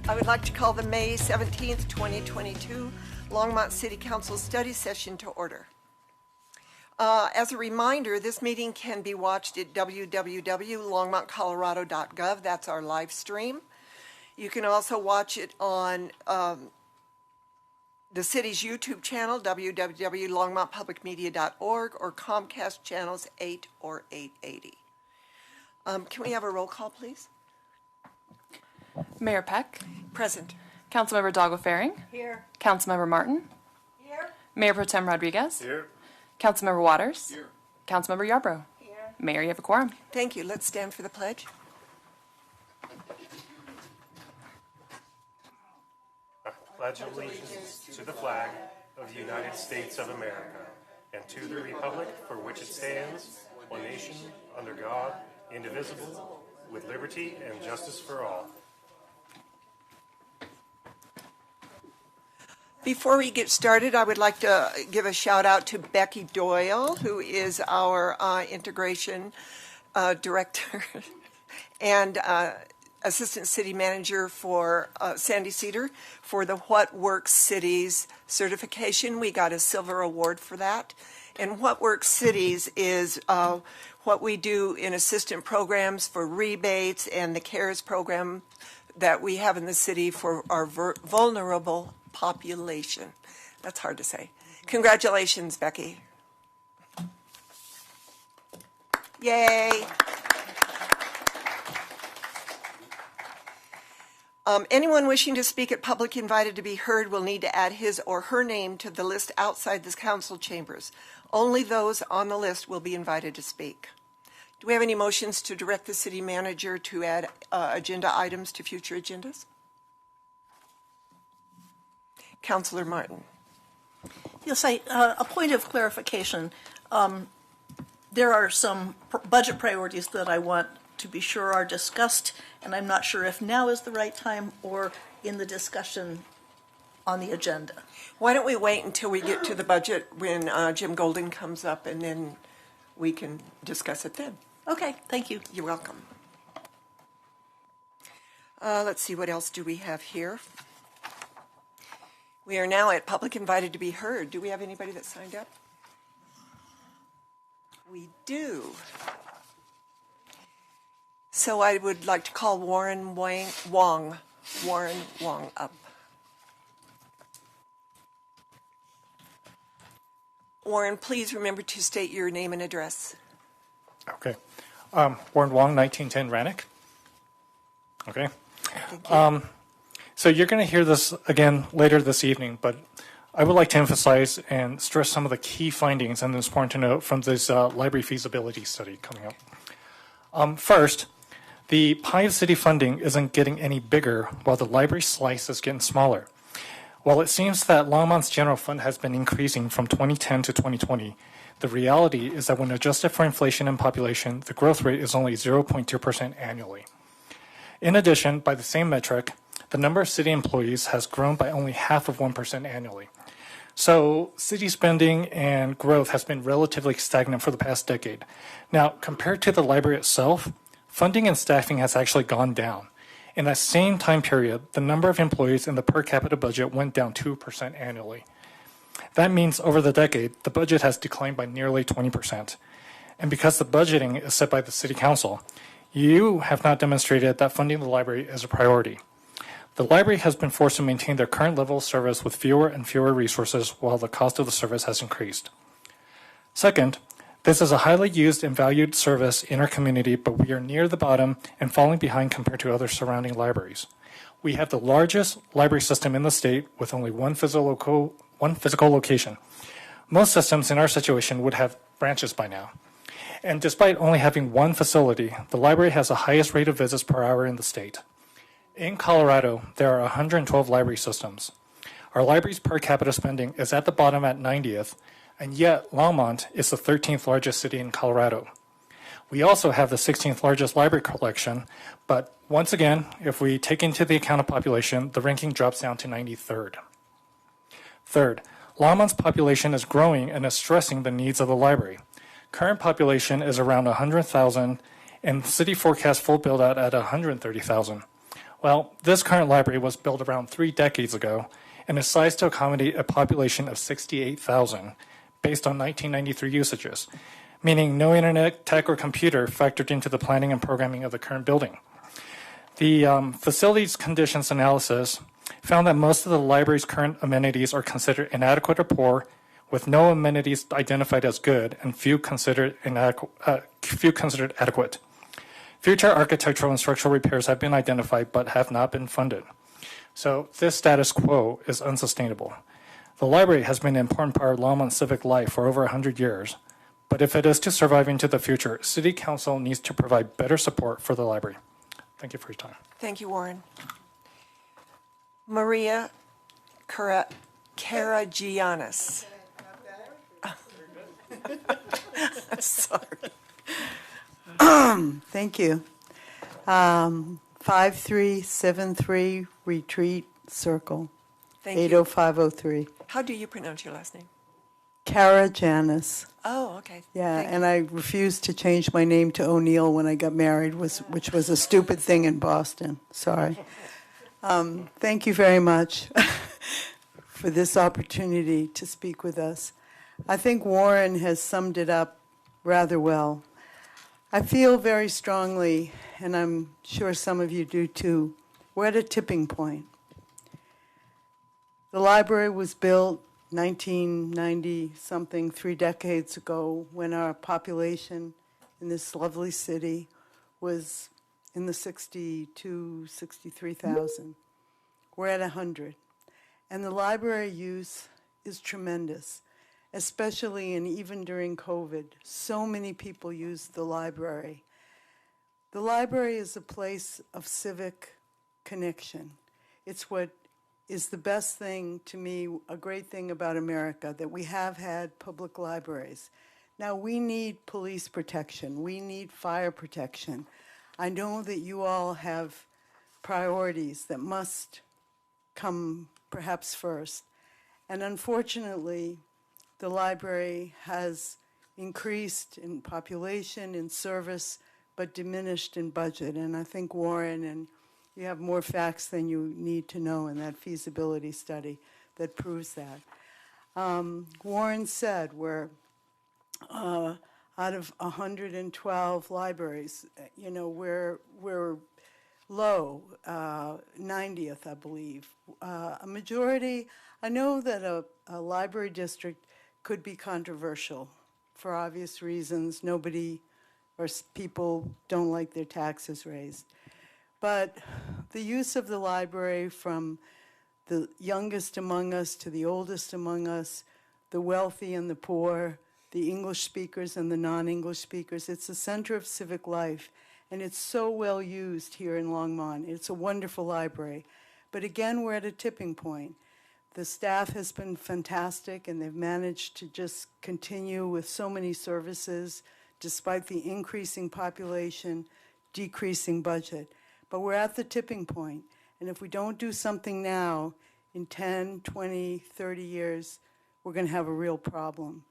I would like to call the May 17th, 2022 Longmont City Council study session to order. As a reminder, this meeting can be watched at www.longmontcolorado.gov. That's our live stream. You can also watch it on the city's YouTube channel, www.longmontpublicmedia.org, or Comcast channels 8 or 880. Can we have a roll call, please? Mayor Peck. Present. Councilmember Doggo-Faring. Here. Councilmember Martin. Here. Mayor Pro Tem Rodriguez. Here. Councilmember Waters. Here. Councilmember Yarbrough. Here. Mayor, you have a quorum. Thank you. Let's stand for the pledge. I pledge allegiance to the flag of the United States of America and to the republic for which it stands, one nation, under God, indivisible, with liberty and justice for all. Before we get started, I would like to give a shout out to Becky Doyle, who is our integration director and assistant city manager for Sandy Cedar for the What Works Cities certification. We got a silver award for that. And What Works Cities is what we do in assistant programs for rebates and the CARES program that we have in the city for our vulnerable population. That's hard to say. Congratulations, Becky. Yay. Anyone wishing to speak at public invited to be heard will need to add his or her name to the list outside the council chambers. Only those on the list will be invited to speak. Do we have any motions to direct the city manager to add agenda items to future agendas? Councilor Martin. Yes, a point of clarification. There are some budget priorities that I want to be sure are discussed, and I'm not sure if now is the right time or in the discussion on the agenda. Why don't we wait until we get to the budget when Jim Golden comes up, and then we can discuss it then. Okay, thank you. You're welcome. Let's see, what else do we have here? We are now at public invited to be heard. Do we have anybody that signed up? We do. So I would like to call Warren Wong up. Warren, please remember to state your name and address. Okay. Warren Wong, 1910 Rannoch. Okay. Thank you. So you're going to hear this again later this evening, but I would like to emphasize and stress some of the key findings, and it's important to note, from this library feasibility study coming up. First, the pie of city funding isn't getting any bigger while the library slice is getting smaller. While it seems that Longmont's general fund has been increasing from 2010 to 2020, the reality is that when adjusted for inflation and population, the growth rate is only 0.2% annually. In addition, by the same metric, the number of city employees has grown by only half of 1% annually. So city spending and growth has been relatively stagnant for the past decade. Now, compared to the library itself, funding and staffing has actually gone down. In that same time period, the number of employees in the per capita budget went down 2% annually. That means over the decade, the budget has declined by nearly 20%. And because the budgeting is set by the city council, you have not demonstrated that funding the library is a priority. The library has been forced to maintain their current level of service with fewer and fewer resources while the cost of the service has increased. Second, this is a highly used and valued service in our community, but we are near the bottom and falling behind compared to other surrounding libraries. We have the largest library system in the state with only one physical location. Most systems in our situation would have branches by now. And despite only having one facility, the library has the highest rate of visits per hour in the state. In Colorado, there are 112 library systems. Our library's per capita spending is at the bottom at 90th, and yet Longmont is the 13th largest city in Colorado. We also have the 16th largest library collection, but once again, if we take into the account of population, the ranking drops down to 93rd. Third, Longmont's population is growing and is stressing the needs of the library. Current population is around 100,000, and city forecast full build-out at 130,000. Well, this current library was built around 3 decades ago and is sized to accommodate a population of 68,000 based on 1993 usages, meaning no internet, tech, or computer factored into the planning and programming of the current building. The facilities conditions analysis found that most of the library's current amenities are considered inadequate or poor, with no amenities identified as good and few considered adequate. Future architectural and structural repairs have been identified but have not been funded. So this status quo is unsustainable. The library has been an important part of Longmont civic life for over 100 years, but if it is to survive into the future, City Council needs to provide better support for the library. Thank you for your time. Thank you, Warren. Maria Karagiannis. Sorry. Thank you. 5373 Retreat Circle, Thank you. 80503. How do you pronounce your last name? Cara Janis. Oh, okay. Yeah, Thank and I refused to change my name to O'Neill when I got married, which was a stupid thing in Boston. Sorry. Thank you very much for this opportunity to speak with us. I think Warren has summed it up rather well. I feel very strongly, and I'm sure some of you do too, we're at a tipping point. The library was built 1990-something, 3 decades ago, when our population in this lovely city was in the 63,000. We're at 100. And the library use is tremendous, especially and even during COVID. So many people use the library. The library is a place of civic connection. It's what is the best thing to me, a great thing about America, that we have had public libraries. Now, we need police protection. We need fire protection. I know that you all have priorities that must come perhaps first. And unfortunately, the library has increased in population, in service, but diminished in budget. And I think Warren, and you have more facts than you need to know in that feasibility study that proves that. Warren said we're out of 112 libraries, we're low, 90th, I believe. A majority, I know that a library district could be controversial for obvious reasons. Nobody or people don't like their taxes raised. But the use of the library, from the youngest among us to the oldest among us, the wealthy and the poor, the English speakers and the non-English speakers, it's the center of civic life. And it's so well used here in Longmont. It's a wonderful library. But again, we're at a tipping point. The staff has been fantastic, and they've managed to just continue with so many services, despite the increasing population, decreasing budget. But we're at the tipping point. And if we don't do something now, in 10, 20, 30 years, we're going to have a real problem.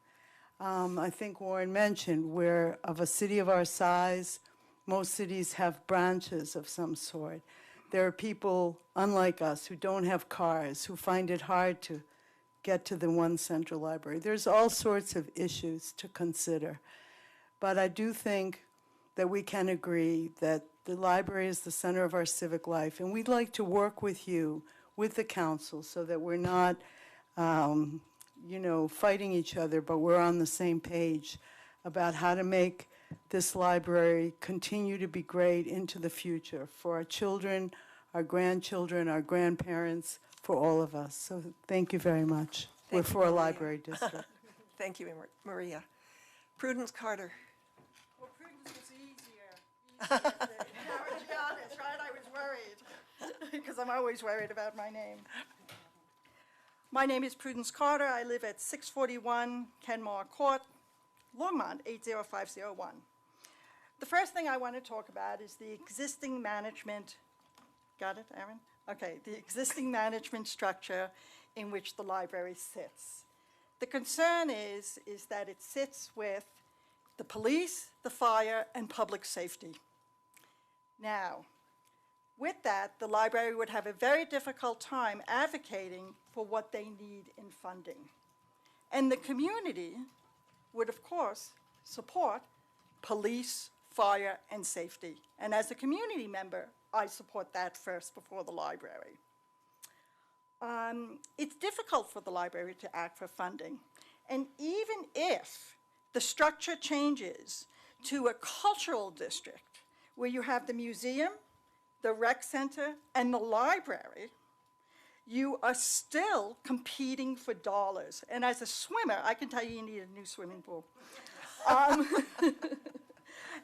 I think Warren mentioned we're of a city of our size. Most cities have branches of some sort. There are people, unlike us, who don't have cars, who find it hard to get to the one central library. There's all sorts of issues to consider. But I do think that we can agree that the library is the center of our civic life. And we'd like to work with you, with the council, so that we're not, fighting each other, but we're on the same page about how to make this library continue to be great into the future for our children, our grandchildren, our grandparents, for all of us. So thank you very much. We're for a library district. Thank you, Maria. Prudence Carter. Well, Prudence was easier. That's right, I was worried, because I'm always worried about my name. My name is Prudence Carter. I live at 641 Kenmore Court, Longmont, 80501. The first thing I want to talk about is the existing management, got it, Aaron? Okay, the existing management structure in which the library sits. The concern is that it sits with the police, the fire, and public safety. Now, With that, the library would have a very difficult time advocating for what they need in funding. And the community would, of course, support police, fire, and safety. And as a community member, I support that first before the library. It's difficult for the library to act for funding. And even if the structure changes to a cultural district where you have the museum, the rec center, and the library, you are still competing for dollars. And as a swimmer, I can tell you you need a new swimming pool.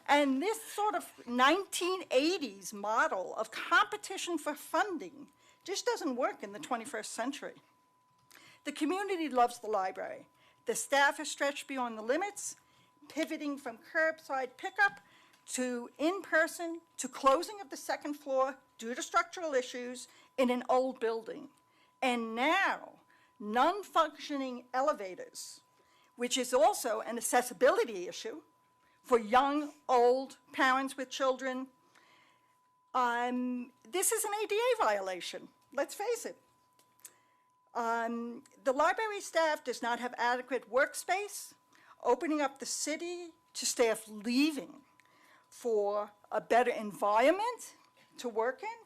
And this sort of 1980s model of competition for funding just doesn't work in the 21st century. The community loves the library. The staff is stretched beyond the limits, pivoting from curbside pickup to in-person to closing of the second floor due to structural issues in an old building. And now, non-functioning elevators, which is also an accessibility issue for young, old parents with children. This is an ADA violation, let's face it. The library staff does not have adequate workspace, opening up the city to staff leaving for a better environment to work in,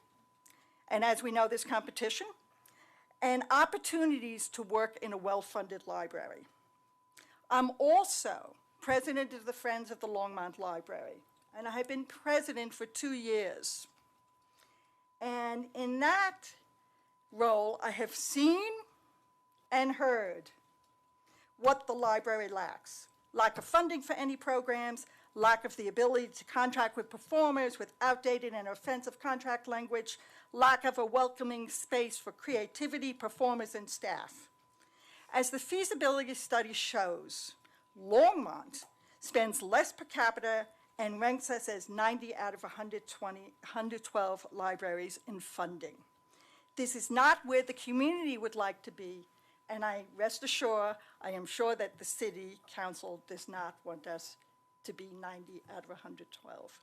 and as we know, there's competition, and opportunities to work in a well-funded library. I'm also president of the Friends of the Longmont Library, and I have been president for 2 years. And in that role, I have seen and heard what the library lacks. Lack of funding for any programs, lack of the ability to contract with performers with outdated and offensive contract language, lack of a welcoming space for creativity, performers, and staff. As the feasibility study shows, Longmont spends less per capita and ranks us as 90 out of 112 libraries in funding. This is not where the community would like to be, and I am sure that the city council does not want us to be 90 out of 112.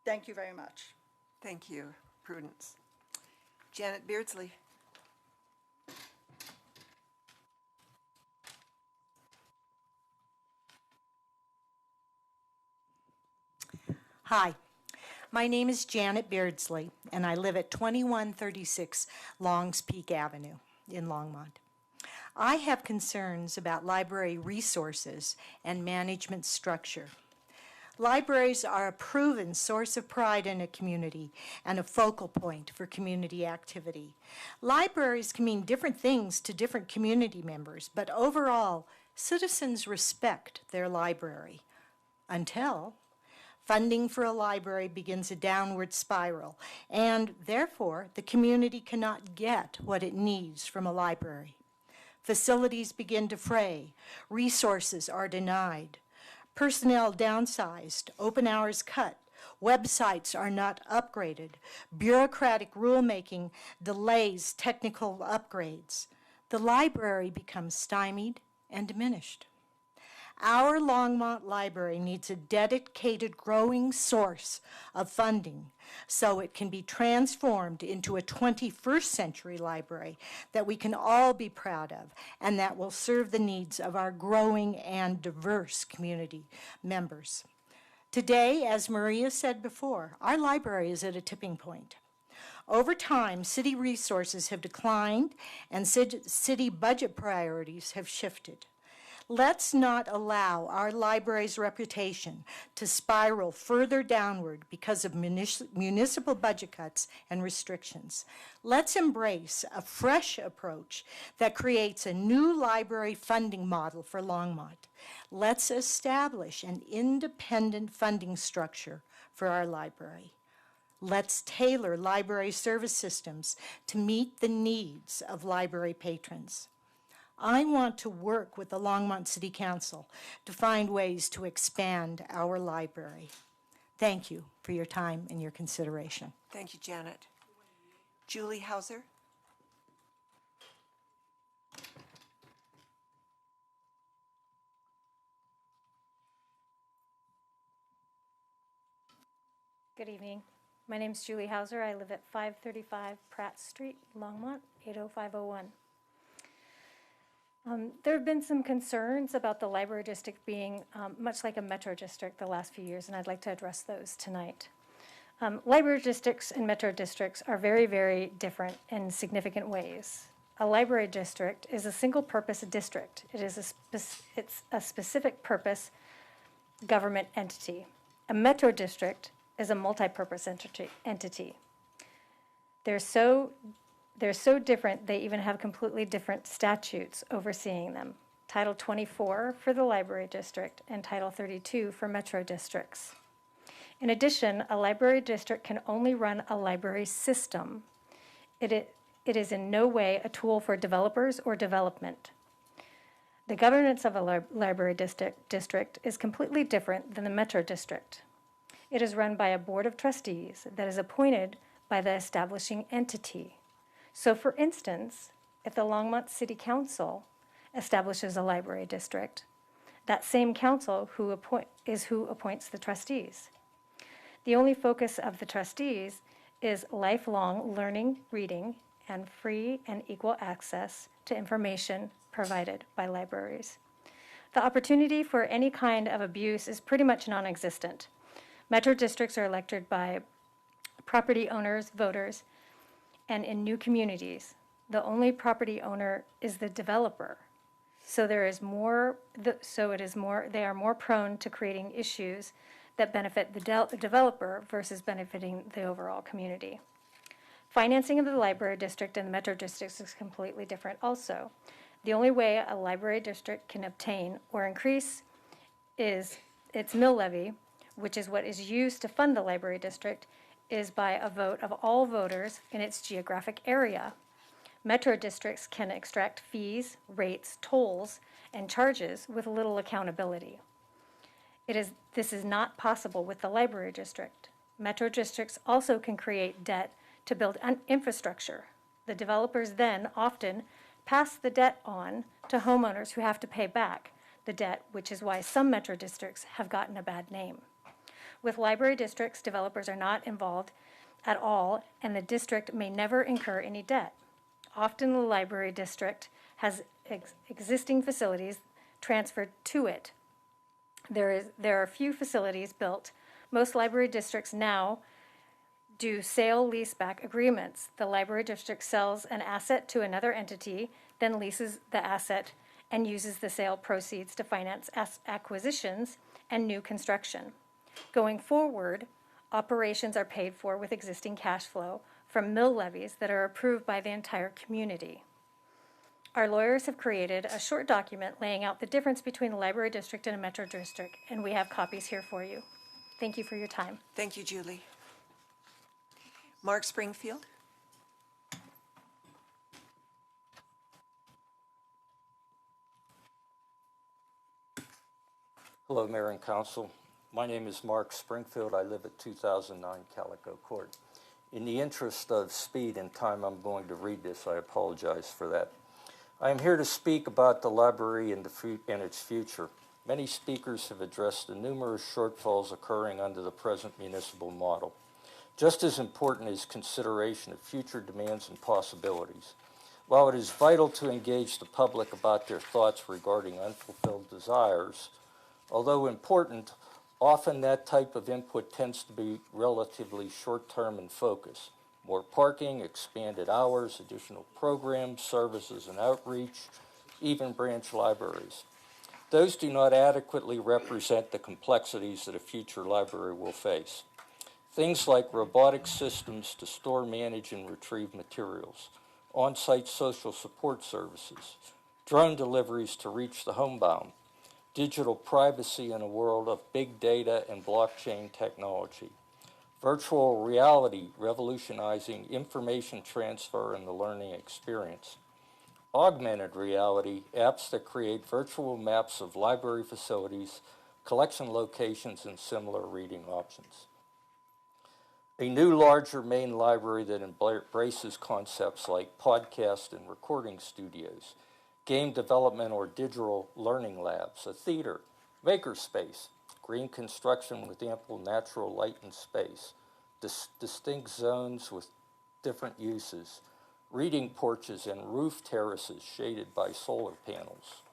Thank you very much. Thank you, Prudence. Janet Beardsley. Hi, my name is Janet Beardsley, and I live at 2136 Longs Peak Avenue in Longmont. I have concerns about library resources and management structure. Libraries are a proven source of pride in a community and a focal point for community activity. Libraries can mean different things to different community members, but overall, citizens respect their library until funding for a library begins a downward spiral, and therefore the community cannot get what it needs from a library. Facilities begin to fray, resources are denied, personnel downsized, open hours cut, websites are not upgraded, bureaucratic rulemaking delays technical upgrades. The library becomes stymied and diminished. Our Longmont Library needs a dedicated growing source of funding so it can be transformed into a 21st century library that we can all be proud of and that will serve the needs of our growing and diverse community members. Today, as Maria said before, our library is at a tipping point. Over time, city resources have declined and city budget priorities have shifted. Let's not allow our library's reputation to spiral further downward because of municipal budget cuts and restrictions. Let's embrace a fresh approach that creates a new library funding model for Longmont. Let's establish an independent funding structure for our library. Let's tailor library service systems to meet the needs of library patrons. I want to work with the Longmont City Council to find ways to expand our library. Thank you for your time and your consideration. Thank you, Janet. Julie Hauser. Good evening. My name's Julie Hauser. I live at 535 Pratt Street, Longmont, 80501. There have been some concerns about the library district being much like a metro district the last few years, and I'd like to address those tonight. Library districts and metro districts are very, very different in significant ways. A library district is a single-purpose district. It's a specific purpose government entity. A metro district is a multi-purpose entity. They're so different, they even have completely different statutes overseeing them. Title 24 for the library district and Title 32 for metro districts. In addition, a library district can only run a library system. It is in no way a tool for developers or development. The governance of a library district is completely different than the metro district. It is run by a board of trustees that is appointed by the establishing entity. So for instance, if the Longmont City Council establishes a library district, that same council is who appoints the trustees. The only focus of the trustees is lifelong learning, reading, and free and equal access to information provided by libraries. The opportunity for any kind of abuse is pretty much non-existent. Metro districts are elected by property owners, voters, and in new communities, the only property owner is the developer. So they are more prone to creating issues that benefit the developer versus benefiting the overall community. Financing of the library district and the metro districts is completely different also. The only way a library district can obtain or increase is its mill levy, which is what is used to fund the library district, is by a vote of all voters in its geographic area. Metro districts can extract fees, rates, tolls, and charges with little accountability. This is not possible with the library district. Metro districts also can create debt to build infrastructure. The developers then often pass the debt on to homeowners who have to pay back the debt, which is why some metro districts have gotten a bad name. With library districts, developers are not involved at all, and the district may never incur any debt. Often the library district has existing facilities transferred to it. There are few facilities built. Most library districts now do sale-leaseback agreements. The library district sells an asset to another entity, then leases the asset and uses the sale proceeds to finance acquisitions and new construction. Going forward, operations are paid for with existing cash flow from mill levies that are approved by the entire community. Our lawyers have created a short document laying out the difference between a library district and a metro district, and we have copies here for you. Thank you for your time. Thank you, Julie. Mark Springfield. Hello, Mayor and Council. My name is Mark Springfield. I live at 2009 Calico Court. In the interest of speed and time, I'm going to read this. I apologize for that. I am here to speak about the library and its future. Many speakers have addressed the numerous shortfalls occurring under the present municipal model. Just as important is consideration of future demands and possibilities. While it is vital to engage the public about their thoughts regarding unfulfilled desires, although important, often that type of input tends to be relatively short-term in focus. More parking, expanded hours, additional programs, services, and outreach, even branch libraries. Those do not adequately represent the complexities that a future library will face. Things like robotic systems to store, manage, and retrieve materials, on-site social support services, drone deliveries to reach the homebound, digital privacy in a world of big data and blockchain technology, virtual reality revolutionizing information transfer and the learning experience, augmented reality apps that create virtual maps of library facilities, collection locations, and similar reading options. A new, larger main library that embraces concepts like podcast and recording studios, game development or digital learning labs, a theater, makerspace, green construction with ample natural light and space, distinct zones with different uses, reading porches and roof terraces shaded by solar panels,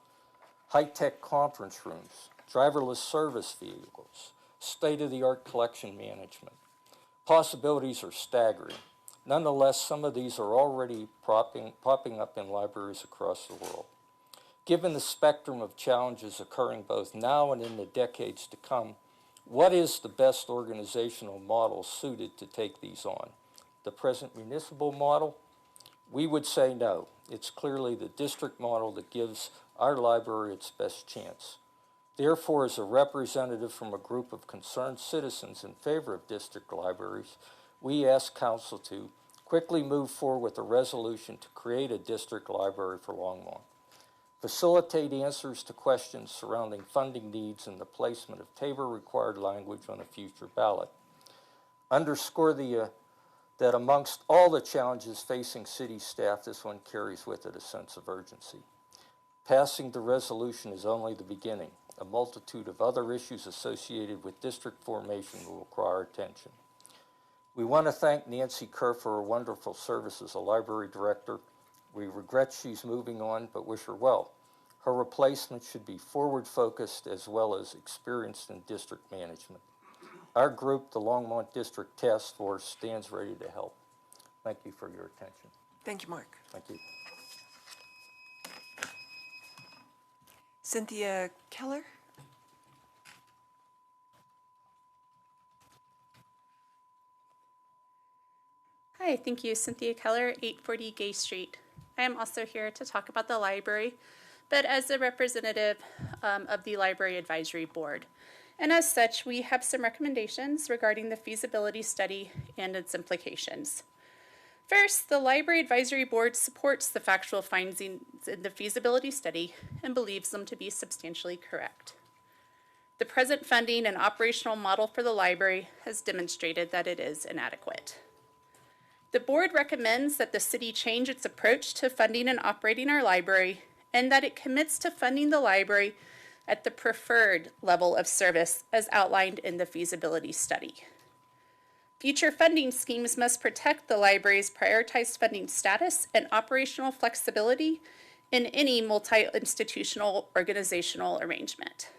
high-tech conference rooms, driverless service vehicles, state-of-the-art collection management. Possibilities are staggering. Nonetheless, some of these are already popping up in libraries across the world. Given the spectrum of challenges occurring both now and in the decades to come, what is the best organizational model suited to take these on? The present municipal model? We would say no. It's clearly the district model that gives our library its best chance. Therefore, as a representative from a group of concerned citizens in favor of district libraries, we ask Council to quickly move forward with a resolution to create a district library for Longmont, facilitate answers to questions surrounding funding needs and the placement of Tabor-required language on a future ballot, underscore that amongst all the challenges facing city staff, this one carries with it a sense of urgency. Passing the resolution is only the beginning. A multitude of other issues associated with district formation will require attention. We want to thank Nancy Kerr for her wonderful service as a library director. We regret she's moving on, but wish her well. Her replacement should be forward-focused as well as experienced in district management. Our group, the Longmont District Task Force, stands ready to help. Thank you for your attention. Thank you, Mark. Thank you. Cynthia Keller? Hi, thank you. Cynthia Keller, 840 Gay Street. I am also here to talk about the library, but as a representative of the Library Advisory Board. And as such, we have some recommendations regarding the feasibility study and its implications. First, the Library Advisory Board supports the factual findings in the feasibility study and believes them to be substantially correct. The present funding and operational model for the library has demonstrated that it is inadequate. The board recommends that the city change its approach to funding and operating our library, and that it commits to funding the library at the preferred level of service as outlined in the feasibility study. Future funding schemes must protect the library's prioritized funding status and operational flexibility in any multi-institutional organizational arrangement.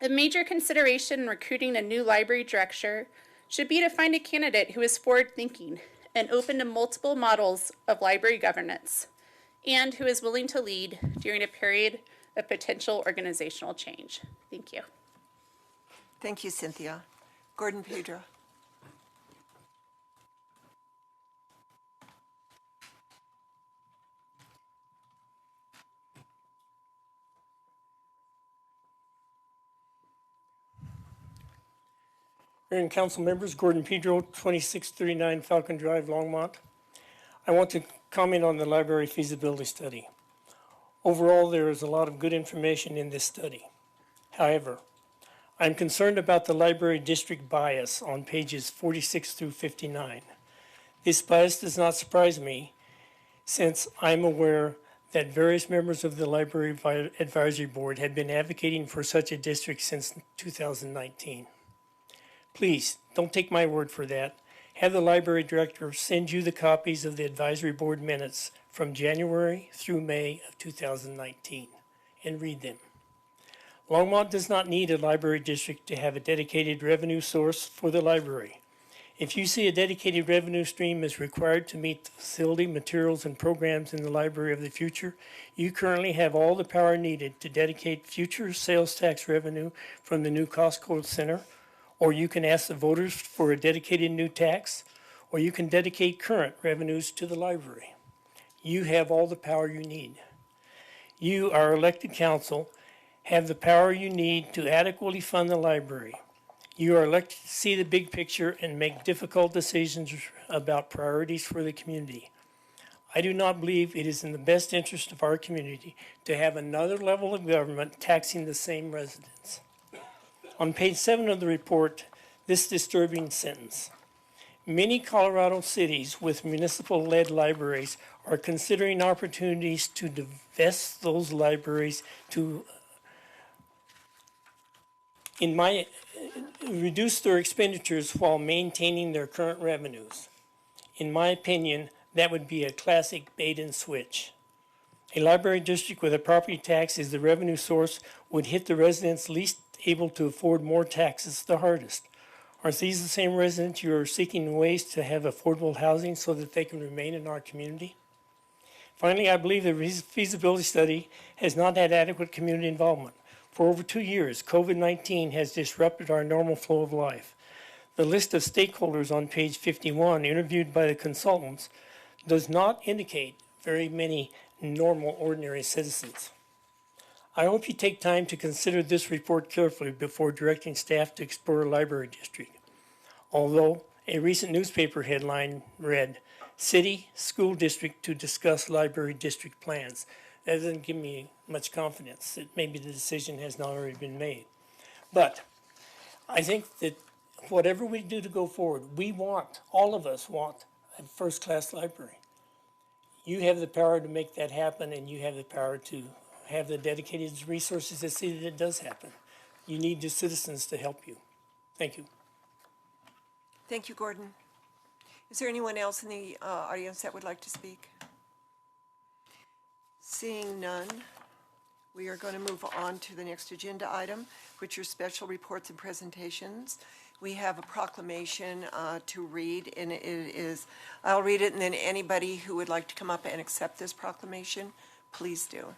A major consideration in recruiting a new library director should be to find a candidate who is forward-thinking and open to multiple models of library governance, and who is willing to lead during a period of potential organizational change. Thank you. Thank you, Cynthia. Gordon Pedro. Mayor and council members, Gordon Pedro, 2639 Falcon Drive, Longmont. I want to comment on the library feasibility study. Overall, there is a lot of good information in this study. However, I'm concerned about the library district bias on pages 46 through 59. This bias does not surprise me, since I'm aware that various members of the Library Advisory Board have been advocating for such a district since 2019. Please, don't take my word for that. Have the library director send you the copies of the advisory board minutes from January through May of 2019 and read them. Longmont does not need a library district to have a dedicated revenue source for the library. If you see a dedicated revenue stream is required to meet the facility, materials, and programs in the library of the future, you currently have all the power needed to dedicate future sales tax revenue from the new Costco Center, or you can ask the voters for a dedicated new tax, or you can dedicate current revenues to the library. You have all the power you need. You, our elected council, have the power you need to adequately fund the library. You are elected to see the big picture and make difficult decisions about priorities for the community. I do not believe it is in the best interest of our community to have another level of government taxing the same residents. On page 7 of the report, this disturbing sentence. Many Colorado cities with municipal-led libraries are considering opportunities to divest those libraries to, in my reduce their expenditures while maintaining their current revenues. In my opinion, that would be a classic bait and switch. A library district with a property tax as the revenue source would hit the residents least able to afford more taxes the hardest. Are these the same residents you are seeking ways to have affordable housing so that they can remain in our community? Finally, I believe the feasibility study has not had adequate community involvement. For over 2 years, COVID-19 has disrupted our normal flow of life. The list of stakeholders on page 51, interviewed by the consultants, does not indicate very many normal, ordinary citizens. I hope you take time to consider this report carefully before directing staff to explore a library district. Although a recent newspaper headline read, "City School District to discuss library district plans." That doesn't give me much confidence that maybe the decision has not already been made. But I think that whatever we do to go forward, all of us want a first-class library. You have the power to make that happen, and you have the power to have the dedicated resources to see that it does happen. You need the citizens to help you. Thank you. Thank you, Gordon. Is there anyone else in the audience that would like to speak? Seeing none, we are going to move on to the next agenda item, which are special reports and presentations. We have a proclamation to read, and I'll read it, and then anybody who would like to come up and accept this proclamation, please do.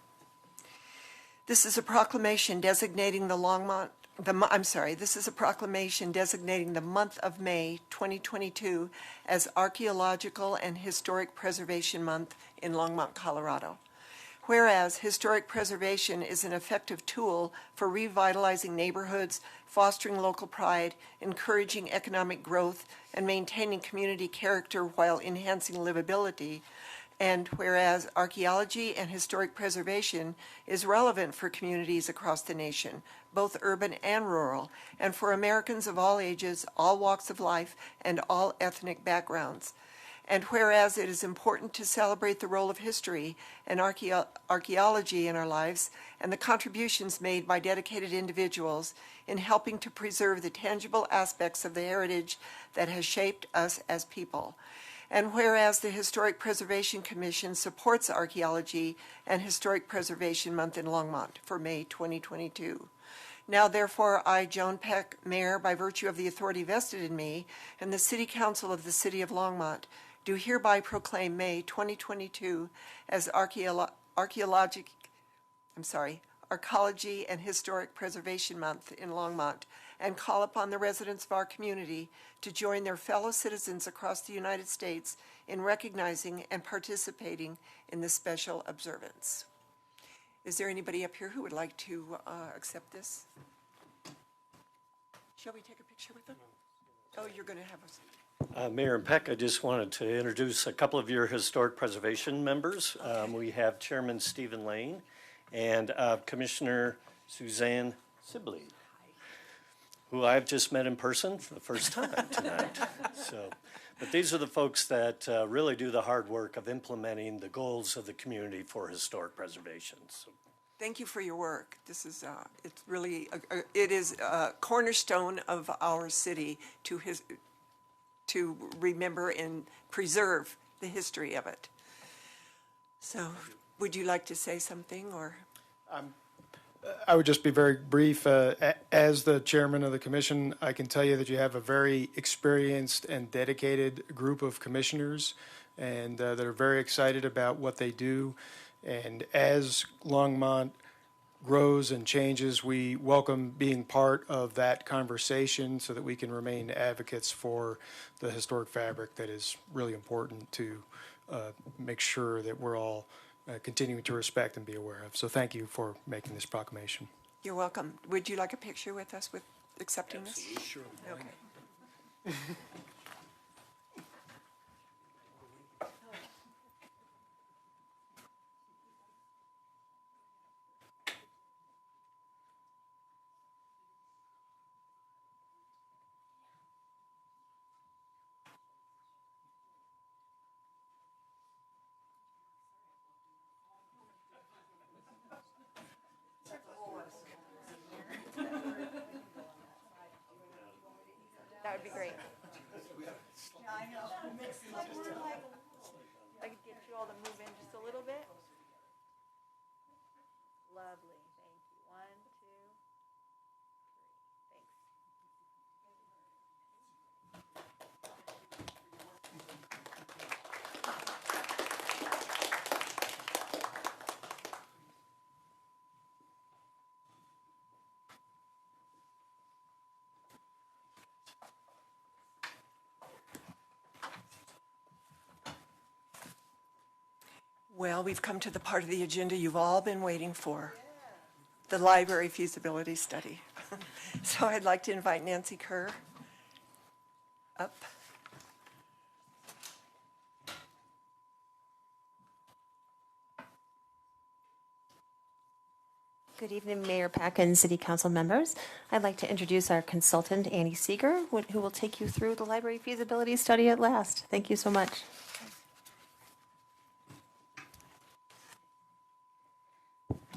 This is a proclamation designating the this is a proclamation designating the month of May 2022 as Archaeological and Historic Preservation Month in Longmont, Colorado. Whereas historic preservation is an effective tool for revitalizing neighborhoods, fostering local pride, encouraging economic growth, and maintaining community character while enhancing livability. And whereas archaeology and historic preservation is relevant for communities across the nation, both urban and rural, and for Americans of all ages, all walks of life, and all ethnic backgrounds. And whereas it is important to celebrate the role of history and archaeology in our lives and the contributions made by dedicated individuals in helping to preserve the tangible aspects of the heritage that has shaped us as people. And whereas the Historic Preservation Commission supports Archaeology and Historic Preservation Month in Longmont for May 2022. Now, therefore, I, Joan Peck, Mayor, by virtue of the authority vested in me, and the City Council of the City of Longmont, do hereby proclaim May 2022 as Archaeology and Historic Preservation Month in Longmont, and call upon the residents of our community to join their fellow citizens across the United States in recognizing and participating in this special observance. Is there anybody up here who would like to accept this? Shall we take a picture with them? Oh, you're going to have us. Mayor and Peck, I just wanted to introduce a couple of your historic preservation members. We have Chairman Stephen Lane and Commissioner Suzanne Sibley, who I've just met in person for the first time tonight. But these are the folks that really do the hard work of implementing the goals of the community for historic preservation. Thank you for your work. This is, it's really, it is a cornerstone of our city to remember and preserve the history of it. So, would you like to say something, or? I would just be very brief. As the chairman of the commission, I can tell you that you have a very experienced and dedicated group of commissioners, and that are very excited about what they do. And as Longmont grows and changes, we welcome being part of that conversation so that we can remain advocates for the historic fabric that is really important to make sure that we're all continuing to respect and be aware of. So thank you for making this proclamation. You're welcome. Would you like a picture with us with accepting this? Sure. Okay. Well, we've come to the part of the agenda you've all been waiting for, the library feasibility study. So I'd like to invite Nancy Kerr up. Good evening, Mayor Pack and City Council members. I'd like to introduce our consultant, Annie Seeger, who will take you through the library feasibility study at last. Thank you so much.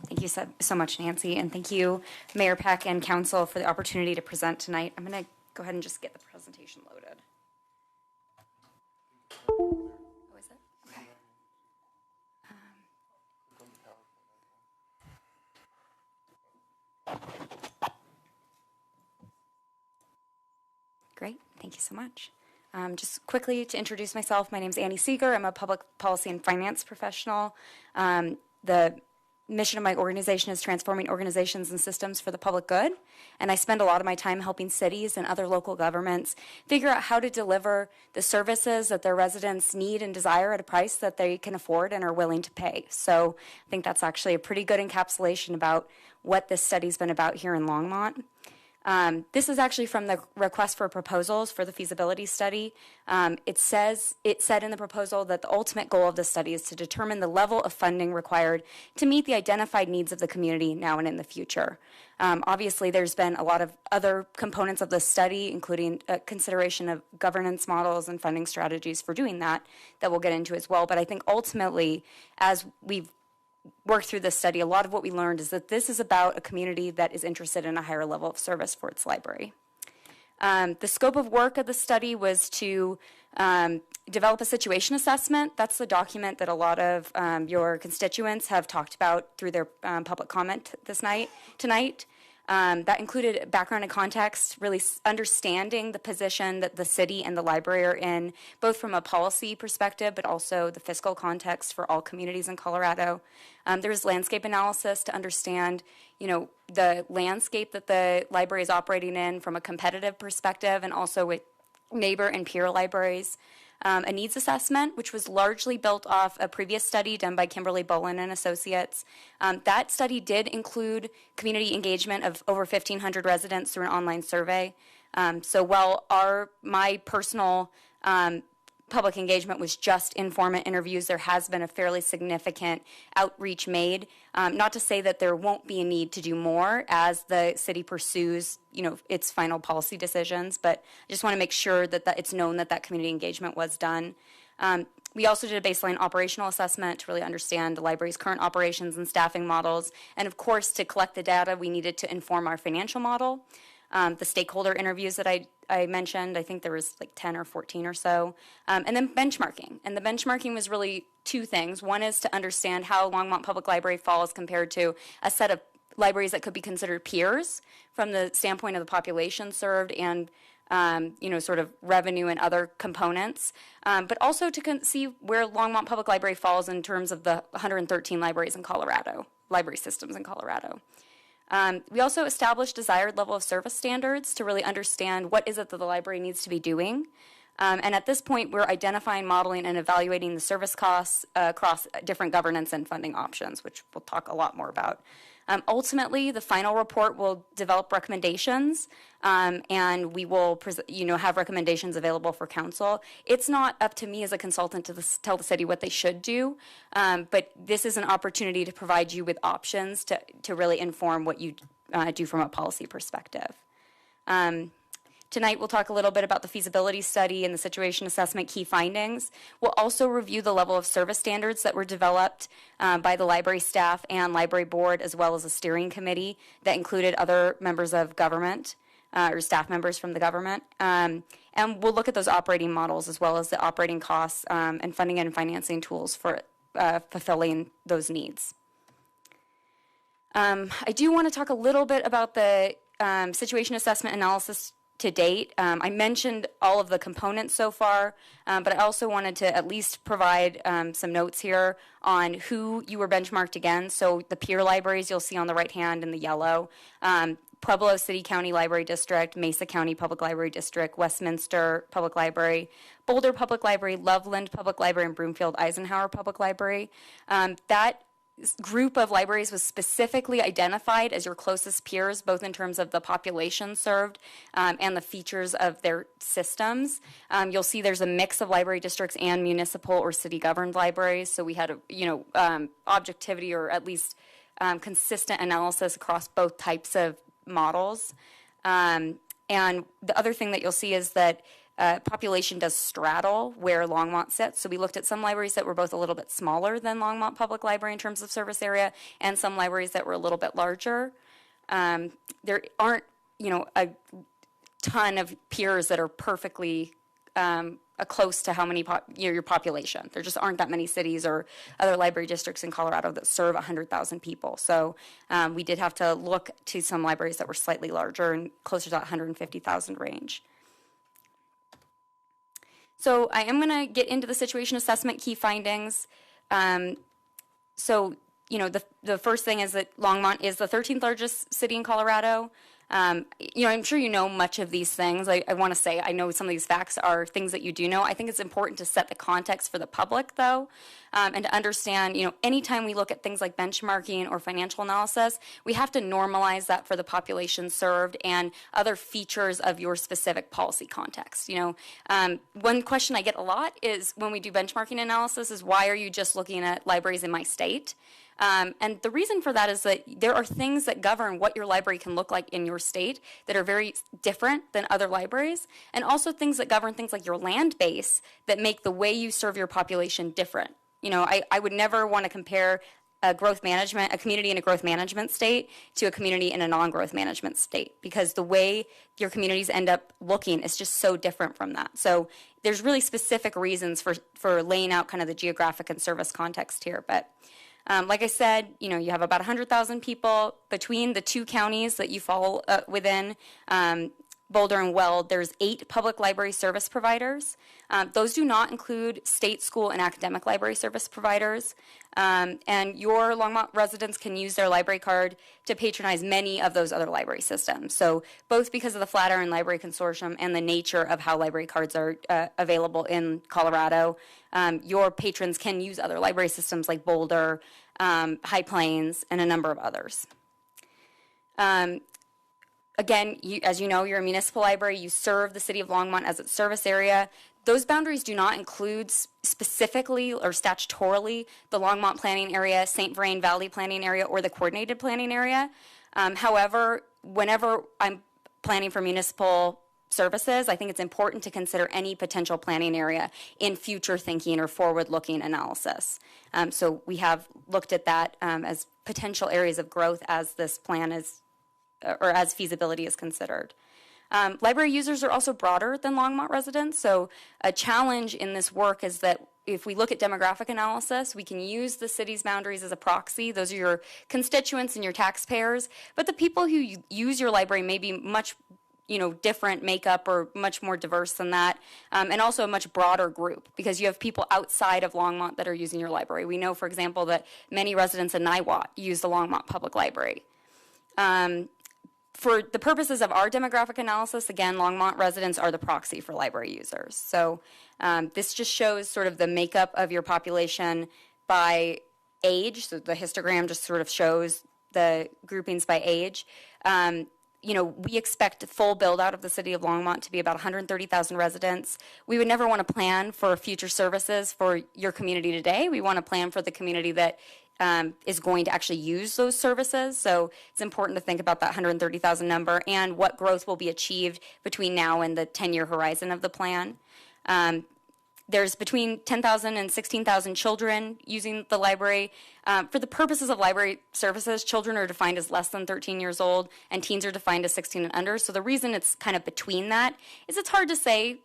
Thank you so much, Nancy, and thank you, Mayor Peck and Council, for the opportunity to present tonight. I'm going to go ahead and just get the presentation loaded. Oh, is it? Okay. Great, thank you so much. Just quickly to introduce myself, my name is Annie Seeger. I'm a public policy and finance professional. The mission of my organization is transforming organizations and systems for the public good, and I spend a lot of my time helping cities and other local governments figure out how to deliver the services that their residents need and desire at a price that they can afford and are willing to pay. So I think that's actually a pretty good encapsulation about what this study's been about here in Longmont. This is actually from the request for proposals for the feasibility study. It said in the proposal that the ultimate goal of the study is to determine the level of funding required to meet the identified needs of the community now and in the future. Obviously, there's been a lot of other components of the study, including consideration of governance models and funding strategies for doing that we'll get into as well. But I think ultimately, as we've worked through this study, a lot of what we learned is that this is about a community that is interested in a higher level of service for its library. The scope of work of the study was to develop a situation assessment. That's the document that a lot of your constituents have talked about through their public comment tonight. That included background and context, really understanding the position that the city and the library are in, both from a policy perspective, but also the fiscal context for all communities in Colorado. There was landscape analysis to understand, the landscape that the library is operating in from a competitive perspective, and also with neighbor and peer libraries. A needs assessment, which was largely built off a previous study done by Kimberly Bolin and Associates. That study did include community engagement of over 1,500 residents through an online survey. So while my personal public engagement was just informant interviews, there has been a fairly significant outreach made. Not to say that there won't be a need to do more as the city pursues, its final policy decisions, but I just want to make sure that it's known that community engagement was done. We also did a baseline operational assessment to really understand the library's current operations and staffing models, and of course, to collect the data, we needed to inform our financial model. The stakeholder interviews that I mentioned, I think there was like 10 or 14 or so, and then benchmarking. And the benchmarking was really two things. One is to understand how Longmont Public Library falls compared to a set of libraries that could be considered peers from the standpoint of the population served and sort of revenue and other components, but also to see where Longmont Public Library falls in terms of the 113 libraries in Colorado, library systems in Colorado. We also established desired level of service standards to really understand what is it that the library needs to be doing. And at this point, we're identifying, modeling, and evaluating the service costs across different governance and funding options, which we'll talk a lot more about. Ultimately, the final report will develop recommendations, and we will have recommendations available for council. It's not up to me as a consultant to tell the city what they should do, but this is an opportunity to provide you with options to really inform what you do from a policy perspective. Tonight, we'll talk a little bit about the feasibility study and the situation assessment key findings. We'll also review the level of service standards that were developed by the library staff and library board, as well as a steering committee that included other members of government or staff members from the government. And we'll look at those operating models as well as the operating costs and funding and financing tools for fulfilling those needs. I do want to talk a little bit about the situation assessment analysis to date. I mentioned all of the components so far, but I also wanted to at least provide some notes here on who you were benchmarked against. So the peer libraries you'll see on the right hand in the yellow Pueblo City County Library District, Mesa County Public Library District, Westminster Public Library, Boulder Public Library, Loveland Public Library, and Broomfield Eisenhower Public Library. That group of libraries was specifically identified as your closest peers, both in terms of the population served and the features of their systems. You'll see there's a mix of library districts and municipal or city-governed libraries. So we had objectivity, or at least consistent analysis across both types of models. And the other thing that you'll see is that population does straddle where Longmont sits. So we looked at some libraries that were both a little bit smaller than Longmont Public Library in terms of service area, and some libraries that were a little bit larger. There aren't, a ton of peers that are perfectly close to how many your population. There just aren't that many cities or other library districts in Colorado that serve 100,000 people. So we did have to look to some libraries that were slightly larger and closer to that 150,000 range. So I am going to get into the situation assessment key findings. The first thing is that Longmont is the 13th largest city in Colorado. I'm sure you know much of these things. I want to say I know some of these facts are things that you do know. I think it's important to set the context for the public, though, and to understand, anytime we look at things like benchmarking or financial analysis, we have to normalize that for the population served and other features of your specific policy context. One question I get a lot is when we do benchmarking analysis is, why are you just looking at libraries in my state? And the reason for that is that there are things that govern what your library can look like in your state that are very different than other libraries, and also things that govern things like your land base that make the way you serve your population different. I would never want to compare a community in a growth management state to a community in a non-growth management state, because the way your communities end up looking is just so different from that. So there's really specific reasons for laying out kind of the geographic and service context here. But like I said, you have about 100,000 people between the two counties that you fall within, Boulder and Weld. There's 8 public library service providers. Those do not include state, school, and academic library service providers. And your Longmont residents can use their library card to patronize many of those other library systems. So both because of the Flatiron Library Consortium and the nature of how library cards are available in Colorado, your patrons can use other library systems like Boulder, High Plains, and a number of others. Again, as you know, you're a municipal library. You serve the city of Longmont as its service area. Those boundaries do not include specifically or statutorily the Longmont planning area, St. Vrain Valley planning area, or the coordinated planning area. However, whenever I'm planning for municipal services, I think it's important to consider any potential planning area in future thinking or forward-looking analysis. So we have looked at that as potential areas of growth as this plan is, or as feasibility is considered. Library users are also broader than Longmont residents, so a challenge in this work is that if we look at demographic analysis, we can use the city's boundaries as a proxy. Those are your constituents and your taxpayers, but the people who use your library may be much different makeup or much more diverse than that, and also a much broader group, because you have people outside of Longmont that are using your library. We know, for example, that many residents in Niwot use the Longmont Public Library. For the purposes of our demographic analysis, again, Longmont residents are the proxy for library users. So this just shows sort of the makeup of your population by age. So the histogram just sort of shows the groupings by age. We expect full build out of the city of Longmont to be about 130,000 residents. We would never want to plan for future services for your community today. We want to plan for the community that is going to actually use those services. So it's important to think about that 130,000 number and what growth will be achieved between now and the 10-year horizon of the plan. There's between 10,000 and 16,000 children using the library. For the purposes of library services, children are defined as less than 13 years old, and teens are defined as 16 and under. So the reason it's kind of between that is it's hard to say,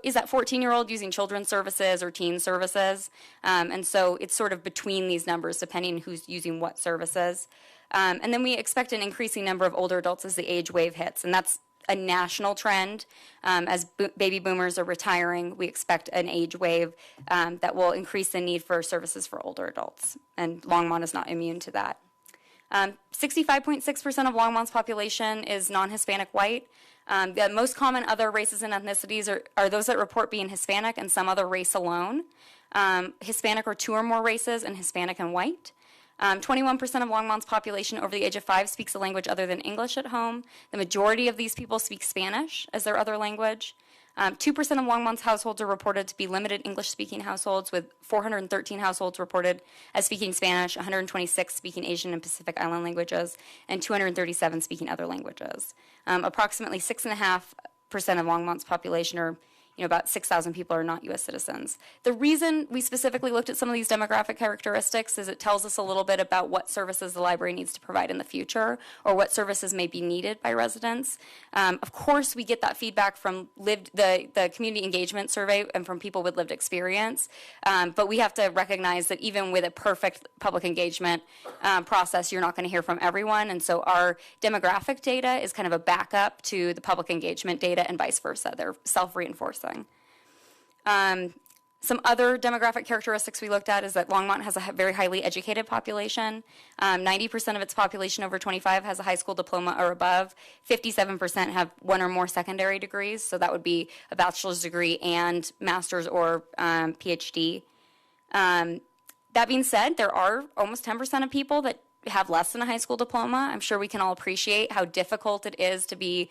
is that 14-year-old using children's services or teen services? And so it's sort of between these numbers, depending who's using what services. And then we expect an increasing number of older adults as the age wave hits, and that's a national trend. As baby boomers are retiring, we expect an age wave that will increase the need for services for older adults, and Longmont is not immune to that. 65.6% of Longmont's population is non-Hispanic white. The most common other races and ethnicities are those that report being Hispanic and some other race alone. Hispanic or two or more races, and Hispanic and white. 21% of Longmont's population over the age of 5 speaks a language other than English at home. The majority of these people speak Spanish as their other language. 2% of Longmont's households are reported to be limited English-speaking households, with 413 households reported as speaking Spanish, 126 speaking Asian and Pacific Island languages, and 237 speaking other languages. Approximately 6.5% of Longmont's population, or about 6,000 people, are not U.S. citizens. The reason we specifically looked at some of these demographic characteristics is it tells us a little bit about what services the library needs to provide in the future, or what services may be needed by residents. Of course, we get that feedback from the community engagement survey and from people with lived experience, but we have to recognize that even with a perfect public engagement process, you're not going to hear from everyone, and so our demographic data is kind of a backup to the public engagement data and vice versa. They're self-reinforcing. Some other demographic characteristics we looked at is that Longmont has a very highly educated population. 90% of its population over 25 has a high school diploma or above. 57% have one or more secondary degrees, so that would be a bachelor's degree and master's or PhD. That being said, there are almost 10% of people that have less than a high school diploma. I'm sure we can all appreciate how difficult it is to be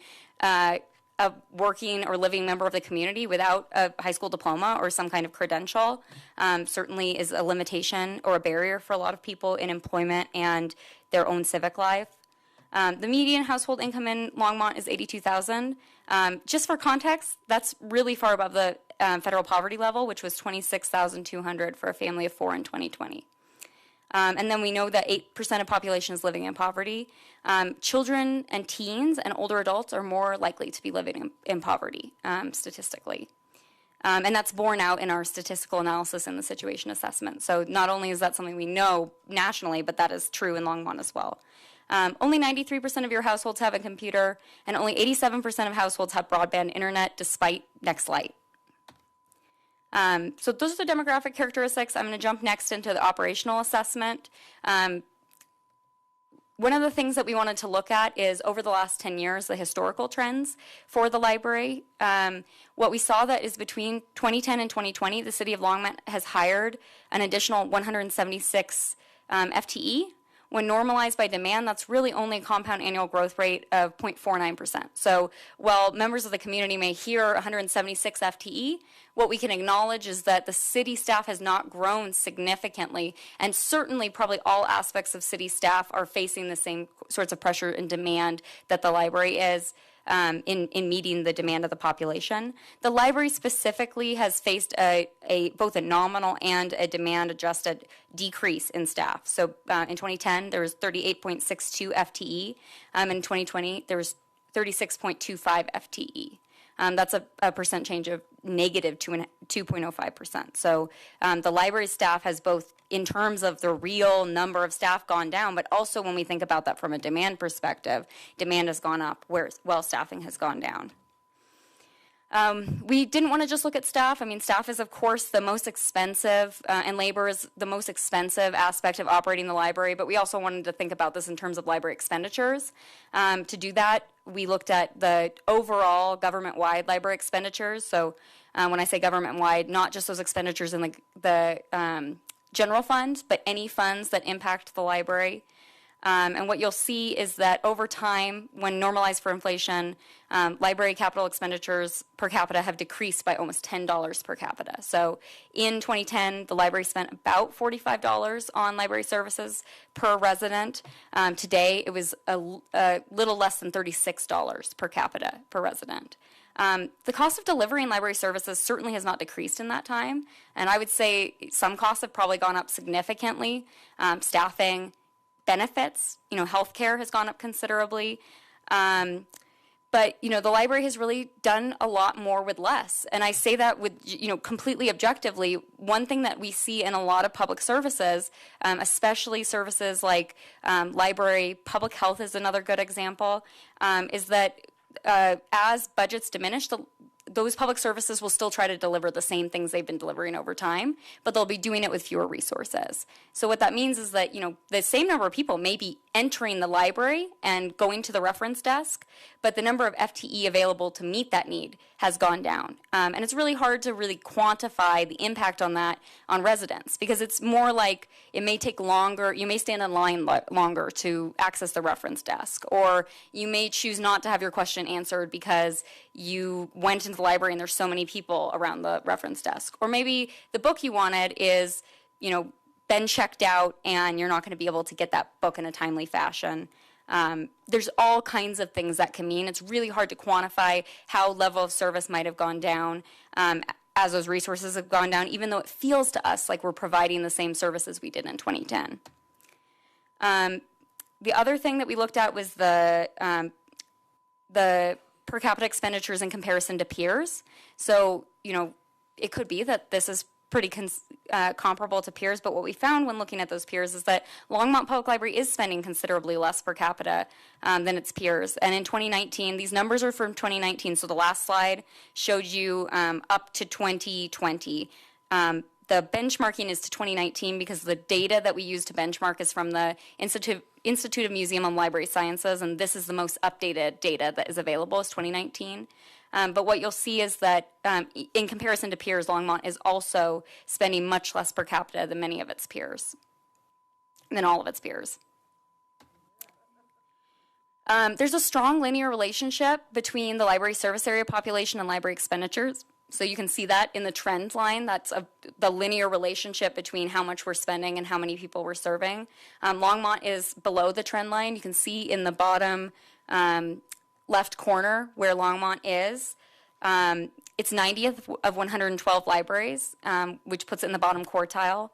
a working or living member of the community without a high school diploma or some kind of credential. Certainly is a limitation or a barrier for a lot of people in employment and their own civic life. The median household income in Longmont is $82,000. Just for context, that's really far above the federal poverty level, which was $26,200 for a family of 4 in 2020. And then we know that 8% of population is living in poverty. Children and teens and older adults are more likely to be living in poverty, statistically. And that's borne out in our statistical analysis and the situation assessment. So not only is that something we know nationally, but that is true in Longmont as well. Only 93% of your households have a computer, and only 87% of households have broadband internet despite Nextlight. So those are the demographic characteristics. I'm going to jump next into the operational assessment. One of the things that we wanted to look at is over the last 10 years, the historical trends for the library. What we saw that is between 2010 and 2020, the city of Longmont has hired an additional 176 FTE. When normalized by demand, that's really only a compound annual growth rate of 0.49%. So while members of the community may hear 176 FTE, what we can acknowledge is that the city staff has not grown significantly, and certainly probably all aspects of city staff are facing the same sorts of pressure and demand that the library is in meeting the demand of the population. The library specifically has faced both a nominal and a demand-adjusted decrease in staff. So in 2010, there was 38.62 FTE. In 2020, there was 36.25 FTE. That's a percent change of negative 2.05%. So the library staff has both, in terms of the real number of staff, gone down, but also when we think about that from a demand perspective, demand has gone up, while staffing has gone down. We didn't want to just look at staff. I mean, staff is, of course, the most expensive, and labor is the most expensive aspect of operating the library, but we also wanted to think about this in terms of library expenditures. To do that, we looked at the overall government-wide library expenditures. So when I say government-wide, not just those expenditures in the general fund, but any funds that impact the library. And what you'll see is that over time, when normalized for inflation, library capital expenditures per capita have decreased by almost $10 per capita. So in 2010, the library spent about $45 on library services per resident. Today, it was a little less than $36 per capita per resident. The cost of delivering library services certainly has not decreased in that time, and I would say some costs have probably gone up significantly. Staffing, benefits, healthcare has gone up considerably. But, the library has really done a lot more with less. And I say that with, completely objectively. One thing that we see in a lot of public services, especially services like library, public health is another good example, is that as budgets diminish, those public services will still try to deliver the same things they've been delivering over time, but they'll be doing it with fewer resources. So what that means is that, the same number of people may be entering the library and going to the reference desk, but the number of FTE available to meet that need has gone down. And it's really hard to really quantify the impact on that on residents, because it's more like it may take longer, you may stand in line longer to access the reference desk, or you may choose not to have your question answered because you went into the library and there's so many people around the reference desk. Or maybe the book you wanted is, been checked out and you're not going to be able to get that book in a timely fashion. There's all kinds of things that can mean. It's really hard to quantify how level of service might have gone down as those resources have gone down, even though it feels to us like we're providing the same services we did in 2010. The other thing that we looked at was the per capita expenditures in comparison to peers. So, it could be that this is pretty comparable to peers, but what we found when looking at those peers is that Longmont Public Library is spending considerably less per capita than its peers. And in 2019, these numbers are from 2019, so the last slide showed you up to 2020. The benchmarking is to 2019 because the data that we use to benchmark is from the Institute of Museum and Library Sciences, and this is the most updated data that is available, is 2019. But what you'll see is that in comparison to peers, Longmont is also spending much less per capita than many of its peers, than all of its peers. There's a strong linear relationship between the library service area population and library expenditures. So you can see that in the trend line. That's the linear relationship between how much we're spending and how many people we're serving. Longmont is below the trend line. You can see in the bottom left corner where Longmont is. It's 90th of 112 libraries, which puts it in the bottom quartile.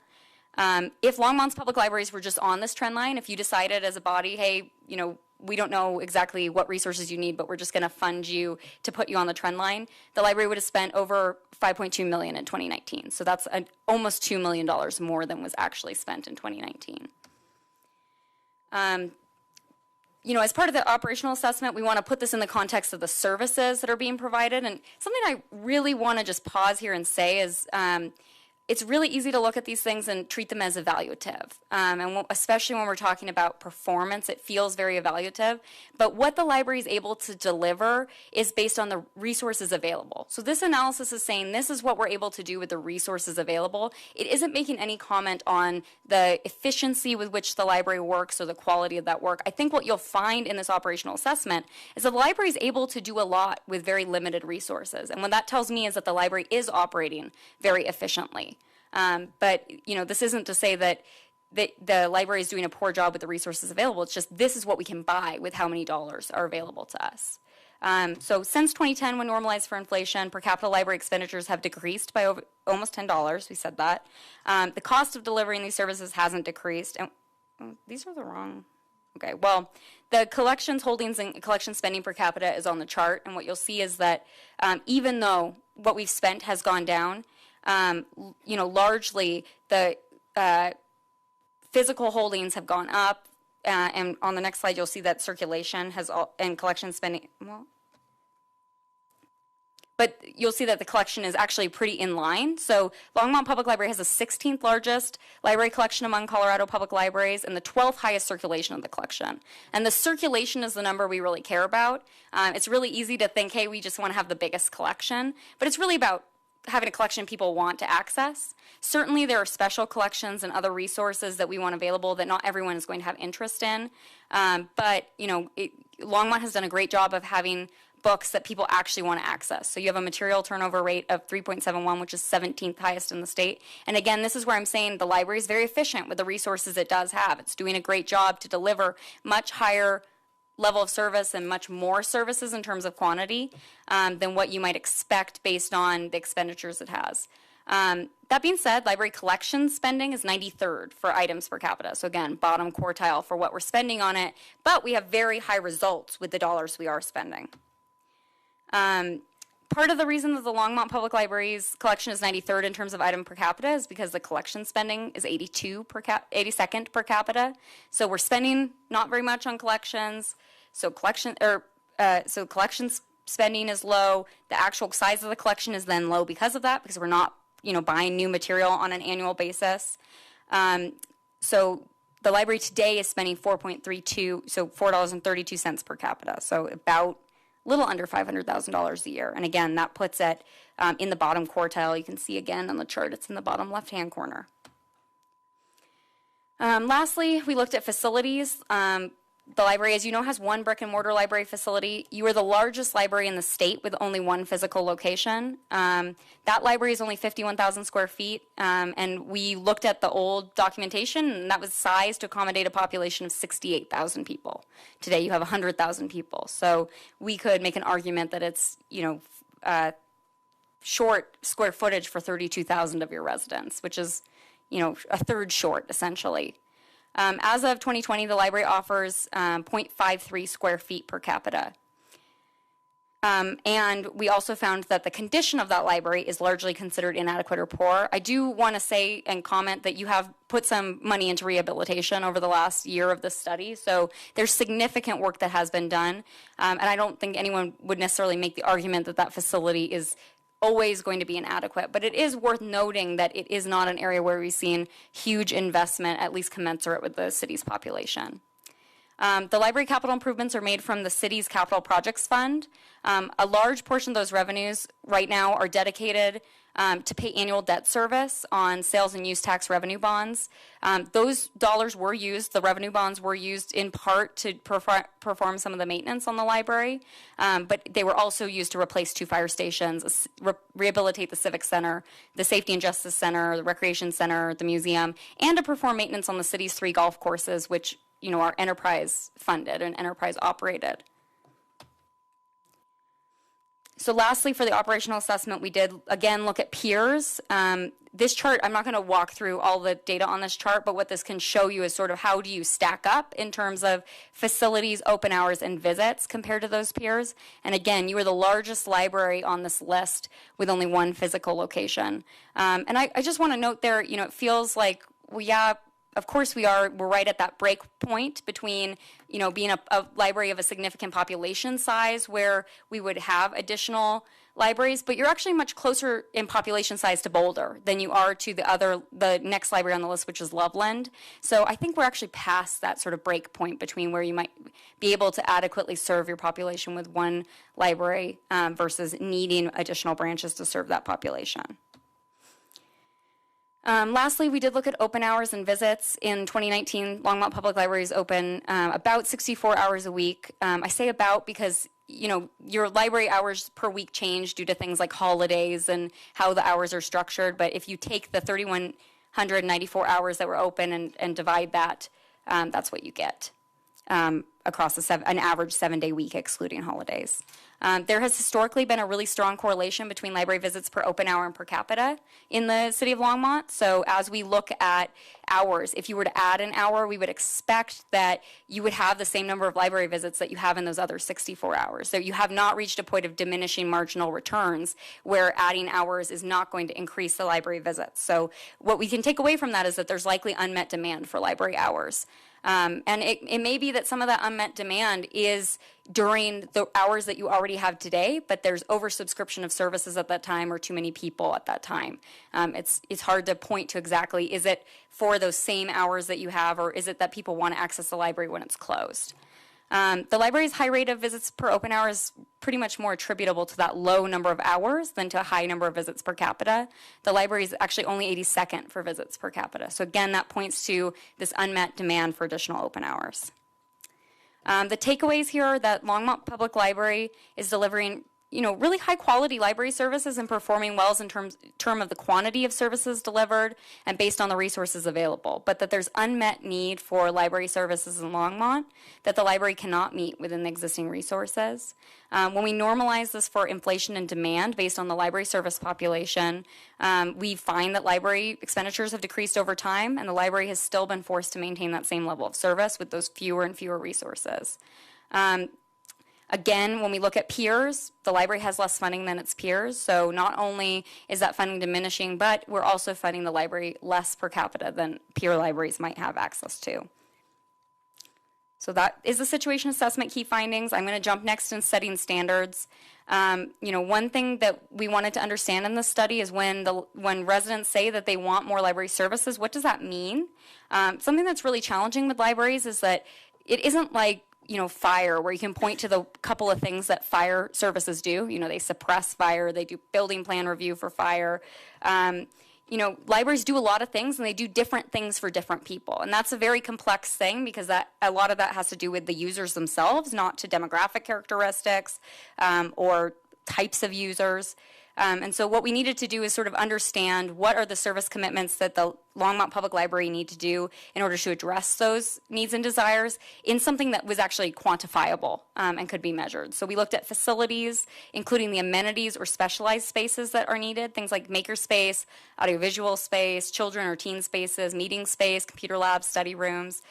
If Longmont's public libraries were just on this trend line, if you decided as a body, hey, we don't know exactly what resources you need, but we're just going to fund you to put you on the trend line, the library would have spent over $5.2 million in 2019. So that's almost $2 million more than was actually spent in 2019. As part of the operational assessment, we want to put this in the context of the services that are being provided. And something I really want to just pause here and say is it's really easy to look at these things and treat them as evaluative. And especially when we're talking about performance, it feels very evaluative. But what the library is able to deliver is based on the resources available. So this analysis is saying this is what we're able to do with the resources available. It isn't making any comment on the efficiency with which the library works or the quality of that work. I think what you'll find in this operational assessment is that the library is able to do a lot with very limited resources. And what that tells me is that the library is operating very efficiently. But this isn't to say that the library is doing a poor job with the resources available. It's just this is what we can buy with how many dollars are available to us. So since 2010, when normalized for inflation, per capita library expenditures have decreased by almost $10. We said that. The cost of delivering these services hasn't decreased. And these are the wrong. Okay, well, the collections holdings and collection spending per capita is on the chart. And what you'll see is that even though what we've spent has gone down, largely the physical holdings have gone up, and on the next slide you'll see that circulation has and collection spending. But you'll see that the collection is actually pretty in line. So Longmont Public Library has the 16th largest library collection among Colorado public libraries and the 12th highest circulation of the collection. And the circulation is the number we really care about. It's really easy to think, hey, we just want to have the biggest collection, but it's really about having a collection people want to access. Certainly there are special collections and other resources that we want available that not everyone is going to have interest in. But Longmont has done a great job of having books that people actually want to access. So you have a material turnover rate of 3.71, which is 17th highest in the state. And again, this is where I'm saying the library is very efficient with the resources it does have. It's doing a great job to deliver much higher level of service and much more services in terms of quantity than what you might expect based on the expenditures it has. That being said, library collection spending is 93rd for items per capita. So again, bottom quartile for what we're spending on it, but we have very high results with the dollars we are spending. Part of the reason that the Longmont Public Library's collection is 93rd in terms of item per capita is because the collection spending is 82nd per capita. So we're spending not very much on collections. So collections spending is low. The actual size of the collection is then low because of that, because we're not, buying new material on an annual basis. So the library today is spending $4.32 per capita, so about a little under $500,000 a year. And again, that puts it in the bottom quartile. You can see again on the chart, it's in the bottom left-hand corner. Lastly, we looked at facilities. The library, as you know, has one brick and mortar library facility. You are the largest library in the state with only one physical location. That library is only 51,000 square feet, and we looked at the old documentation, and that was sized to accommodate a population of 68,000 people. Today you have 100,000 people. So we could make an argument that it's, short square footage for 32,000 of your residents, which is, a third short, essentially. As of 2020, the library offers 0.53 square feet per capita. And we also found that the condition of that library is largely considered inadequate or poor. I do want to say and comment that you have put some money into rehabilitation over the last year of this study. So there's significant work that has been done. And I don't think anyone would necessarily make the argument that that facility is always going to be inadequate, but it is worth noting that it is not an area where we've seen huge investment, at least commensurate with the city's population. The library capital improvements are made from the city's capital projects fund. A large portion of those revenues right now are dedicated to pay annual debt service on sales and use tax revenue bonds. Those dollars were used, the revenue bonds were used in part to perform some of the maintenance on the library, but they were also used to replace 2 fire stations, rehabilitate the Civic Center, the Safety and Justice Center, the Recreation Center, the museum, and to perform maintenance on the city's 3 golf courses, which are enterprise funded and enterprise operated. So lastly, for the operational assessment, we did, again, look at peers. This chart, I'm not going to walk through all the data on this chart, but what this can show you is sort of how do you stack up in terms of facilities, open hours, and visits compared to those peers. And again, you are the largest library on this list with only one physical location. And I just want to note there, it feels like, well, yeah, of course we're right at that break point between, being a library of a significant population size where we would have additional libraries, but you're actually much closer in population size to Boulder than you are to the next library on the list, which is Loveland. So I think we're actually past that sort of break point between where you might be able to adequately serve your population with one library versus needing additional branches to serve that population. Lastly, we did look at open hours and visits. In 2019, Longmont Public Library is open about 64 hours a week. I say about because, your library hours per week change due to things like holidays and how the hours are structured. But if you take the 3,194 hours that were open and divide that, that's what you get across an average 7-day week, excluding holidays. There has historically been a really strong correlation between library visits per open hour and per capita in the city of Longmont. So as we look at hours, if you were to add an hour, we would expect that you would have the same number of library visits that you have in those other 64 hours. So you have not reached a point of diminishing marginal returns where adding hours is not going to increase the library visits. So what we can take away from that is that there's likely unmet demand for library hours. And it may be that some of that unmet demand is during the hours that you already have today, but there's oversubscription of services at that time or too many people at that time. It's hard to point to exactly, is it for those same hours that you have, or is it that people want to access the library when it's closed? The library's high rate of visits per open hour is pretty much more attributable to that low number of hours than to a high number of visits per capita. The library is actually only 82nd for visits per capita. So again, that points to this unmet demand for additional open hours. The takeaways here are that Longmont Public Library is delivering really high quality library services and performing well in term of the quantity of services delivered and based on the resources available, but that there's unmet need for library services in Longmont that the library cannot meet within the existing resources. When we normalize this for inflation and demand based on the library service population, we find that library expenditures have decreased over time, and the library has still been forced to maintain that same level of service with those fewer and fewer resources. Again, when we look at peers, the library has less funding than its peers. So not only is that funding diminishing, but we're also funding the library less per capita than peer libraries might have access to. So that is the situation assessment key findings. I'm going to jump next in setting standards. One thing that we wanted to understand in this study is when residents say that they want more library services, what does that mean? Something that's really challenging with libraries is that it isn't like, fire, where you can point to the couple of things that fire services do. They suppress fire, they do building plan review for fire. Libraries do a lot of things, and they do different things for different people. And that's a very complex thing, because a lot of that has to do with the users themselves, not to demographic characteristics or types of users. And so what we needed to do is sort of understand what are the service commitments that the Longmont Public Library need to do in order to address those needs and desires in something that was actually quantifiable and could be measured. So we looked at facilities, including the amenities or specialized spaces that are needed, things like makerspace, audiovisual space, children or teen spaces, meeting space, computer labs, study rooms.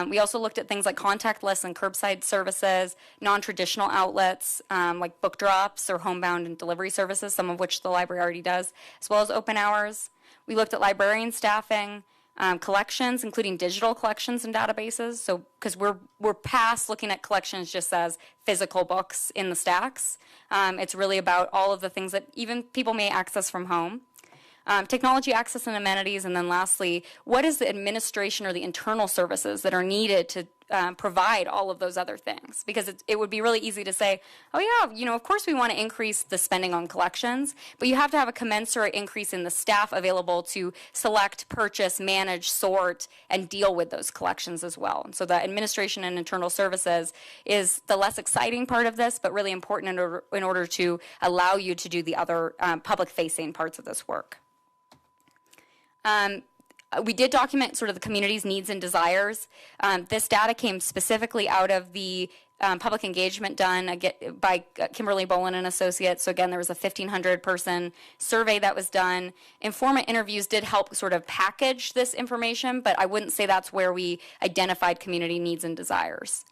We also looked at things like contactless and curbside services, non-traditional outlets like book drops or homebound and delivery services, some of which the library already does, as well as open hours. We looked at librarian staffing, collections, including digital collections and databases. So, because we're past looking at collections just as physical books in the stacks. It's really about all of the things that even people may access from home. Technology access and amenities, and then lastly, what is the administration or the internal services that are needed to provide all of those other things? Because it would be really easy to say, oh yeah, of course we want to increase the spending on collections, but you have to have a commensurate increase in the staff available to select, purchase, manage, sort, and deal with those collections as well. And so the administration and internal services is the less exciting part of this, but really important in order to allow you to do the other public-facing parts of this work. We did document sort of the community's needs and desires. This data came specifically out of the public engagement done by Kimberly Bolin and Associates. So again, there was a 1,500 person survey that was done. Informant interviews did help sort of package this information, but I wouldn't say that's where we identified community needs and desires.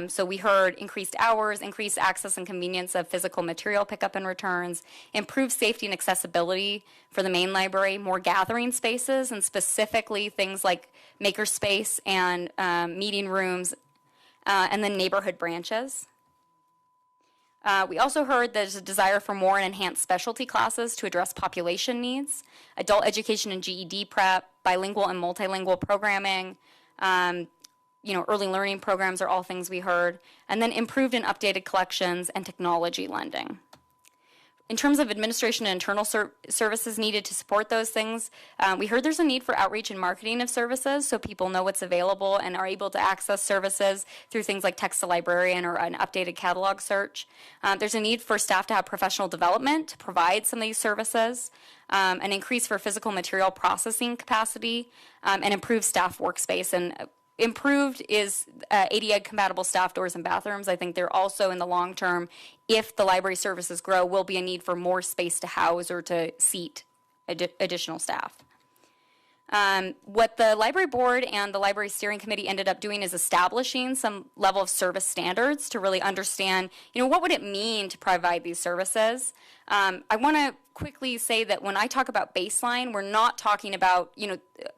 So we heard increased hours, increased access and convenience of physical material pickup and returns, improved safety and accessibility for the main library, more gathering spaces, and specifically things like makerspace and meeting rooms, and then neighborhood branches. We also heard there's a desire for more and enhanced specialty classes to address population needs, adult education and GED prep, bilingual and multilingual programming, early learning programs are all things we heard, and then improved and updated collections and technology lending. In terms of administration and internal services needed to support those things, we heard there's a need for outreach and marketing of services so people know what's available and are able to access services through things like text to librarian or an updated catalog search. There's a need for staff to have professional development to provide some of these services, an increase for physical material processing capacity, and improved staff workspace. And improved is ADA compatible staff doors and bathrooms. I think they're also in the long term, if the library services grow, will be a need for more space to house or to seat additional staff. What the library board and the library steering committee ended up doing is establishing some level of service standards to really understand, what would it mean to provide these services. I want to quickly say that when I talk about baseline, we're not talking about,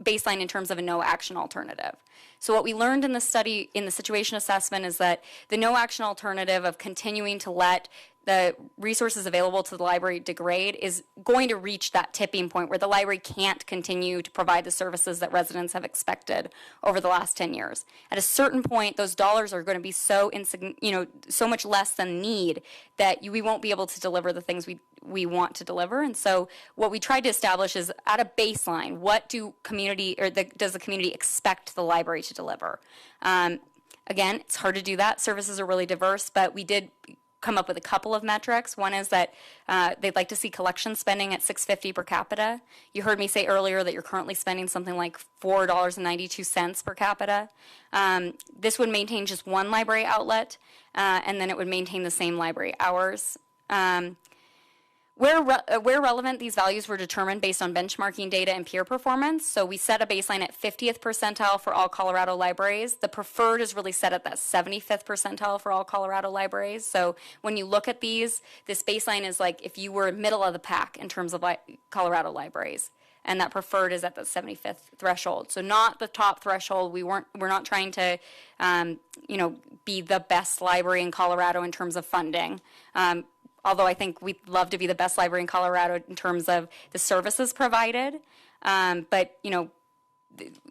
baseline in terms of a no action alternative. So what we learned in the study, in the situation assessment, is that the no action alternative of continuing to let the resources available to the library degrade is going to reach that tipping point where the library can't continue to provide the services that residents have expected over the last 10 years. At a certain point, those dollars are going to be so so much less than need that we won't be able to deliver the things we want to deliver. And so what we tried to establish is, at a baseline, what do does the community expect the library to deliver? Again, it's hard to do that. Services are really diverse, but we did come up with a couple of metrics. One is that they'd like to see collection spending at $6.50 per capita. You heard me say earlier that you're currently spending something like $4.92 per capita. This would maintain just one library outlet, and then it would maintain the same library hours. Where relevant, these values were determined based on benchmarking data and peer performance. So we set a baseline at 50th percentile for all Colorado libraries. The preferred is really set at that 75th percentile for all Colorado libraries. So when you look at this baseline is like if you were middle of the pack in terms of Colorado libraries. And that preferred is at the 75th threshold. So not the top threshold. We're not trying to, be the best library in Colorado in terms of funding. although I think we'd love to be the best library in Colorado in terms of the services provided. But,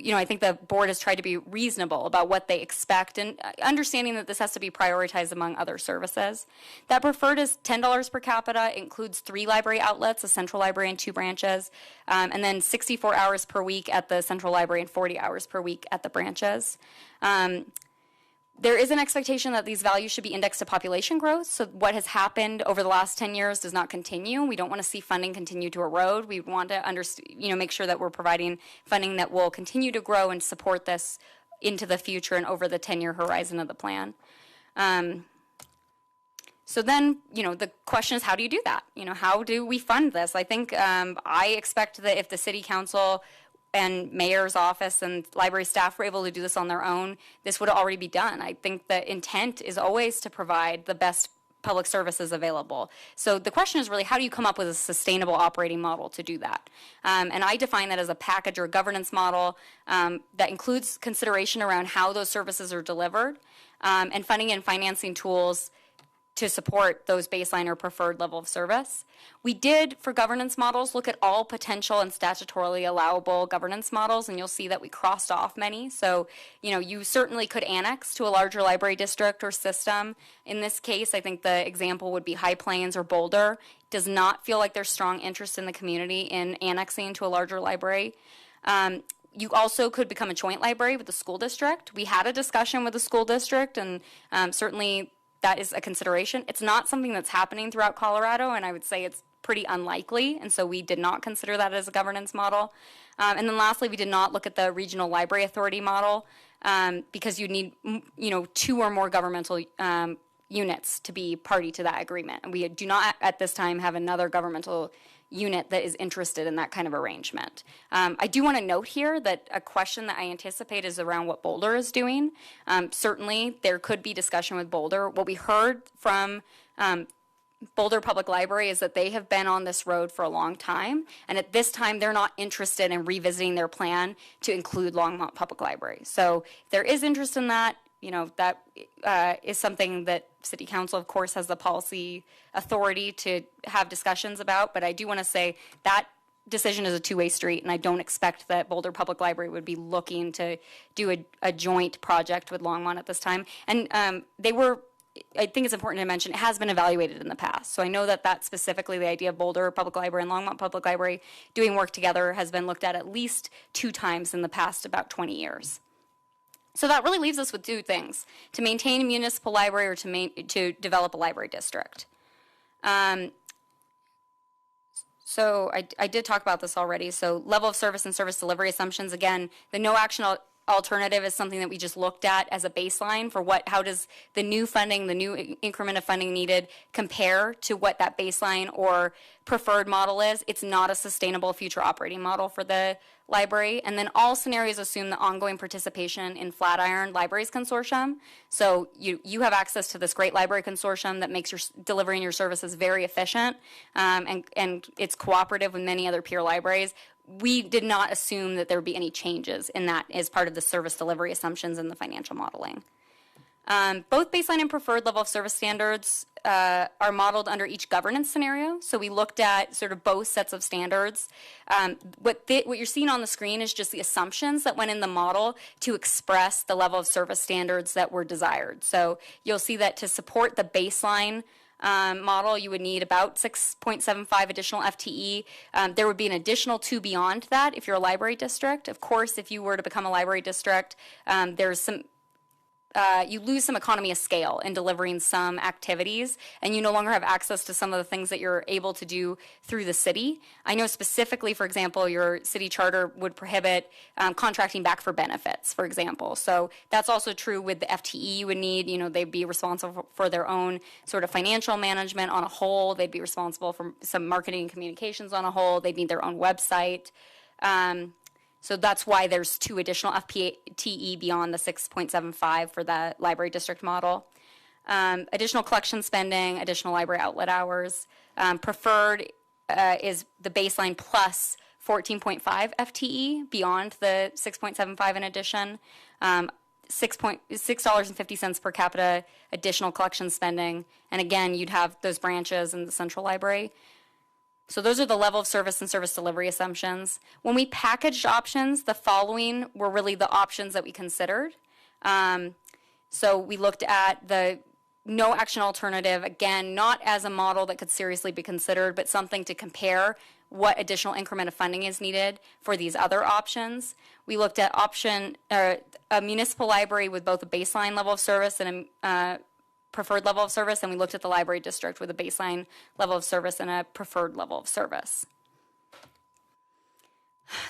I think the board has tried to be reasonable about what they expect and understanding that this has to be prioritized among other services. That preferred is $10 per capita, includes 3 library outlets, a central library and 2 branches, and then 64 hours per week at the central library and 40 hours per week at the branches. There is an expectation that these values should be indexed to population growth. So what has happened over the last 10 years does not continue. We don't want to see funding continue to erode. We want to make sure that we're providing funding that will continue to grow and support this into the future and over the 10-year horizon of the plan. So then, the question is, how do you do that? How do we fund this? I think I expect that if the city council and mayor's office and library staff were able to do this on their own, this would already be done. I think the intent is always to provide the best public services available. So the question is really, how do you come up with a sustainable operating model to do that? And I define that as a package or governance model that includes consideration around how those services are delivered and funding and financing tools to support those baseline or preferred level of service. We did, for governance models, look at all potential and statutorily allowable governance models, and you'll see that we crossed off many. So, you certainly could annex to a larger library district or system. In this case, I think the example would be High Plains or Boulder. It does not feel like there's strong interest in the community in annexing to a larger library. You also could become a joint library with the school district. We had a discussion with the school district, and certainly that is a consideration. It's not something that's happening throughout Colorado, and I would say it's pretty unlikely, and so we did not consider that as a governance model. And then lastly, we did not look at the regional library authority model because you need, 2 or more governmental units to be party to that agreement. And we do not at this time have another governmental unit that is interested in that kind of arrangement. I do want to note here that a question that I anticipate is around what Boulder is doing. Certainly, there could be discussion with Boulder. What we heard from Boulder Public Library is that they have been on this road for a long time, and at this time, they're not interested in revisiting their plan to include Longmont Public Library. So if there is interest in that, that is something that City Council, of course, has the policy authority to have discussions about. But I do want to say that decision is a two-way street, and I don't expect that Boulder Public Library would be looking to do a joint project with Longmont at this time. And I think it's important to mention, it has been evaluated in the past. So I know that specifically the idea of Boulder Public Library and Longmont Public Library doing work together has been looked at least 2 times in the past about 20 years. So that really leaves us with 2 things: to maintain a municipal library or to develop a library district. So I did talk about this already. So level of service and service delivery assumptions, again, the no action alternative is something that we just looked at as a baseline for how does the new funding, the new increment of funding needed compare to what that baseline or preferred model is. It's not a sustainable future operating model for the library. And then all scenarios assume the ongoing participation in Flatiron Libraries Consortium. So you have access to this great library consortium that makes your delivering your services very efficient, and it's cooperative with many other peer libraries. We did not assume that there would be any changes in that as part of the service delivery assumptions in the financial modeling. Both baseline and preferred level of service standards are modeled under each governance scenario. So we looked at sort of both sets of standards. What you're seeing on the screen is just the assumptions that went in the model to express the level of service standards that were desired. So you'll see that to support the baseline model, you would need about 6.75 additional FTE. There would be an additional 2 beyond that if you're a library district. Of course, if you were to become a library district, there's some you lose some economy of scale in delivering some activities, and you no longer have access to some of the things that you're able to do through the city. I know specifically, for example, your city charter would prohibit contracting back for benefits, for example. So that's also true with the FTE you would need. They'd be responsible for their own sort of financial management on a whole. They'd be responsible for some marketing and communications on a whole. They'd need their own website. So that's why there's 2 additional FTE beyond the 6.75 for the library district model. Additional collection spending, additional library outlet hours. Preferred is the baseline plus 14.5 FTE beyond the 6.75 in addition. $6.50 per capita additional collection spending. And again, you'd have those branches in the central library. So those are the level of service and service delivery assumptions. When we packaged options, the following were really the options that we considered. So we looked at the no action alternative, again, not as a model that could seriously be considered, but something to compare what additional increment of funding is needed for these other options. We looked at a municipal library with both a baseline level of service and a preferred level of service, and we looked at the library district with a baseline level of service and a preferred level of service.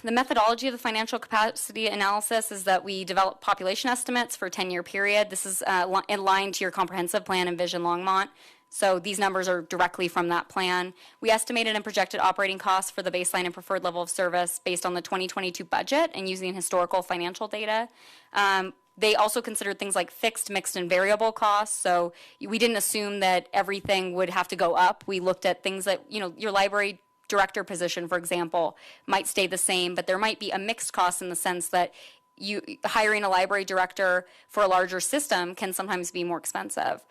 The methodology of the financial capacity analysis is that we develop population estimates for a 10-year period. This is in line to your comprehensive plan and Vision Longmont. So these numbers are directly from that plan. We estimated and projected operating costs for the baseline and preferred level of service based on the 2022 budget and using historical financial data. They also considered things like fixed, mixed, and variable costs. So we didn't assume that everything would have to go up. We looked at things that, your library director position, for example, might stay the same, but there might be a mixed cost in the sense that hiring a library director for a larger system can sometimes be more expensive.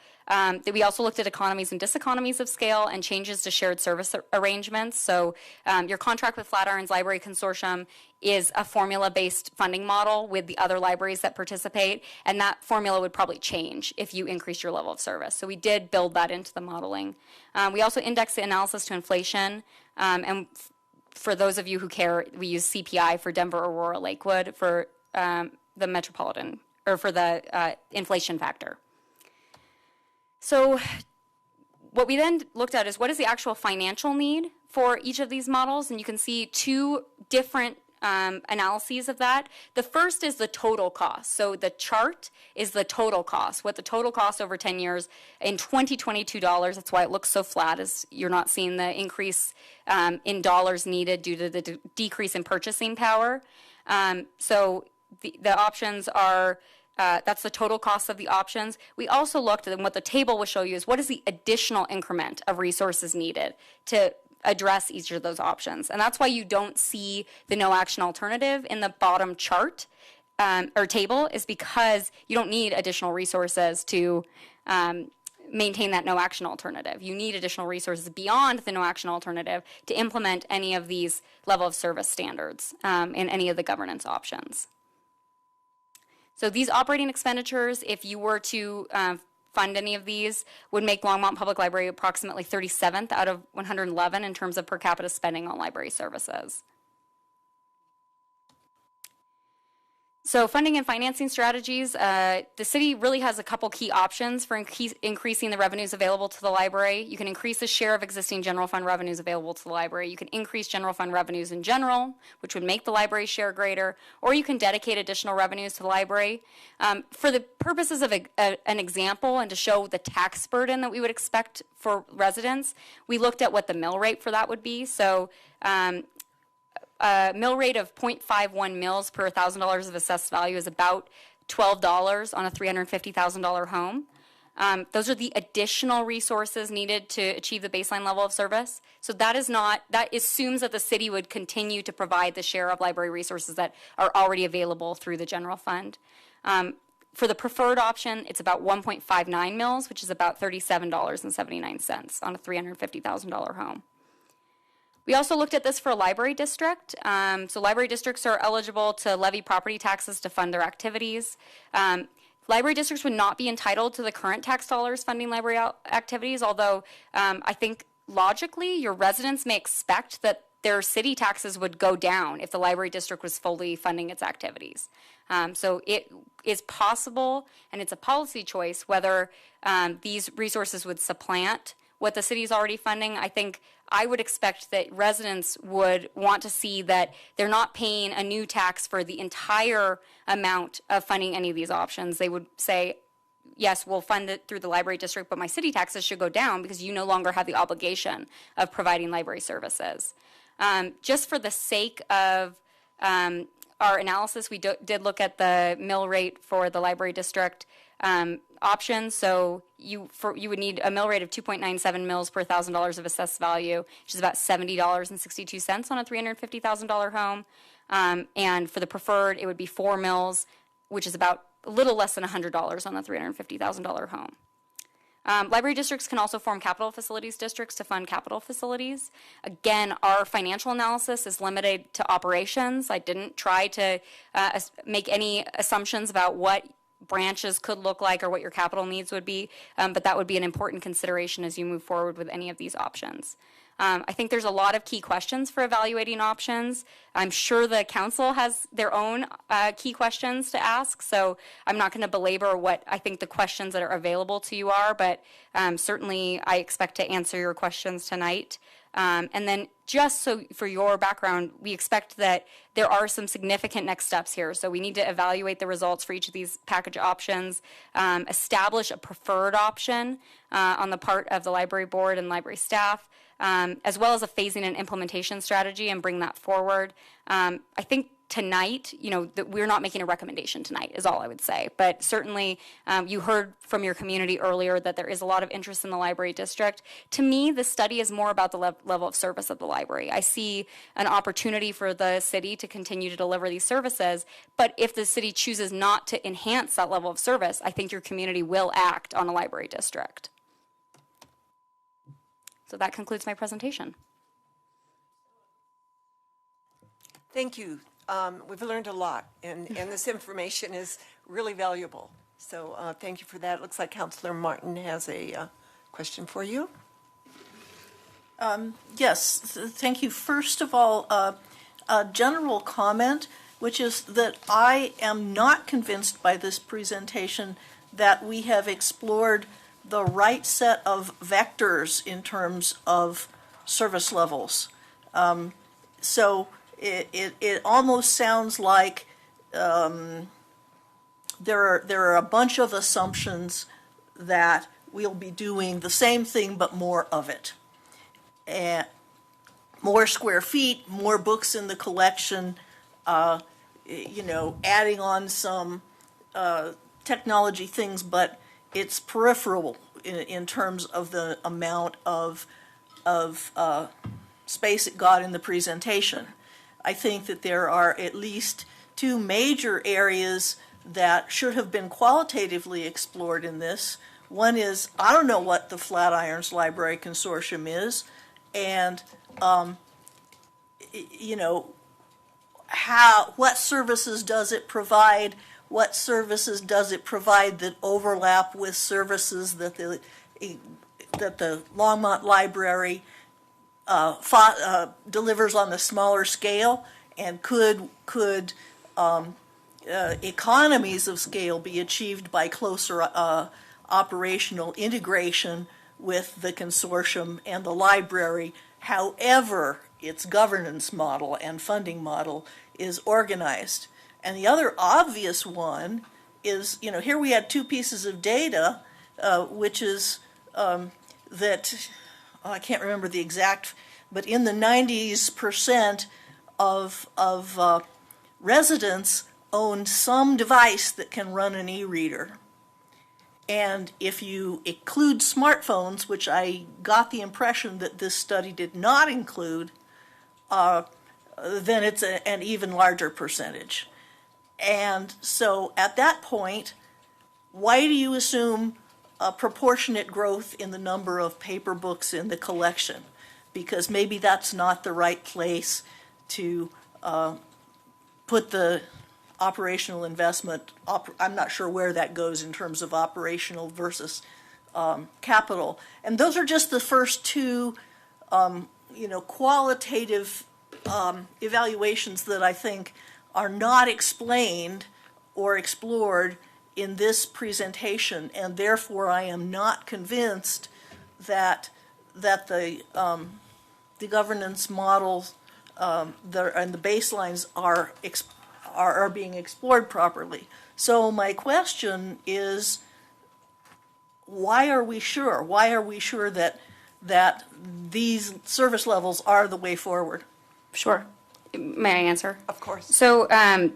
We also looked at economies and diseconomies of scale and changes to shared service arrangements. So your contract with Flatiron's Library Consortium is a formula-based funding model with the other libraries that participate, and that formula would probably change if you increase your level of service. So we did build that into the modeling. We also indexed the analysis to inflation, and for those of you who care, we use CPI for Denver, Aurora, Lakewood for the metropolitan, or for the inflation factor. So what we then looked at is what is the actual financial need for each of these models, and you can see two different analyses of that. The first is the total cost. So the chart is the total cost, what the total cost over 10 years in 2022 dollars. That's why it looks so flat, is you're not seeing the increase in dollars needed due to the decrease in purchasing power. So the options are, that's the total cost of the options. We also looked at, and what the table will show you is what is the additional increment of resources needed to address each of those options. And that's why you don't see the no action alternative in the bottom chart or table, is because you don't need additional resources to maintain that no action alternative. You need additional resources beyond the no action alternative to implement any of these level of service standards in any of the governance options. So these operating expenditures, if you were to fund any of these, would make Longmont Public Library approximately 37th out of 111 in terms of per capita spending on library services. So funding and financing strategies, the city really has a couple key options for increasing the revenues available to the library. You can increase the share of existing general fund revenues available to the library. You can increase general fund revenues in general, which would make the library share greater, or you can dedicate additional revenues to the library. For the purposes of an example and to show the tax burden that we would expect for residents, we looked at what the mill rate for that would be. So a mill rate of 0.51 mills per $1,000 of assessed value is about $12 on a $350,000 home. Those are the additional resources needed to achieve the baseline level of service. So that assumes that the city would continue to provide the share of library resources that are already available through the general fund. For the preferred option, it's about 1.59 mills, which is about $37.79 on a $350,000 home. We also looked at this for a library district. So library districts are eligible to levy property taxes to fund their activities. Library districts would not be entitled to the current tax dollars funding library activities, although I think logically your residents may expect that their city taxes would go down if the library district was fully funding its activities. So it is possible, and it's a policy choice, whether these resources would supplant what the city is already funding. I think I would expect that residents would want to see that they're not paying a new tax for the entire amount of funding any of these options. They would say, yes, we'll fund it through the library district, but my city taxes should go down because you no longer have the obligation of providing library services. Just for the sake of our analysis, we did look at the mill rate for the library district options. So you would need a mill rate of 2.97 mills per $1,000 of assessed value, which is about $70.62 on a $350,000 home. And for the preferred, it would be 4 mills, which is about a little less than $100 on a $350,000 home. Library districts can also form capital facilities districts to fund capital facilities. Again, our financial analysis is limited to operations. I didn't try to make any assumptions about what branches could look like or what your capital needs would be, but that would be an important consideration as you move forward with any of these options. I think there's a lot of key questions for evaluating options. I'm sure the council has their own key questions to ask, so I'm not going to belabor what I think the questions that are available to you are, but certainly I expect to answer your questions tonight. And then just so for your background, we expect that there are some significant next steps here. So we need to evaluate the results for each of these package options, establish a preferred option on the part of the library board and library staff, as well as a phasing and implementation strategy and bring that forward. I think tonight, that we're not making a recommendation tonight is all I would say. But certainly you heard from your community earlier that there is a lot of interest in the library district. To me, this study is more about the level of service of the library. I see an opportunity for the city to continue to deliver these services, but if the city chooses not to enhance that level of service, I think your community will act on a library district. So that concludes my presentation. Thank you. We've learned a lot, and this information is really valuable. So thank you for that. It looks like Councillor Martin has a question for you. Yes, thank you. First of all, a general comment, which is that I am not convinced by this presentation that we have explored the right set of vectors in terms of service levels. So it almost sounds like there are a bunch of assumptions that we'll be doing the same thing but more of it. And more square feet, more books in the collection, adding on some technology things, but it's peripheral in terms of the amount of space it got in the presentation. I think that there are at least two major areas that should have been qualitatively explored in this. One is, I don't know what the Flatirons Library Consortium is, and what services does it provide? What services does it provide that overlap with services that the Longmont Library delivers on the smaller scale, and could economies of scale be achieved by closer operational integration with the consortium and the library, however its governance model and funding model is organized. And the other obvious one is, here we had two pieces of data, which is that, I can't remember the exact, but in the 90% of residents own some device that can run an e-reader. And if you include smartphones, which I got the impression that this study did not include, then it's an even larger percentage. And so at that point, why do you assume a proportionate growth in the number of paper books in the collection? Because maybe that's not the right place to put the operational investment. I'm not sure where that goes in terms of operational versus capital. And those are just the first two, qualitative evaluations that I think are not explained or explored in this presentation, and therefore I am not convinced that the governance models and the baselines are being explored properly. So my question is, why are we sure? Why are we sure that these service levels are the way forward? Sure. May I answer? Of course. So I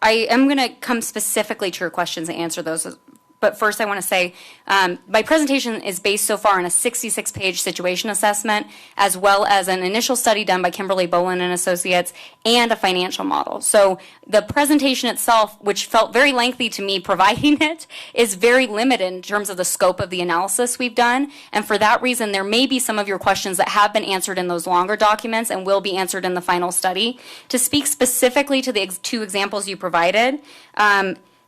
am going to come specifically to your questions and answer those but first I want to say my presentation is based so far on a 66-page situation assessment, as well as an initial study done by Kimberly Bolin and Associates, and a financial model. So the presentation itself, which felt very lengthy to me providing it, is very limited in terms of the scope of the analysis we've done. And for that reason, there may be some of your questions that have been answered in those longer documents and will be answered in the final study. To speak specifically to the two examples you provided,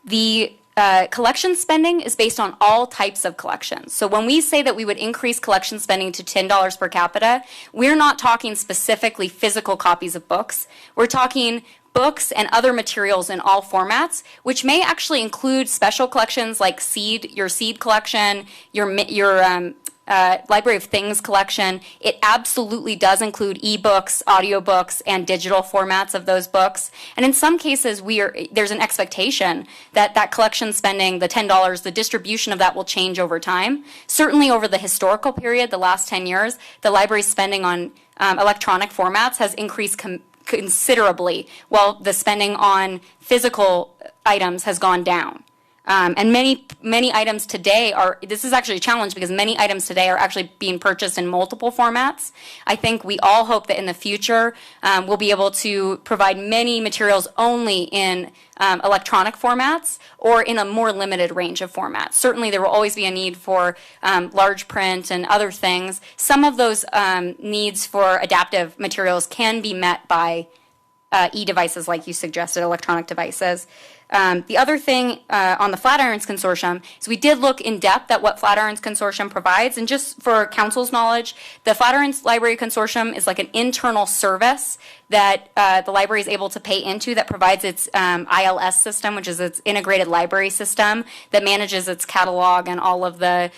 the collection spending is based on all types of collections. So when we say that we would increase collection spending to $10 per capita, we're not talking specifically physical copies of books. We're talking books and other materials in all formats, which may actually include special collections like your seed collection, your Library of Things collection. It absolutely does include ebooks, audiobooks, and digital formats of those books. And in some cases, there's an expectation that that collection spending, the $10, the distribution of that will change over time. Certainly over the historical period, the last 10 years, the library's spending on electronic formats has increased considerably, while the spending on physical items has gone down. And many items today this is actually a challenge because many items today are actually being purchased in multiple formats. I think we all hope that in the future we'll be able to provide many materials only in electronic formats or in a more limited range of formats. Certainly there will always be a need for large print and other things. Some of those needs for adaptive materials can be met by e-devices like you suggested, electronic devices. The other thing on the Flatirons Consortium is we did look in depth at what Flatirons Consortium provides, and just for Council's knowledge, the Flatirons Library Consortium is like an internal service that the library is able to pay into that provides its ILS system, which is its integrated library system that manages its catalog and all of the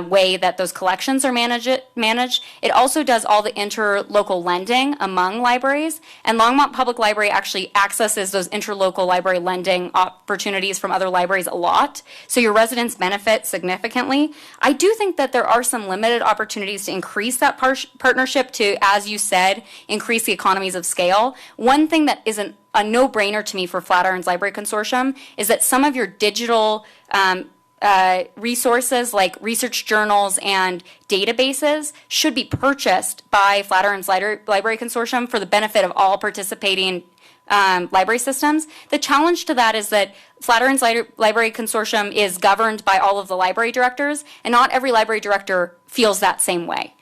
way that those collections are managed. It also does all the interlocal lending among libraries, and Longmont Public Library actually accesses those interlocal library lending opportunities from other libraries a lot, so your residents benefit significantly. I do think that there are some limited opportunities to increase that partnership to, as you said, increase the economies of scale. One thing that is a no-brainer to me for Flatirons Library Consortium is that some of your digital resources like research journals and databases should be purchased by Flatirons Library Consortium for the benefit of all participating library systems. The challenge to that is that Flatirons Library Consortium is governed by all of the library directors, and not every library director feels that same way.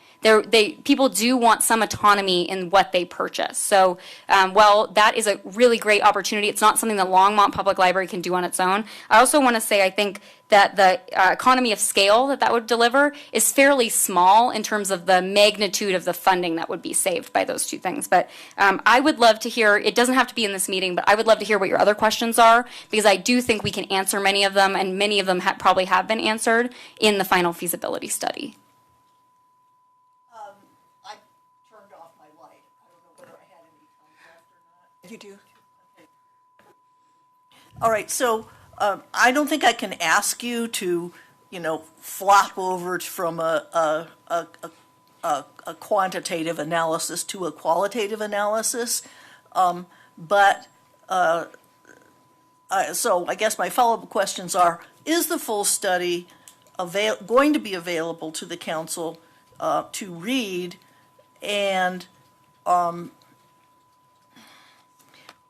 People do want some autonomy in what they purchase. So while that is a really great opportunity, it's not something that Longmont Public Library can do on its own. I also want to say I think that the economy of scale that would deliver is fairly small in terms of the magnitude of the funding that would be saved by those two things. But I would love to hear, it doesn't have to be in this meeting, but I would love to hear what your other questions are, because I do think we can answer many of them, and many of them probably have been answered in the final feasibility study. You do. All right, so I don't think I can ask you to, flop over from a quantitative analysis to a qualitative analysis, but so I guess my follow-up questions are: is the full study going to be available to the council to read, and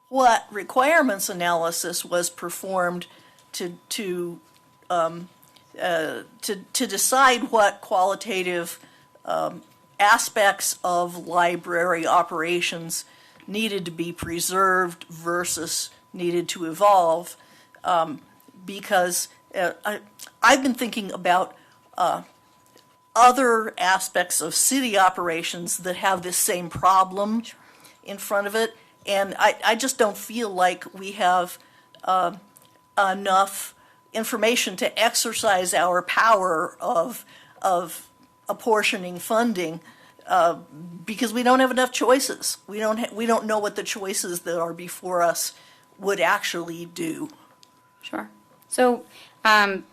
what requirements analysis was performed to decide what qualitative aspects of library operations needed to be preserved versus needed to evolve? Because I've been thinking about other aspects of city operations that have this same problem in front of it. And I just don't feel like we have enough information to exercise our power of apportioning funding because we don't have enough choices. We don't know what the choices that are before us would actually do. Sure. So I'm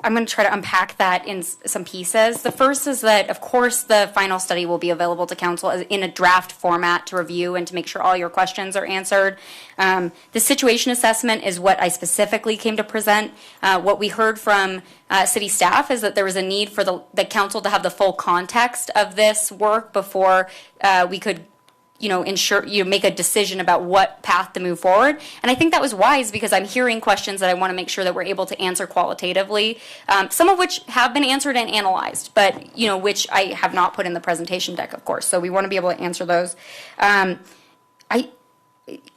going to try to unpack that in some pieces. The first is that, of course, the final study will be available to council in a draft format to review and to make sure all your questions are answered. The situation assessment is what I specifically came to present. What we heard from city staff is that there was a need for the council to have the full context of this work before we could make a decision about what path to move forward. And I think that was wise because I'm hearing questions that I want to make sure that we're able to answer qualitatively, some of which have been answered and analyzed, but, which I have not put in the presentation deck, of course. So we want to be able to answer those.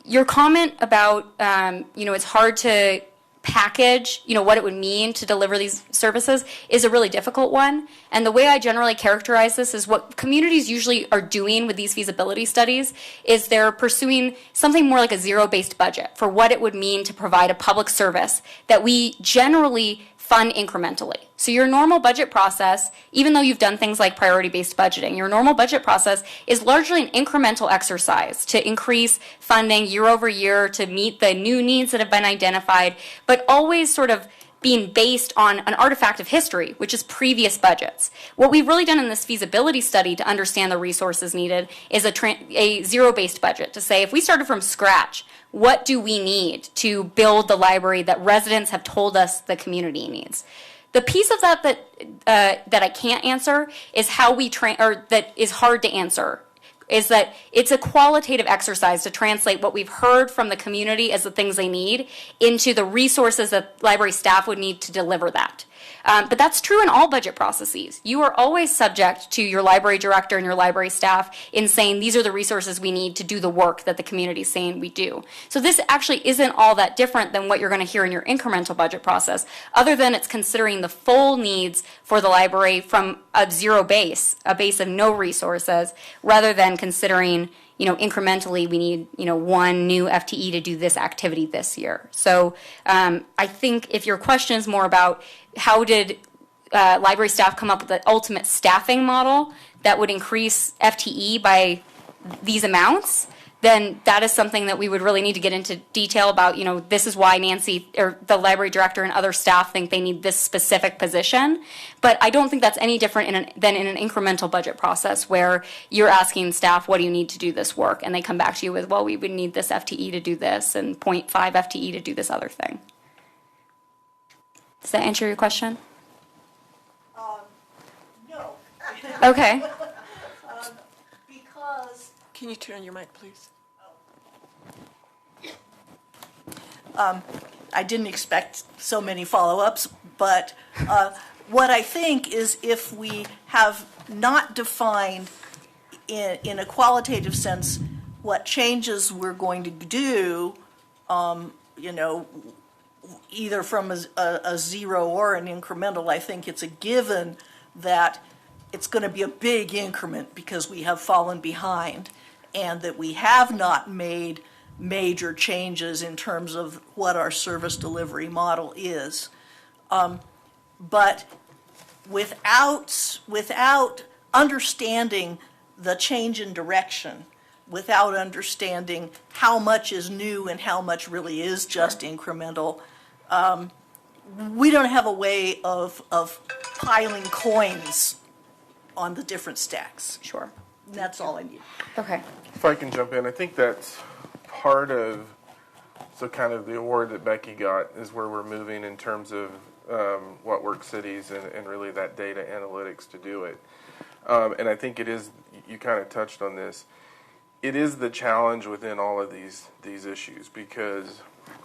Your comment about, it's hard to package, what it would mean to deliver these services is a really difficult one. And the way I generally characterize this is what communities usually are doing with these feasibility studies is they're pursuing something more like a zero-based budget for what it would mean to provide a public service that we generally fund incrementally. So your normal budget process, even though you've done things like priority-based budgeting, your normal budget process is largely an incremental exercise to increase funding year over year to meet the new needs that have been identified, but always sort of being based on an artifact of history, which is previous budgets. What we've really done in this feasibility study to understand the resources needed is a zero-based budget to say if we started from scratch, what do we need to build the library that residents have told us the community needs? The piece of that I can't answer is how we that is hard to answer. Is that it's a qualitative exercise to translate what we've heard from the community as the things they need into the resources that library staff would need to deliver that. But that's true in all budget processes. You are always subject to your library director and your library staff in saying these are the resources we need to do the work that the community is saying we do. So this actually isn't all that different than what you're going to hear in your incremental budget process, other than it's considering the full needs for the library from a zero base, a base of no resources, rather than considering incrementally we need, one new FTE to do this activity this year. So I think if your question is more about how did library staff come up with the ultimate staffing model that would increase FTE by these amounts, then that is something that we would really need to get into detail about. This is why Nancy or the library director and other staff think they need this specific position. But I don't think that's any different than in an incremental budget process where you're asking staff, what do you need to do this work? And they come back to you with, well, we would need this FTE to do this and 0.5 FTE to do this other thing. Does that answer your question? No. Okay. Because Can you turn on your mic, please? I didn't expect so many follow-ups, but what I think is if we have not defined in a qualitative sense what changes we're going to do, either from a zero or an incremental, I think it's a given that it's going to be a big increment because we have fallen behind and that we have not made major changes in terms of what our service delivery model is. But without understanding the change in direction, without understanding how much is new and how much really is just incremental, we don't have a way of piling coins on the different stacks. Sure. And that's all I need. Okay. If I can jump in, I think that's part of, kind of the award that Becky got is where we're moving in terms of what works cities and really that data analytics to do it. And I think it is, you kind of touched on this, it is the challenge within all of these issues, because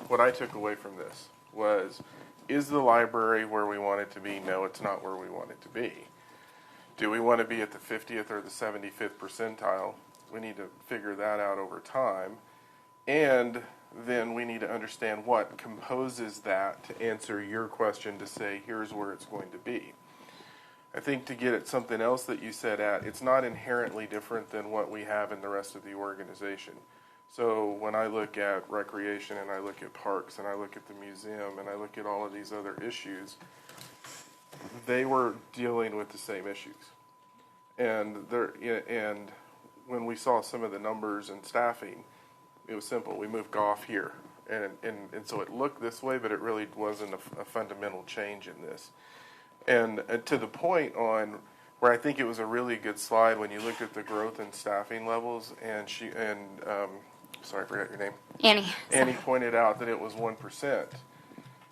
what I took away from this was, is the library where we want it to be? No, it's not where we want it to be. Do we want to be at the 50th or the 75th percentile? We need to figure that out over time. And then we need to understand what composes that to answer your question to say, here's where it's going to be. I think to get at something else that you said it's not inherently different than what we have in the rest of the organization. So when I look at recreation and I look at parks and I look at the museum and I look at all of these other issues, they were dealing with the same issues. And when we saw some of the numbers and staffing, it was simple. We moved golf here. And so it looked this way, but it really wasn't a fundamental change in this. And to the point on where I think it was a really good slide when you looked at the growth in staffing levels, and sorry, I forgot your name. Annie. Annie pointed out that it was 1%.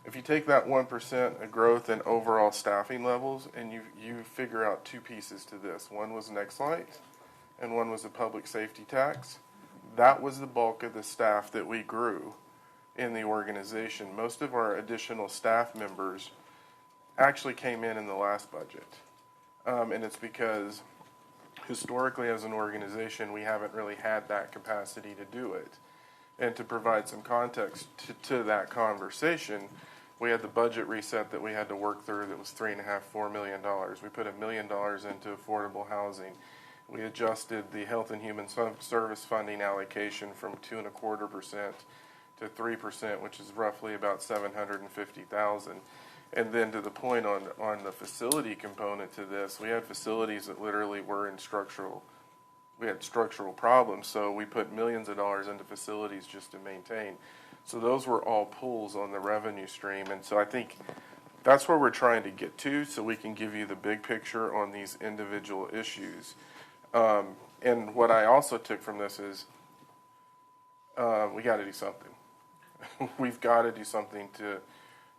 If you take that 1% of growth in overall staffing levels and you figure out two pieces to this. One was Nextlight and one was the public safety tax. That was the bulk of the staff that we grew in the organization. Most of our additional staff members actually came in the last budget. And it's because historically as an organization we haven't really had that capacity to do it. And to provide some context to that conversation, we had the budget reset that we had to work through that was $3.5–4 million. We put $1 million into affordable housing. We adjusted the health and human service funding allocation from 2.25% to 3%, which is roughly about $750,000. And then to the point on the facility component to this, we had facilities that literally were in we had structural problems, so we put millions of dollars into facilities just to maintain. So those were all pulls on the revenue stream, and so I think that's where we're trying to get to so we can give you the big picture on these individual issues. And what I also took from this is we got to do something. We've got to do something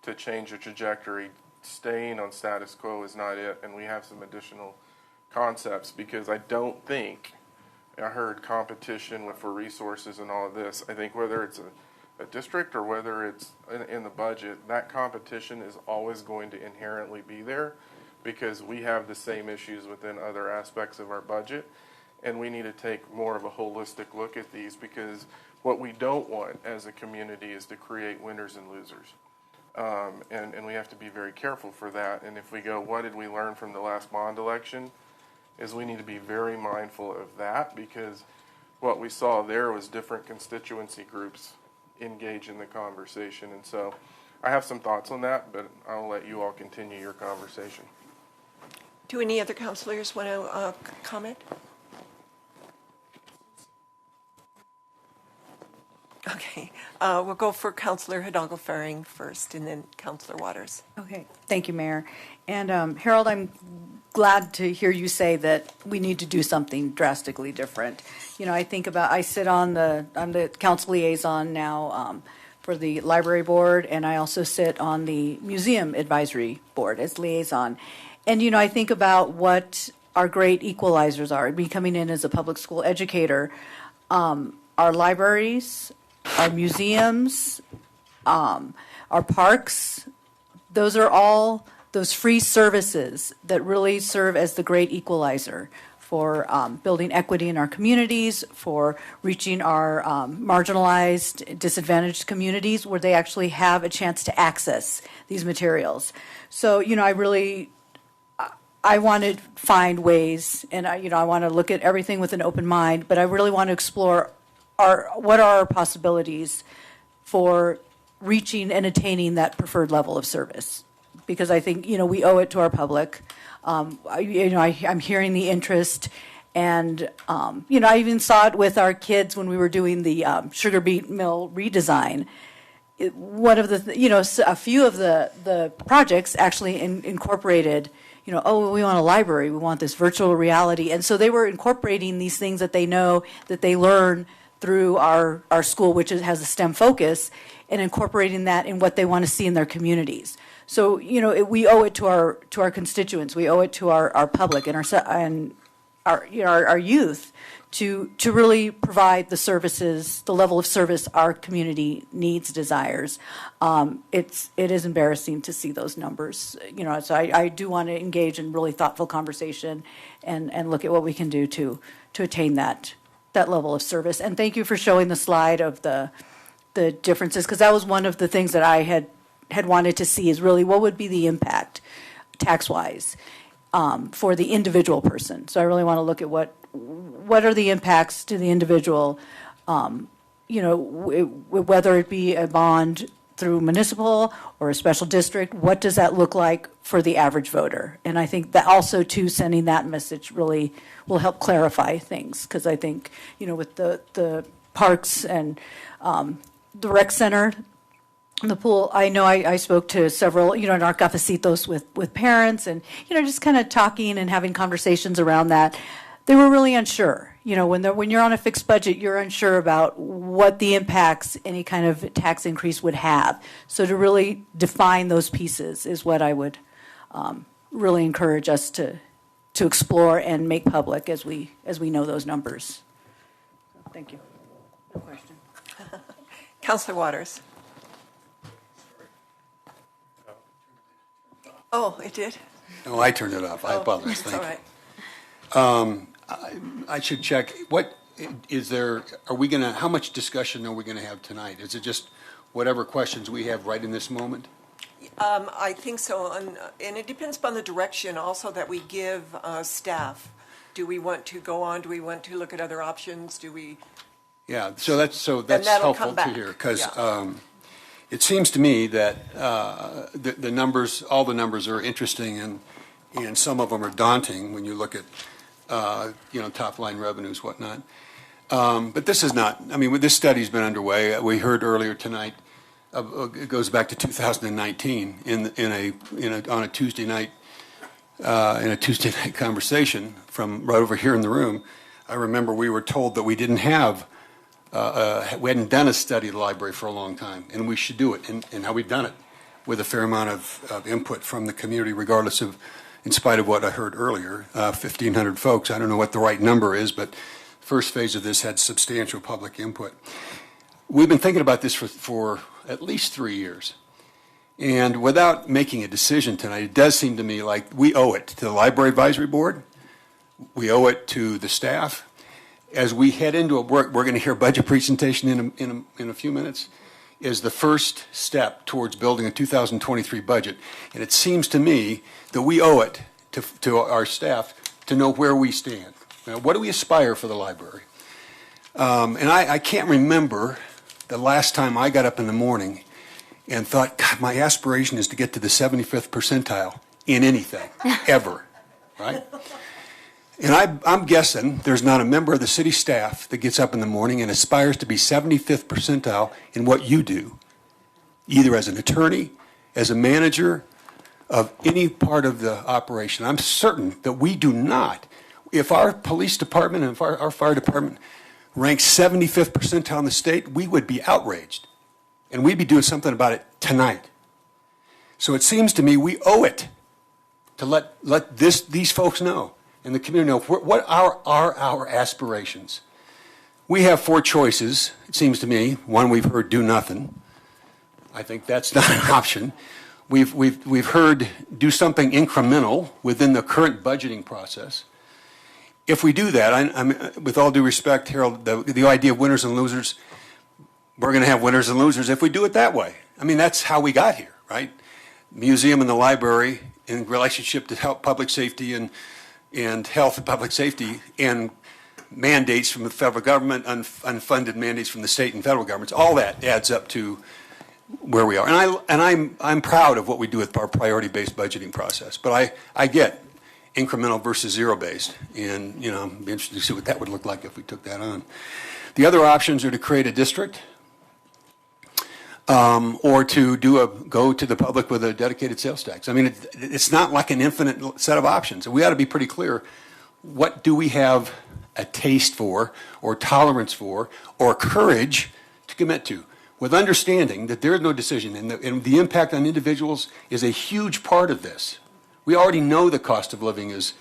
to change the trajectory. Staying on status quo is not it, and we have some additional concepts because I don't think I heard competition for resources and all of this. I think whether it's a district or whether it's in the budget, that competition is always going to inherently be there because we have the same issues within other aspects of our budget, and we need to take more of a holistic look at these because what we don't want as a community is to create winners and losers. And we have to be very careful for that. And if we go, what did we learn from the last bond election, is we need to be very mindful of that because what we saw there was different constituency groups engage in the conversation. And so I have some thoughts on that, but I'll let you all continue your conversation. Do any other counselors want to comment? Okay, we'll go for Councilor Hidalgo-Faring first, and then Councilor Waters. Okay, thank you, Mayor. And Harold, I'm glad to hear you say that we need to do something drastically different. You know, I sit on I'm the council liaison now for the library board, and I also sit on the museum advisory board as liaison. And, you know, I think about what our great equalizers are. Me coming in as a public school educator, our libraries, our museums, our parks, those are all those free services that really serve as the great equalizer for building equity in our communities, for reaching our marginalized, disadvantaged communities where they actually have a chance to access these materials. So, you know, I want to find ways, and I want to look at everything with an open mind, but I really want to explore what are our possibilities for reaching and attaining that preferred level of service. Because I think, you know, we owe it to our public. I'm hearing the interest, and, you know, I even saw it with our kids when we were doing the sugar beet mill redesign. One of the, a few of the projects actually incorporated, you know, oh, we want a library, we want this virtual reality. And so they were incorporating these things that they know, that they learn through our school, which has a STEM focus, and incorporating that in what they want to see in their communities. So, you know, we owe it to our constituents, we owe it to our public and our youth to really provide the services, the level of service our community needs, desires. It is embarrassing to see those numbers, you know. So I do want to engage in really thoughtful conversation and look at what we can do to attain that level of service. And thank you for showing the slide of the differences, because that was one of the things that I had wanted to see, is really what would be the impact tax-wise for the individual person. So I really want to look at what are the impacts to the individual, you know, whether it be a bond through municipal or a special district, what does that look like for the average voter? And I think that also, too, sending that message really will help clarify things, because I think, you know, with the parks and the rec center, the pool, I know I spoke to several, in our cafecitos with parents and, just kind of talking and having conversations around that. They were really unsure. When you're on a fixed budget, you're unsure about what the impacts any kind of tax increase would have. So to really define those pieces is what I would really encourage us to explore and make public as we know those numbers. Thank you. No question. Councilor Waters. Oh, it did? No, I turned it off. I apologize. That's Thank all right. you. I should check. What is there? Are we going to? How much discussion are we going to have tonight? Is it just whatever questions we have right in this moment? I think so, and it depends upon the direction also that we give staff. Do we want to go on? Do we want to look at other options? Do we? Yeah. So that's helpful to hear because. Yeah. It seems to me that the numbers, all the numbers are interesting, and some of them are daunting when you look at, top line revenues, whatnot. But this is not. I mean, this study's been underway. We heard earlier tonight. It goes back to 2019 on a Tuesday night in a Tuesday night conversation from right over here in the room. I remember we were told that we didn't have. We hadn't done a study of the library for a long time, and we should do it, and how we've done it with a fair amount of input from the community, regardless of, in spite of what I heard earlier, 1,500 folks. I don't know what the right number is, but first phase of this had substantial public input. We've been thinking about this for at least 3 years, and without making a decision tonight, it does seem to me like we owe it to the Library Advisory Board, we owe it to the staff. As we head into we're going to hear a budget presentation in a few minutes, is the first step towards building a 2023 budget. And it seems to me that we owe it to our staff to know where we stand. Now, what do we aspire for the library? And I can't remember the last time I got up in the morning and thought, God, my aspiration is to get to the 75th percentile in anything, ever, right? And I'm guessing there's not a member of the city staff that gets up in the morning and aspires to be 75th percentile in what you do, either as an attorney, as a manager of any part of the operation. I'm certain that we do not. If our police department and if our fire department ranks 75th percentile in the state, we would be outraged. And we'd be doing something about it tonight. So it seems to me we owe it to let these folks know. And the community know what are our aspirations. We have 4 choices, it seems to me. One, we've heard do nothing. I think that's not an option. We've heard do something incremental within the current budgeting process. If we do that, I'm with all due respect, Harold, the idea of winners and losers, we're going to have winners and losers if we do it that way. I mean, that's how we got here, right? Museum and the library in relationship to help public safety and health and public safety and mandates from the federal government, unfunded mandates from the state and federal governments, all that adds up to where we are. And I'm proud of what we do with our priority-based budgeting process. But I get incremental versus zero-based, and I'm interested to see what that would look like if we took that on. The other options are to create a district, or to go to the public with a dedicated sales tax. I mean, it's not like an infinite set of options. We ought to be pretty clear. What do we have a taste for, or tolerance for, or courage to commit to, with understanding that there is no decision, and the impact on individuals is a huge part of this. We already know the cost of living is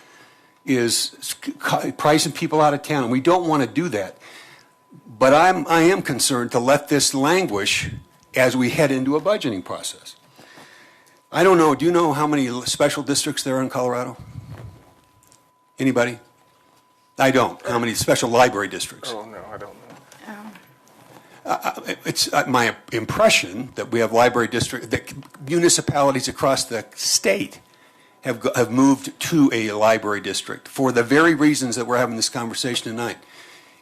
pricing people out of town, and we don't want to do that. But I am concerned to let this languish as we head into a budgeting process. I don't know, do you know how many special districts there are in Colorado? Anybody? I don't. How many special library districts? Oh, no, I don't know. It's my impression that we have library districts, that municipalities across the state have moved to a library district for the very reasons that we're having this conversation tonight.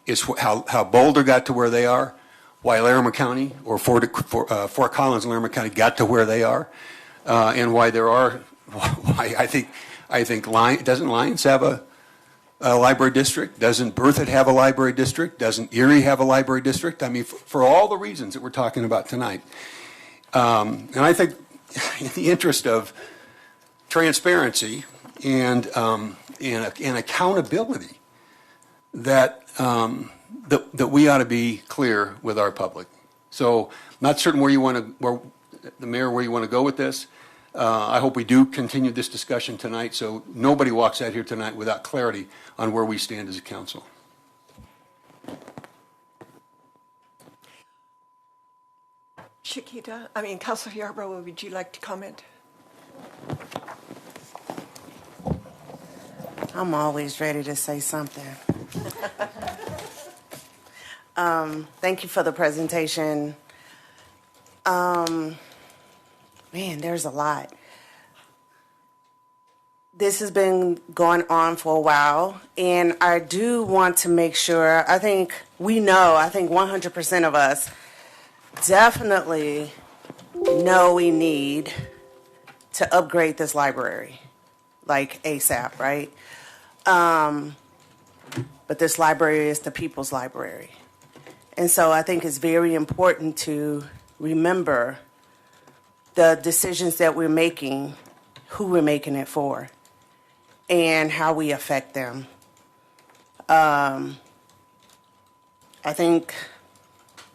Is how Boulder got to where they are, why Larimer County or Fort Collins and Larimer County got to where they are, and why I think doesn't Lyons have a library district? Doesn't Berthoud have a library district? Doesn't Erie have a library district? I mean, for all the reasons that we're talking about tonight. And I think in the interest of transparency and accountability, that we ought to be clear with our public. So, not certain where you want to, the mayor, where you want to go with this. I hope we do continue this discussion tonight, so nobody walks out here tonight without clarity on where we stand as a council. Councilor Yarbrough, would you like to comment? I'm always ready to say something. Thank you for the presentation. Man, there's a lot. This has been going on for a while, and I do want to make sure, I think 100% of us definitely know we need to upgrade this library, like ASAP, right? But this library is the people's library. And so I think it's very important to remember the decisions that we're making, who we're making it for, and how we affect them. I think,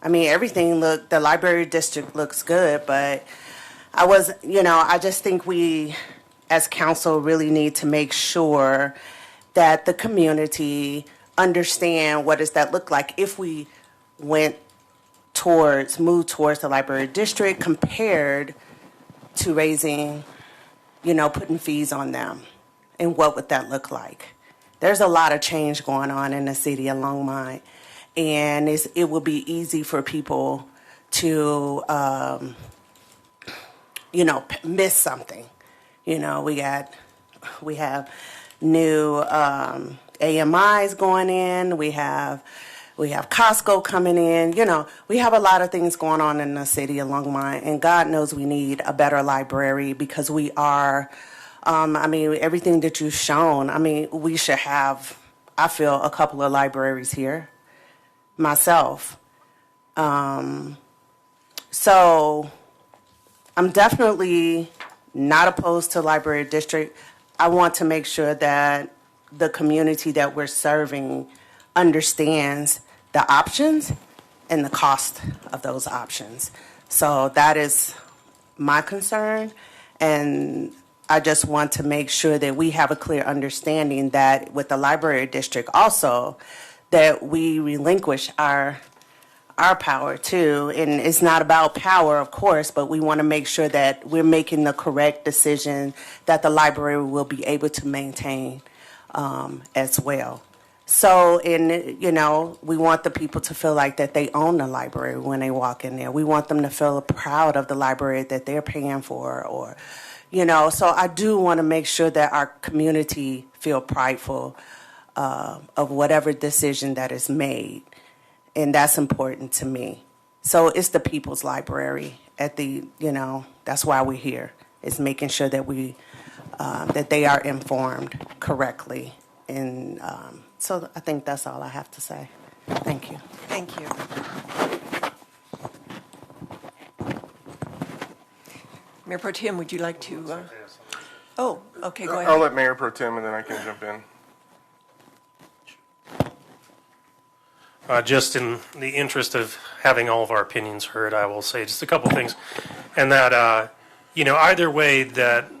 everything the library district looks good, but I just think we as council really need to make sure that the community understand what does that look like if we moved towards the library district compared to raising, putting fees on them, and what would that look like? There's a lot of change going on in the city of Longmont, and it will be easy for people to, miss something. We have new AMIs going in. We have Costco coming in. We have a lot of things going on in the city of Longmont, and God knows we need a better library because we are, everything that you've shown, we should have, I feel, a couple of libraries here myself. So I'm definitely not opposed to library district. I want to make sure that the community that we're serving understands the options and the cost of those options. So that is my concern, and I just want to make sure that we have a clear understanding that with the library district also, that we relinquish our power too. And it's not about power, of course, but we want to make sure that we're making the correct decision that the library will be able to maintain as well. So, we want the people to feel like that they own the library when they walk in there. We want them to feel proud of the library that they're paying for, or, so I do want to make sure that our community feel prideful of whatever decision that is made. And that's important to me. So it's the people's library that's why we're here, is making sure that that they are informed correctly. And so I think that's all I have to say. Thank you. Thank you. Mayor Pro Tem, would you like to? Oh, okay, go ahead. I'll let Mayor Pro Tem, and then I can jump in. Just in the interest of having all of our opinions heard, I will say just a couple things. And that, either way that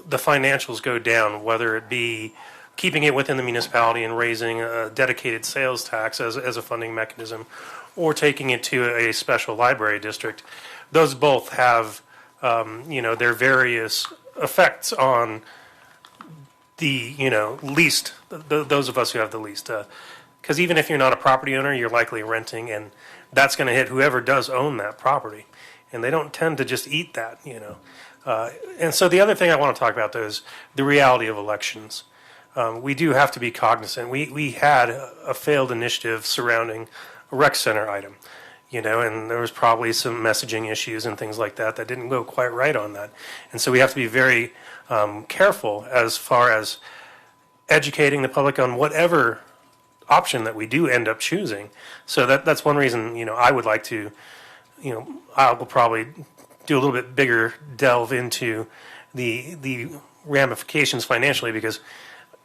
the financials go down, whether it be keeping it within the municipality and raising a dedicated sales tax as a funding mechanism, or taking it to a special library district, those both have, their various effects on the, least, those of us who have the least. Because even if you're not a property owner, you're likely renting, and that's going to hit whoever does own that property. And they don't tend to just eat that, And so the other thing I want to talk about, though, is the reality of elections. We do have to be cognizant. We had a failed initiative surrounding a rec center item, and there was probably some messaging issues and things like that didn't go quite right on that. And so we have to be very careful as far as educating the public on whatever option that we do end up choosing. So that's one reason, I would like to, I will probably do a little bit bigger delve into the ramifications financially, because,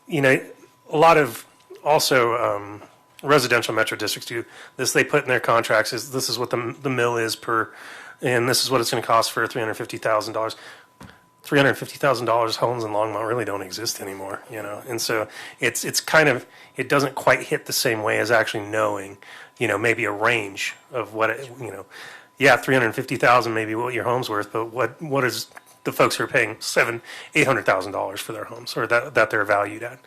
a lot of also residential metro districts do this. They put in their contracts this is what the mill is per, and this is what it's going to cost for $350,000. $350,000 homes in Longmont really don't exist anymore, and so it's kind of, it doesn't quite hit the same way as actually knowing, maybe a range of what $350,000 maybe what your home's worth, but what is the folks who are paying $800,000 for their homes, or that they're valued at.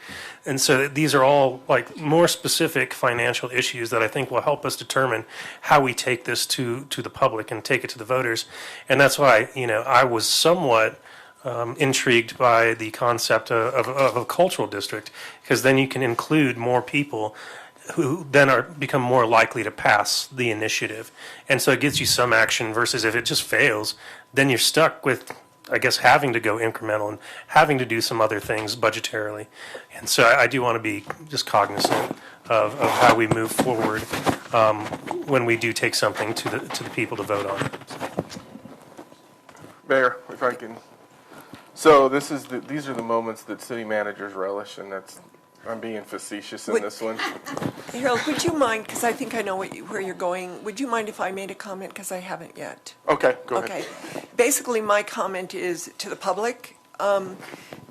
And so these are all like more specific financial issues that I think will help us determine how we take this to the public and take it to the voters. And that's why, I was somewhat intrigued by the concept of a cultural district, because then you can include more people who then become more likely to pass the initiative. And so it gives you some action, versus if it just fails, then you're stuck with, I guess, having to go incremental and having to do some other things budgetarily. And so I do want to be just cognizant of how we move forward when we do take something to the people to vote on. Mayor, if I can. So these are the moments that city managers relish, and I'm being facetious in this one. Harold, would you mind, because I think I know where you're going, would you mind if I made a comment, because I haven't yet? Okay, go ahead. Okay. Basically, my comment is to the public.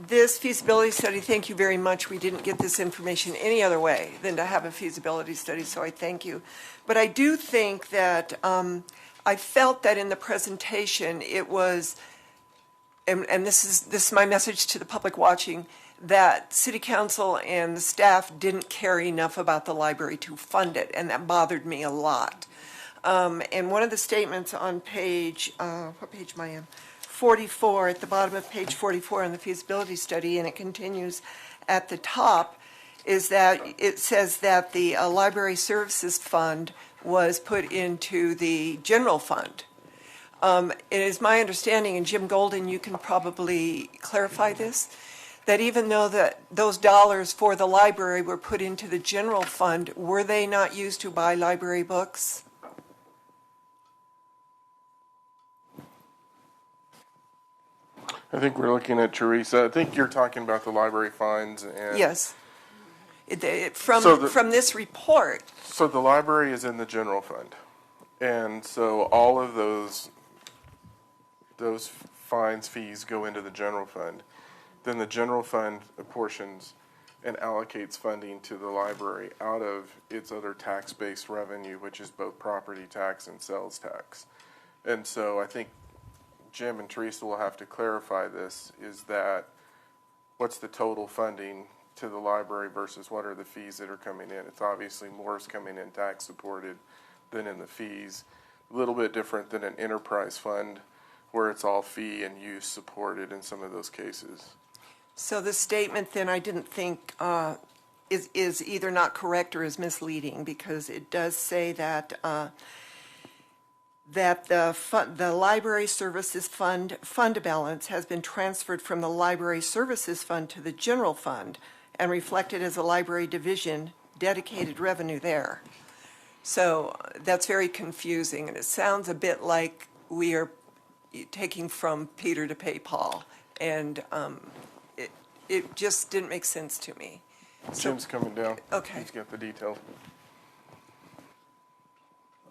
This feasibility study, thank you very much. We didn't get this information any other way than to have a feasibility study, so I thank you. But I do think that I felt that in the presentation it was, and this is my message to the public watching, that City Council and the staff didn't care enough about the library to fund it, and that bothered me a lot. And one of the statements on page, what page am I in? 44, at the bottom of page 44 in the feasibility study, and it continues at the top, is that it says that the library services fund was put into the general fund. It is my understanding, and Jim Golden, you can probably clarify this, that even though that those dollars for the library were put into the general fund, were they not used to buy library books? I think we're looking at Teresa. I think you're talking about the library fines. And Yes. From this report. So the library is in the general fund. And so all of those fines, fees go into the general fund. Then the general fund apportions and allocates funding to the library out of its other tax-based revenue, which is both property tax and sales tax. And so I think Jim and Teresa will have to clarify this, is that what's the total funding to the library versus what are the fees that are coming in? It's obviously more is coming in tax supported than in the fees. A little bit different than an enterprise fund where it's all fee and use supported in some of those cases. So the statement then, I didn't think is either not correct or is misleading, because it does say that the library services fund balance has been transferred from the library services fund to the general fund and reflected as a library division dedicated revenue there. So that's very confusing, and it sounds a bit like we are taking from Peter to pay Paul, and it just didn't make sense to me. Jim's coming down. Okay. He's got the detail.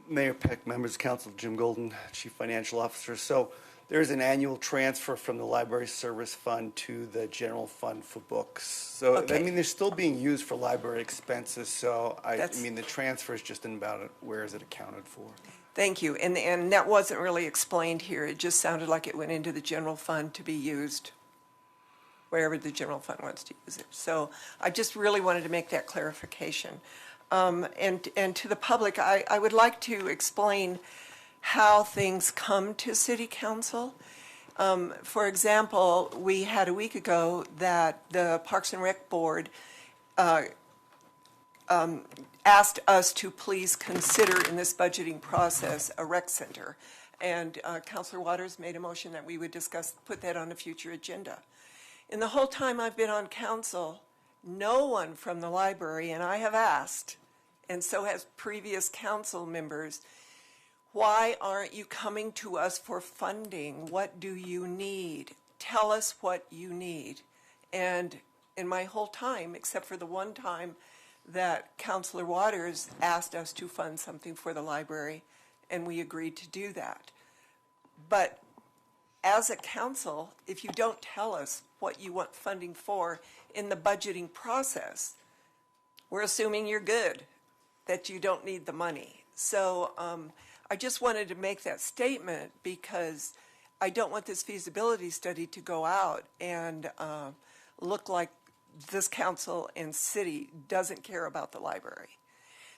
Mayor Peck, members of council, Jim Golden, Chief Financial Officer. So there's an annual transfer from the library service fund to the general fund for books. So, Okay. I mean, they're still being used for library expenses. So, I mean, the transfer is just about where is it accounted for. Thank you. And that wasn't really explained here. It just sounded like it went into the general fund to be used wherever the general fund wants to use it. So I just really wanted to make that clarification. And to the public, I would like to explain how things come to City Council. For example, we had a week ago that the Parks and Rec Board asked us to please consider in this budgeting process a rec center. And Councilor Waters made a motion that we would put that on a future agenda. In the whole time I've been on council, no one from the library, and I have asked, and so has previous council members, why aren't you coming to us for funding? What do you need? Tell us what you need. And in my whole time, except for the one time that Councilor Waters asked us to fund something for the library, and we agreed to do that. But as a council, if you don't tell us what you want funding for in the budgeting process, we're assuming you're good, that you don't need the money. So I just wanted to make that statement because I don't want this feasibility study to go out and look like this council and city doesn't care about the library.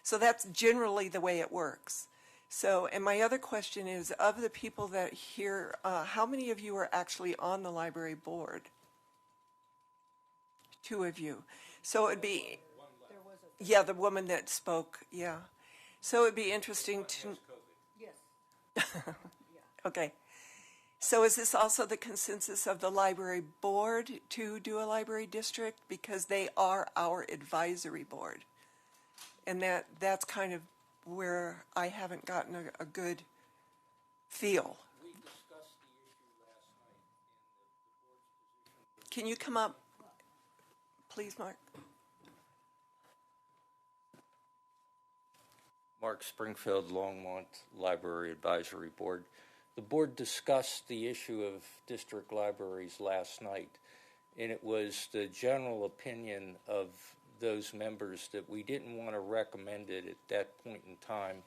So that's generally the way it works. So, and my other question is, of the people that here, how many of you are actually on the library board? 2 of you. So it'd be, yeah, the woman that spoke, yeah. So it'd be interesting to, yes. Okay. So is this also the consensus of the library board to do a library district? Because they are our advisory board. And that's kind of where I haven't gotten a good feel. We discussed the issue last night, and the board's position. Can you come up, please, Mark? Mark Springfield, Longmont Library Advisory Board. The board discussed the issue of district libraries last night, and it was the general opinion of those members that we didn't want to recommend it at that point in time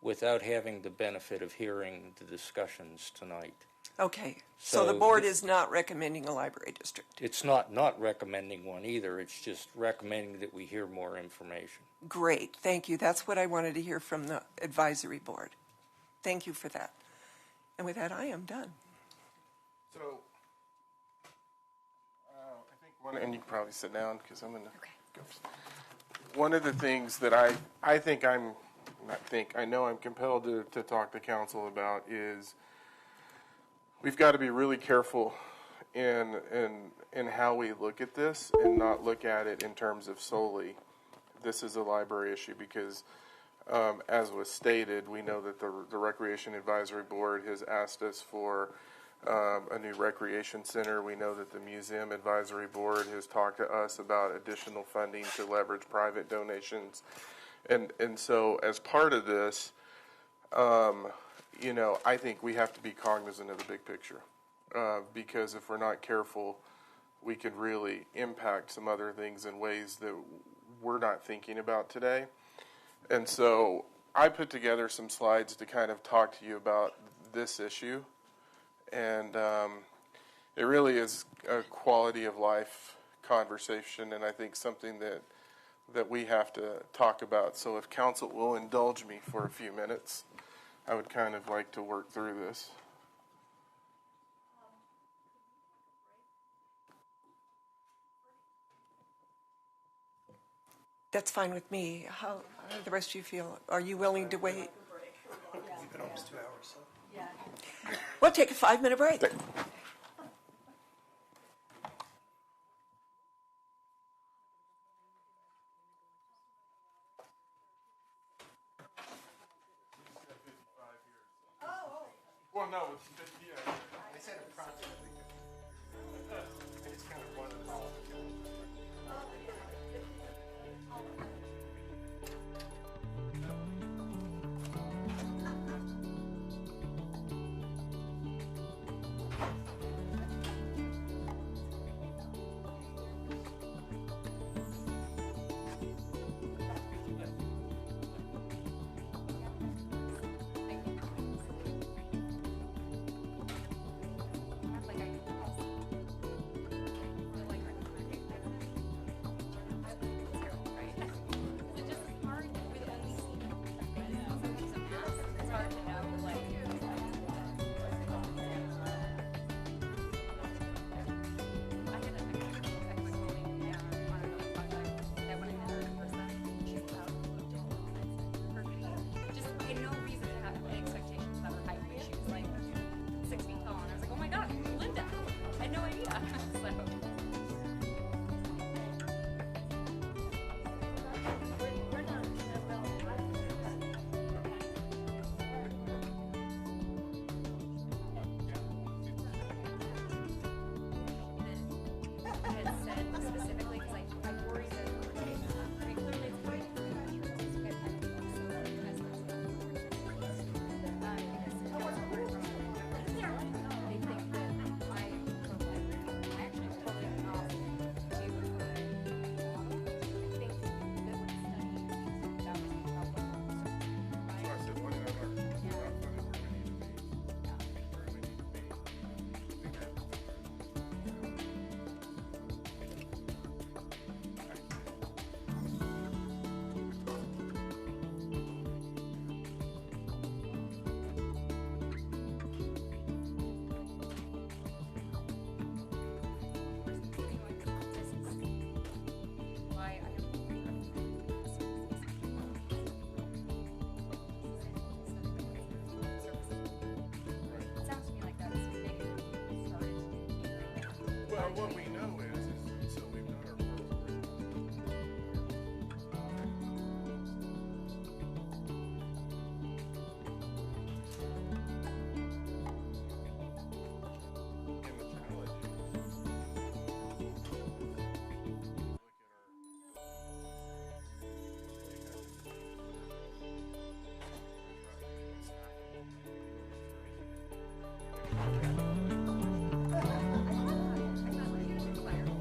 without having the benefit of hearing the discussions tonight. Okay, so the board is not recommending a library district? It's not recommending one either. It's just recommending that we hear more information. Great, thank you. That's what I wanted to hear from the advisory board. Thank you for that. And with that, I am done. So, I think one, and you can probably sit down because I'm going to go. One of the things that I know I'm compelled to talk to council about is we've got to be really careful in how we look at this and not look at it in terms of solely this is a library issue because as was stated, we know that the Recreation Advisory Board has asked us for a new recreation center. We know that the Museum Advisory Board has talked to us about additional funding to leverage private donations. And so as part of this, I think we have to be cognizant of the big picture because if we're not careful, we could really impact some other things in ways that we're not thinking about today. And so I put together some slides to kind of talk to you about this issue. And it really is a quality of life conversation, and I think something that we have to talk about. So if council will indulge me for a few minutes, I would kind of like to work through this. That's fine with me. How do the rest of you feel? Are you willing to wait? We've been almost 2 hours, so. Yeah. We'll take a 5-minute break. Well, no, it's 50. Yeah. I said approximately 50. It's kind of one of the But what we know is so we've done our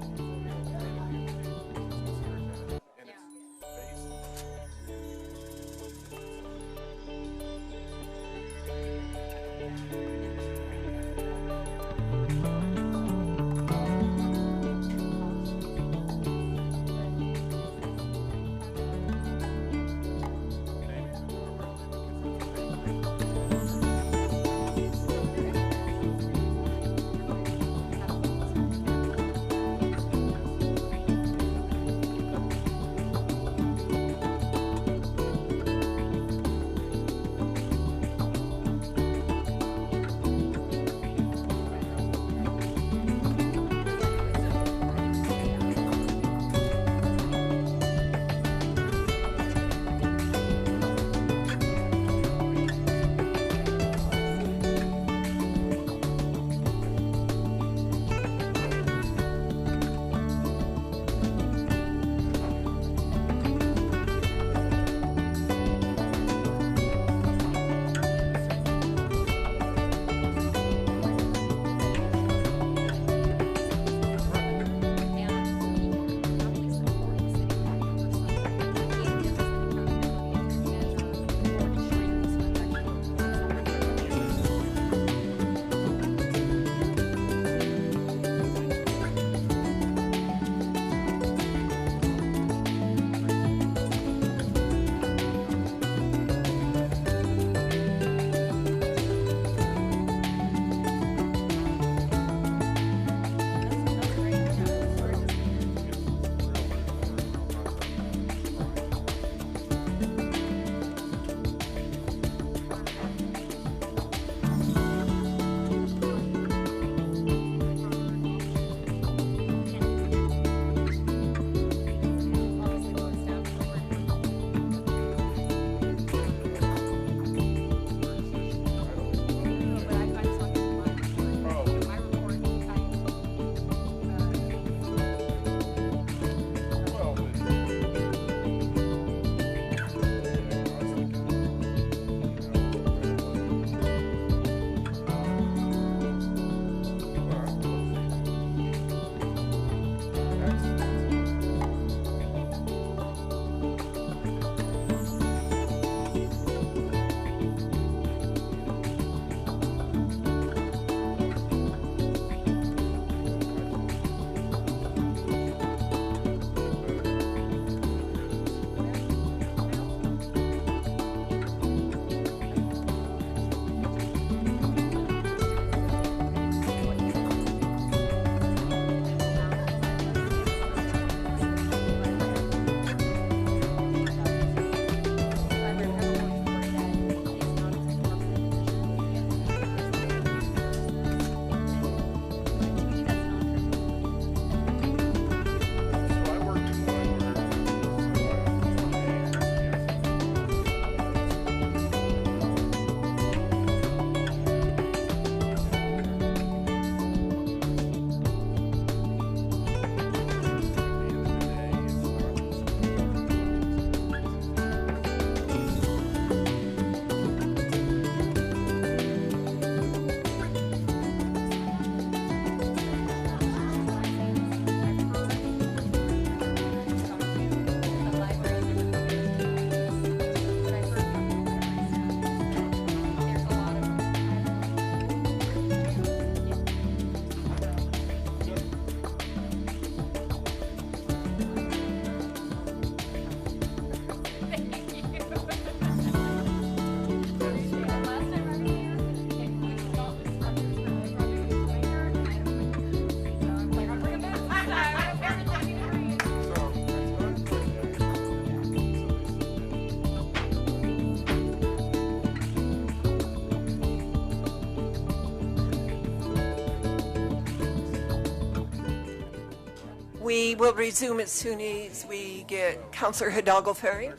We will resume as soon as we get Councillor Hidalgo Ferry.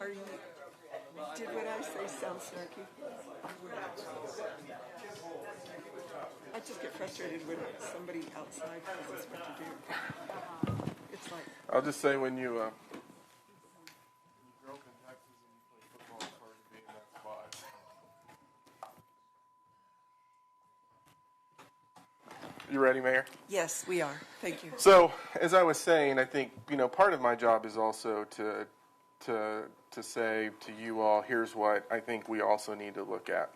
Are you, did what I say sound snarky? I just get frustrated when somebody outside tells us what to do. It's like, I'll just say when you grow up in Texas and you play football, it's hard to be in that spot. You ready, Mayor? yes, we are. Thank you. So, as I was saying, I think, part of my job is also to say to you all, here's what I think we also need to look at.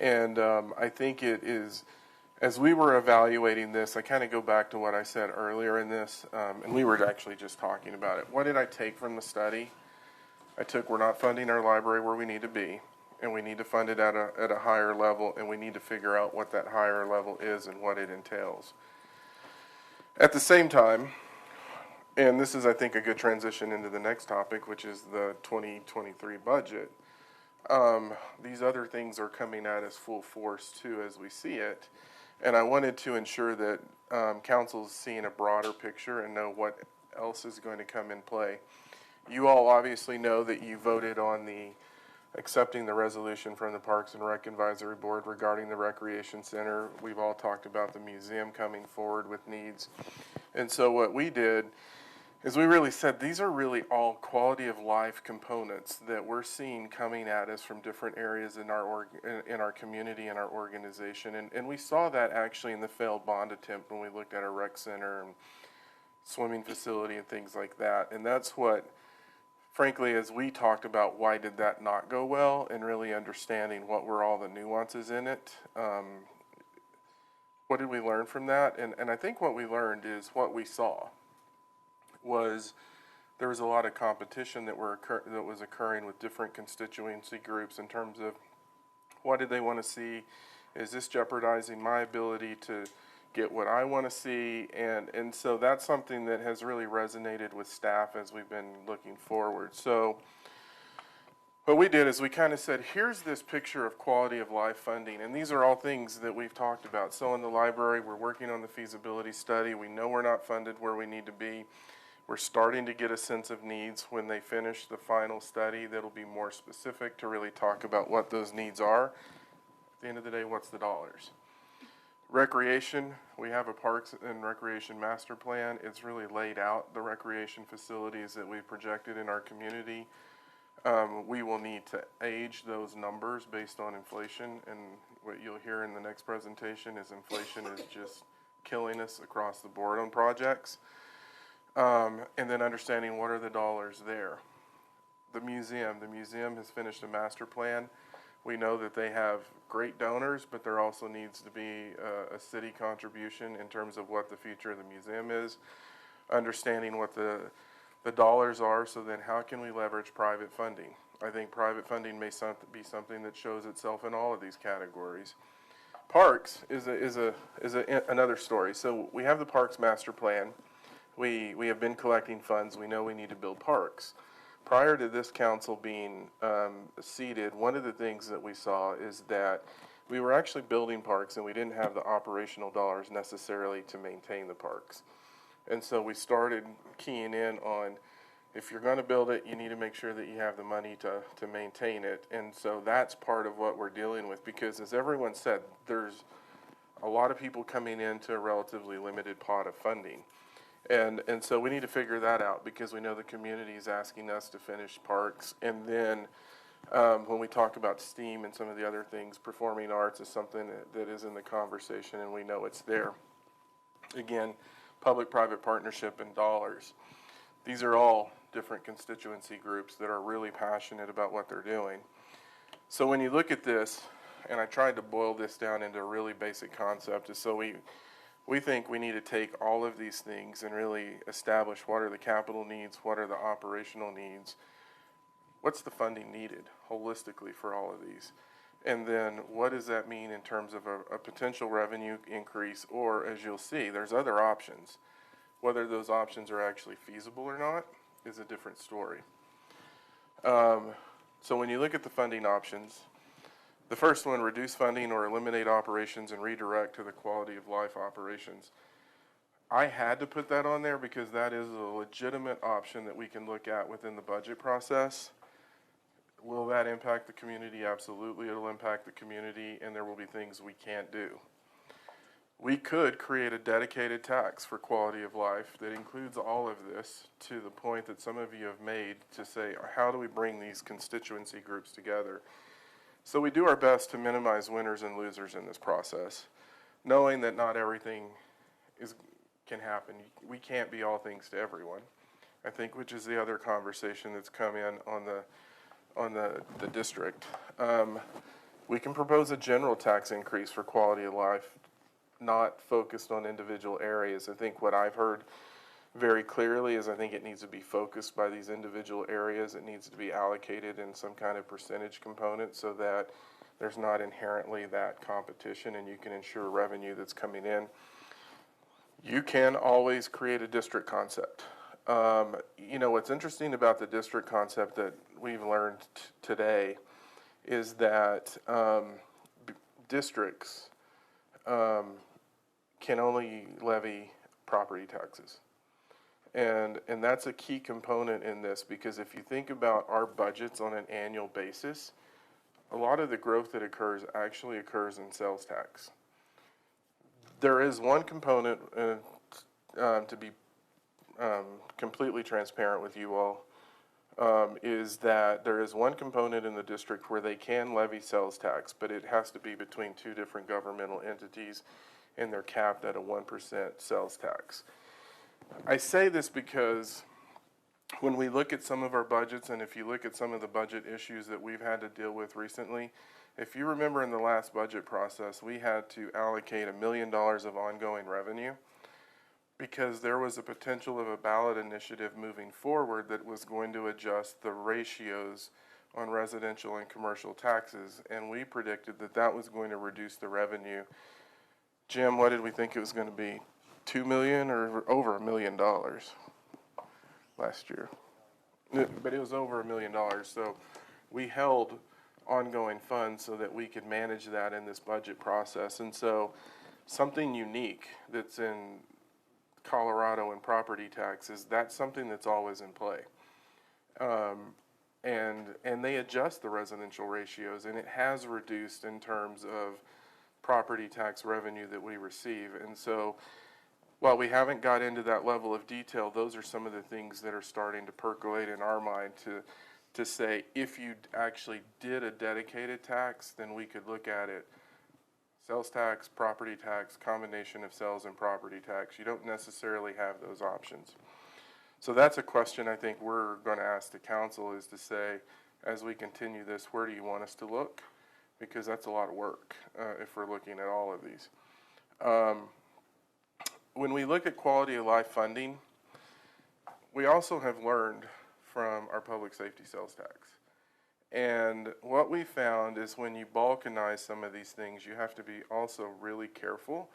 And I think it is, as we were evaluating this, I kind of go back to what I said earlier in this, and we were actually just talking about it. What did I take from the study? I took, we're not funding our library where we need to be, and we need to fund it at a higher level, and we need to figure out what that higher level is and what it entails. At the same time, and this is, I think, a good transition into the next topic, which is the 2023 budget. These other things are coming at us full force, too, as we see it. And I wanted to ensure that council's seeing a broader picture and know what else is going to come in play. You all obviously know that you voted on accepting the resolution from the Parks and Rec Advisory Board regarding the Recreation Center. We've all talked about the museum coming forward with needs. And so what we did is we really said these are really all quality of life components that we're seeing coming at us from different areas in our community and our organization. And we saw that actually in the failed bond attempt when we looked at our rec center and swimming facility and things like that. And that's what, frankly, as we talked about why did that not go well and really understanding what were all the nuances in it, what did we learn from that? And I think what we learned is what we saw was there was a lot of competition that was occurring with different constituency groups in terms of what did they want to see? Is this jeopardizing my ability to get what I want to see? And so that's something that has really resonated with staff as we've been looking forward. So what we did is we kind of said, here's this picture of quality of life funding, and these are all things that we've talked about. So in the library, we're working on the feasibility study. We know we're not funded where we need to be. We're starting to get a sense of needs when they finish the final study that'll be more specific to really talk about what those needs are. At the end of the day, what's the dollars? Recreation, we have a Parks and Recreation Master Plan. It's really laid out the recreation facilities that we projected in our community. We will need to age those numbers based on inflation, and what you'll hear in the next presentation is inflation is just killing us across the board on projects. And then understanding what are the dollars there. The museum has finished a master plan. We know that they have great donors, but there also needs to be a city contribution in terms of what the future of the museum is. Understanding what the dollars are, so then how can we leverage private funding? I think private funding may be something that shows itself in all of these categories. Parks is another story. So we have the Parks Master Plan. We have been collecting funds. We know we need to build parks. Prior to this council being seated, one of the things that we saw is that we were actually building parks and we didn't have the operational dollars necessarily to maintain the parks. And so we started keying in on, if you're going to build it, you need to make sure that you have the money to maintain it. And so that's part of what we're dealing with, because as everyone said, there's a lot of people coming into a relatively limited pot of funding. And so we need to figure that out, because we know the community is asking us to finish parks. And then when we talk about STEAM and some of the other things, performing arts is something that is in the conversation, and we know it's there. Again, public-private partnership and dollars. These are all different constituency groups that are really passionate about what they're doing. So when you look at this, and I tried to boil this down into a really basic concept, is so we think we need to take all of these things and really establish what are the capital needs, what are the operational needs, what's the funding needed holistically for all of these. And then what does that mean in terms of a potential revenue increase, or as you'll see, there's other options. Whether those options are actually feasible or not is a different story. So when you look at the funding options, the first one, reduce funding or eliminate operations and redirect to the quality of life operations. I had to put that on there because that is a legitimate option that we can look at within the budget process. Will that impact the community? Absolutely, it'll impact the community, and there will be things we can't do. We could create a dedicated tax for quality of life that includes all of this, to the point that some of you have made, to say, how do we bring these constituency groups together? So we do our best to minimize winners and losers in this process, knowing that not everything can happen. We can't be all things to everyone, I think, which is the other conversation that's come in on the district. We can propose a general tax increase for quality of life, not focused on individual areas. I think what I've heard very clearly is I think it needs to be focused by these individual areas. It needs to be allocated in some kind of percentage component so that there's not inherently that competition and you can ensure revenue that's coming in. You can always create a district concept. You know, what's interesting about the district concept that we've learned today is that districts can only levy property taxes. And that's a key component in this, because if you think about our budgets on an annual basis, a lot of the growth that occurs actually occurs in sales tax. There is one component, to be completely transparent with you all, is that there is one component in the district where they can levy sales tax, but it has to be between two different governmental entities, and they're capped at a 1% sales tax. I say this because when we look at some of our budgets, and if you look at some of the budget issues that we've had to deal with recently, if you remember in the last budget process, we had to allocate $1 million of ongoing revenue because there was a potential of a ballot initiative moving forward that was going to adjust the ratios on residential and commercial taxes, and we predicted that that was going to reduce the revenue. Jim, what did we think it was going to be? $2 million or over $1 million last year? But it was over $1 million. So we held ongoing funds so that we could manage that in this budget process. And so something unique that's in Colorado and property taxes, that's something that's always in play. And they adjust the residential ratios, and it has reduced in terms of property tax revenue that we receive. And so while we haven't got into that level of detail, those are some of the things that are starting to percolate in our mind to say, if you actually did a dedicated tax, then we could look at it sales tax, property tax, combination of sales and property tax. You don't necessarily have those options. So that's a question I think we're going to ask the council, is to say, as we continue this, where do you want us to look? Because that's a lot of work if we're looking at all of these. When we look at quality of life funding, we also have learned from our public safety sales tax. And what we found is when you balkanize some of these things, you have to be also really careful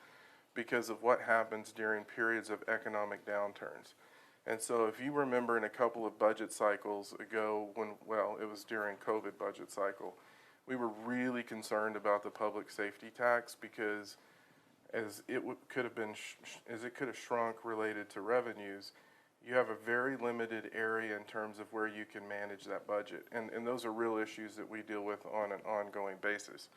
because of what happens during periods of economic downturns. And so if you remember in a couple of budget cycles ago, it was during COVID budget cycle, we were really concerned about the public safety tax because as it could have shrunk related to revenues, you have a very limited area in terms of where you can manage that budget. And those are real issues that we deal with on an ongoing basis.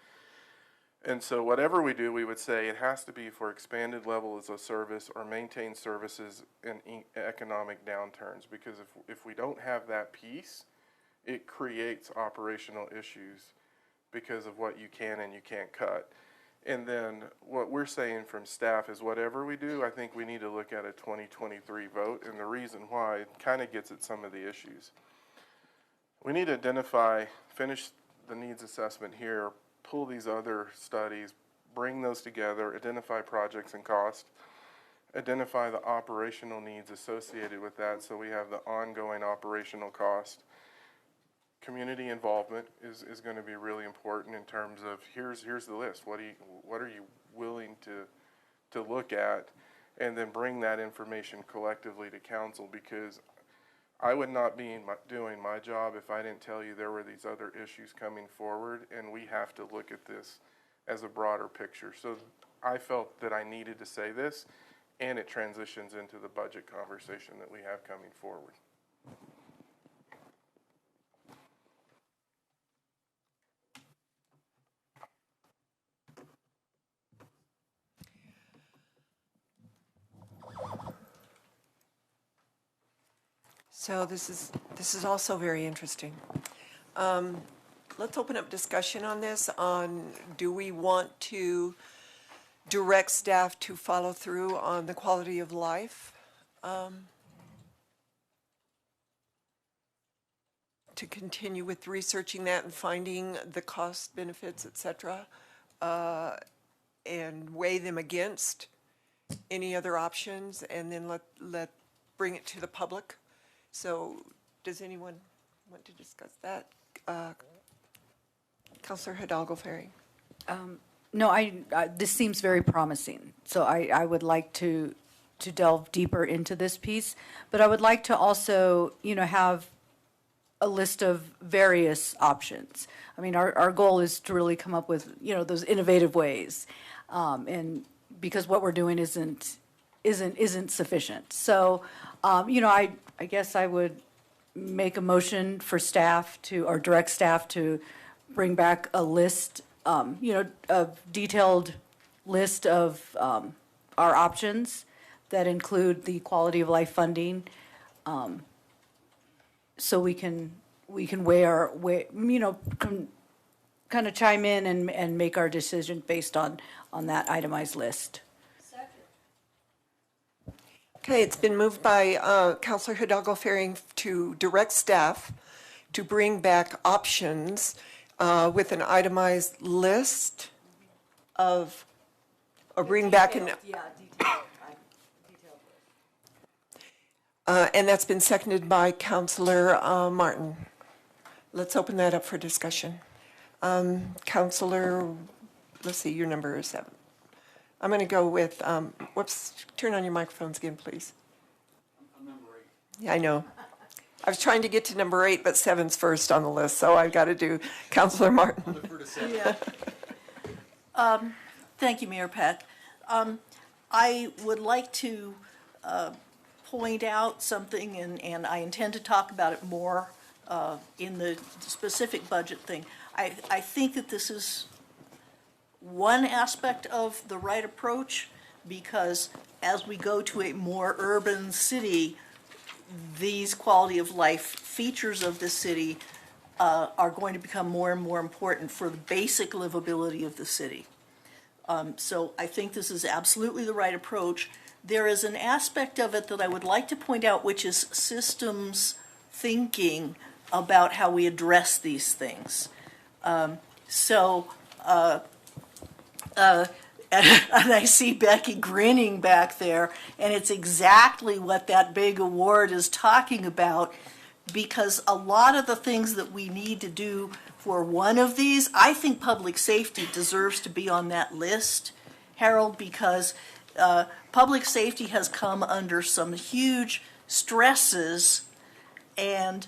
And so whatever we do, we would say it has to be for expanded levels of service or maintain services in economic downturns, because if we don't have that piece, it creates operational issues because of what you can and you can't cut. And then what we're saying from staff is whatever we do, I think we need to look at a 2023 vote, and the reason why it kind of gets at some of the issues. We need to identify, finish the needs assessment here, pull these other studies, bring those together, identify projects and cost, identify the operational needs associated with that so we have the ongoing operational cost, community involvement is going to be really important in terms of here's the list. What are you willing to look at, and then bring that information collectively to council, because I would not be doing my job if I didn't tell you there were these other issues coming forward, and we have to look at this as a broader picture. So I felt that I needed to say this, and it transitions into the budget conversation that we have coming forward. So this is also very interesting. Let's open up discussion on this. Do we want to direct staff to follow through on the quality of life? To continue with researching that and finding the cost, benefits, et cetera, and weigh them against any other options, and then let bring it to the public. So does anyone want to discuss that? Councilor Hidalgo-Ferry. No, this seems very promising. So I would like to delve deeper into this piece, but I would like to also, have a list of various options. I mean, our goal is to really come up with, those innovative ways, and because what we're doing isn't sufficient. So, I guess I would make a motion for staff or direct staff to bring back a list, a detailed list of our options that include the quality of life funding, so we can weigh kind of chime in and make our decision based on that itemized list. Okay, it's been moved by Councilor Hidalgo-Ferry to direct staff to bring back options with an itemized list of, or bring back an... and that's been seconded by Councilor Martin. Let's open that up for discussion. Councilor, let's see, your number is 7. I'm going to go with, whoops, turn on your microphones again, please. I'm number 8. Yeah, I know. I was trying to get to number 8, but 7's first on the list, so I've got to do Councilor Martin. Yeah. Thank you, Mayor Peck. I would like to point out something, and I intend to talk about it more in the specific budget thing. I think that this is one aspect of the right approach, because as we go to a more urban city, these quality of life features of the city are going to become more and more important for the basic livability of the city. So I think this is absolutely the right approach. There is an aspect of it that I would like to point out, which is systems thinking about how we address these things. And I see Becky grinning back there, and it's exactly what that big award is talking about, because a lot of the things that we need to do for one of these, I think public safety deserves to be on that list, Harold, because public safety has come under some huge stresses, and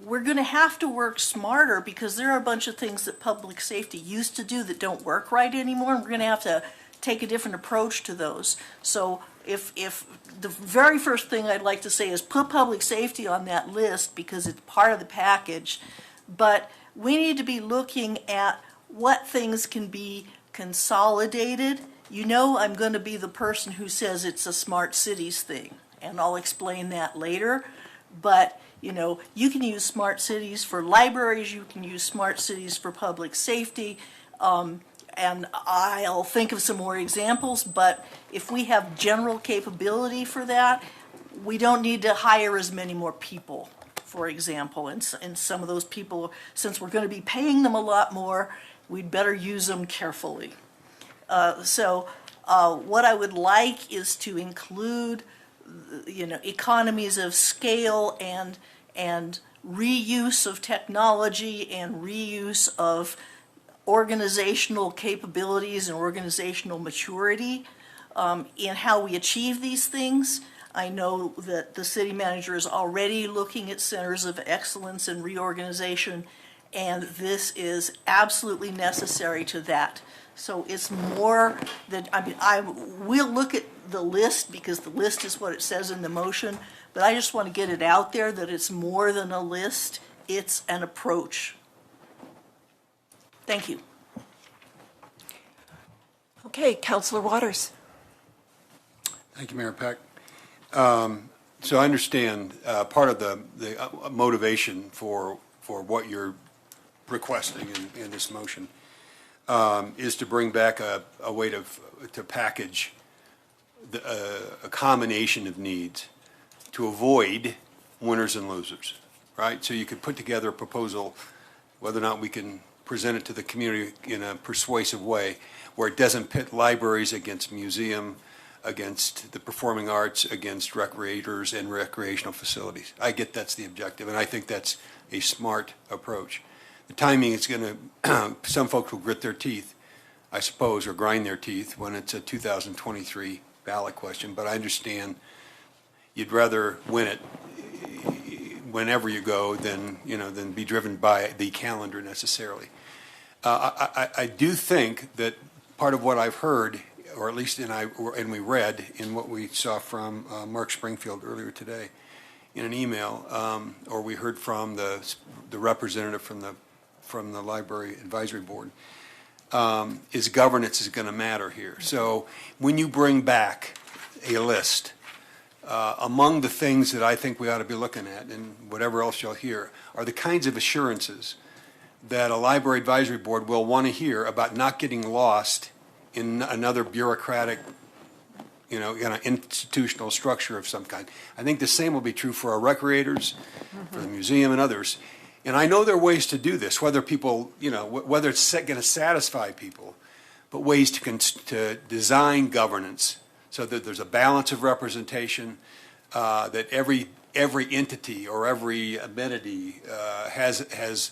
we're going to have to work smarter, because there are a bunch of things that public safety used to do that don't work right anymore, and we're going to have to take a different approach to those. So if the very first thing I'd like to say is put public safety on that list, because it's part of the package, but we need to be looking at what things can be consolidated. I'm going to be the person who says it's a smart cities thing, and I'll explain that later, but you can use smart cities for libraries, you can use smart cities for public safety, and I'll think of some more examples, but if we have general capability for that, we don't need to hire as many more people, for example, and some of those people, since we're going to be paying them a lot more, we'd better use them carefully. So what I would like is to include economies of scale and reuse of technology and reuse of organizational capabilities and organizational maturity in how we achieve these things. I know that the city manager is already looking at centers of excellence and reorganization, and this is absolutely necessary to that. So it's more that, I will look at the list because the list is what it says in the motion, but I just want to get it out there that it's more than a list, it's an approach. Thank you. Okay, Councillor Waters. Thank you, Mayor Peck. So I understand part of the motivation for what you're requesting in this motion is to bring back a way to package a combination of needs to avoid winners and losers, right? So you could put together a proposal, whether or not we can present it to the community in a persuasive way, where it doesn't pit libraries against museum, against the performing arts, against recreators and recreational facilities. I get that's the objective, and I think that's a smart approach. The timing is going to, some folks will grit their teeth, I suppose, or grind their teeth when it's a 2023 ballot question, but I understand you'd rather win it whenever you go than be driven by the calendar necessarily. I do think that part of what I've heard, or at least and we read in what we saw from Mark Springfield earlier today in an email, or we heard from the representative from the Library Advisory Board, is governance is going to matter here. So when you bring back a list, among the things that I think we ought to be looking at, and whatever else you'll hear, are the kinds of assurances that a Library Advisory Board will want to hear about not getting lost in another bureaucratic, in an institutional structure of some kind. I think the same will be true for our recreators, for the museum and others. And I know there are ways to do this, whether people, whether it's going to satisfy people, but ways to design governance so that there's a balance of representation, that every entity or every amenity has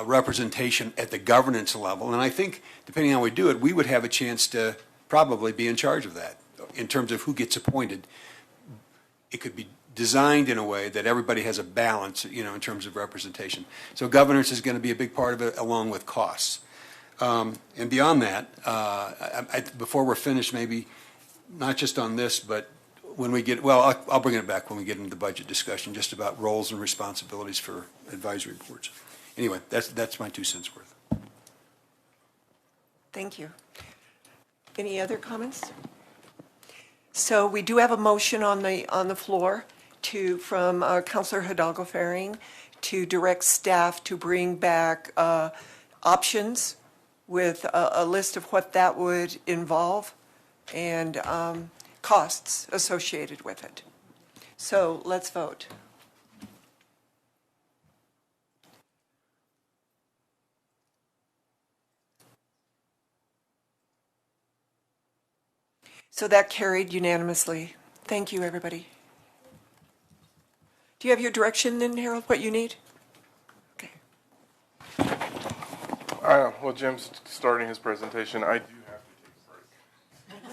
representation at the governance level. And I think, depending on how we do it, we would have a chance to probably be in charge of that in terms of who gets appointed. It could be designed in a way that everybody has a balance, in terms of representation. So governance is going to be a big part of it, along with costs. And beyond that, before we're finished, maybe not just on this, but when we get, I'll bring it back when we get into the budget discussion, just about roles and responsibilities for advisory boards. Anyway, that's my 2 cents worth. Thank you. Any other comments? So we do have a motion on the floor from Councillor Hidalgo-Faring to direct staff to bring back options with a list of what that would involve and costs associated with it. So let's vote. So that carried unanimously. Thank you, everybody. Do you have your direction then, Harold, what you need? Okay. Well, Jim's starting his presentation. I do have to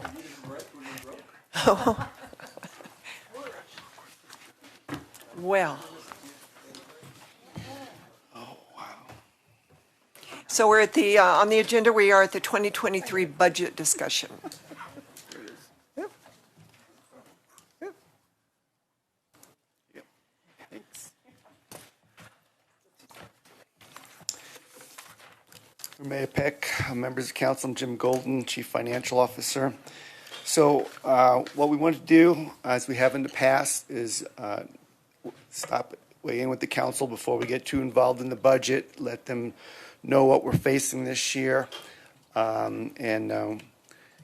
take a break. Oh. Well. Oh, wow. So we're at on the agenda, we are at the 2023 budget discussion. Mayor Peck, members of council, I'm Jim Golden, Chief Financial Officer. So what we want to do, as we have in the past, is weigh in with the council before we get too involved in the budget, let them know what we're facing this year, and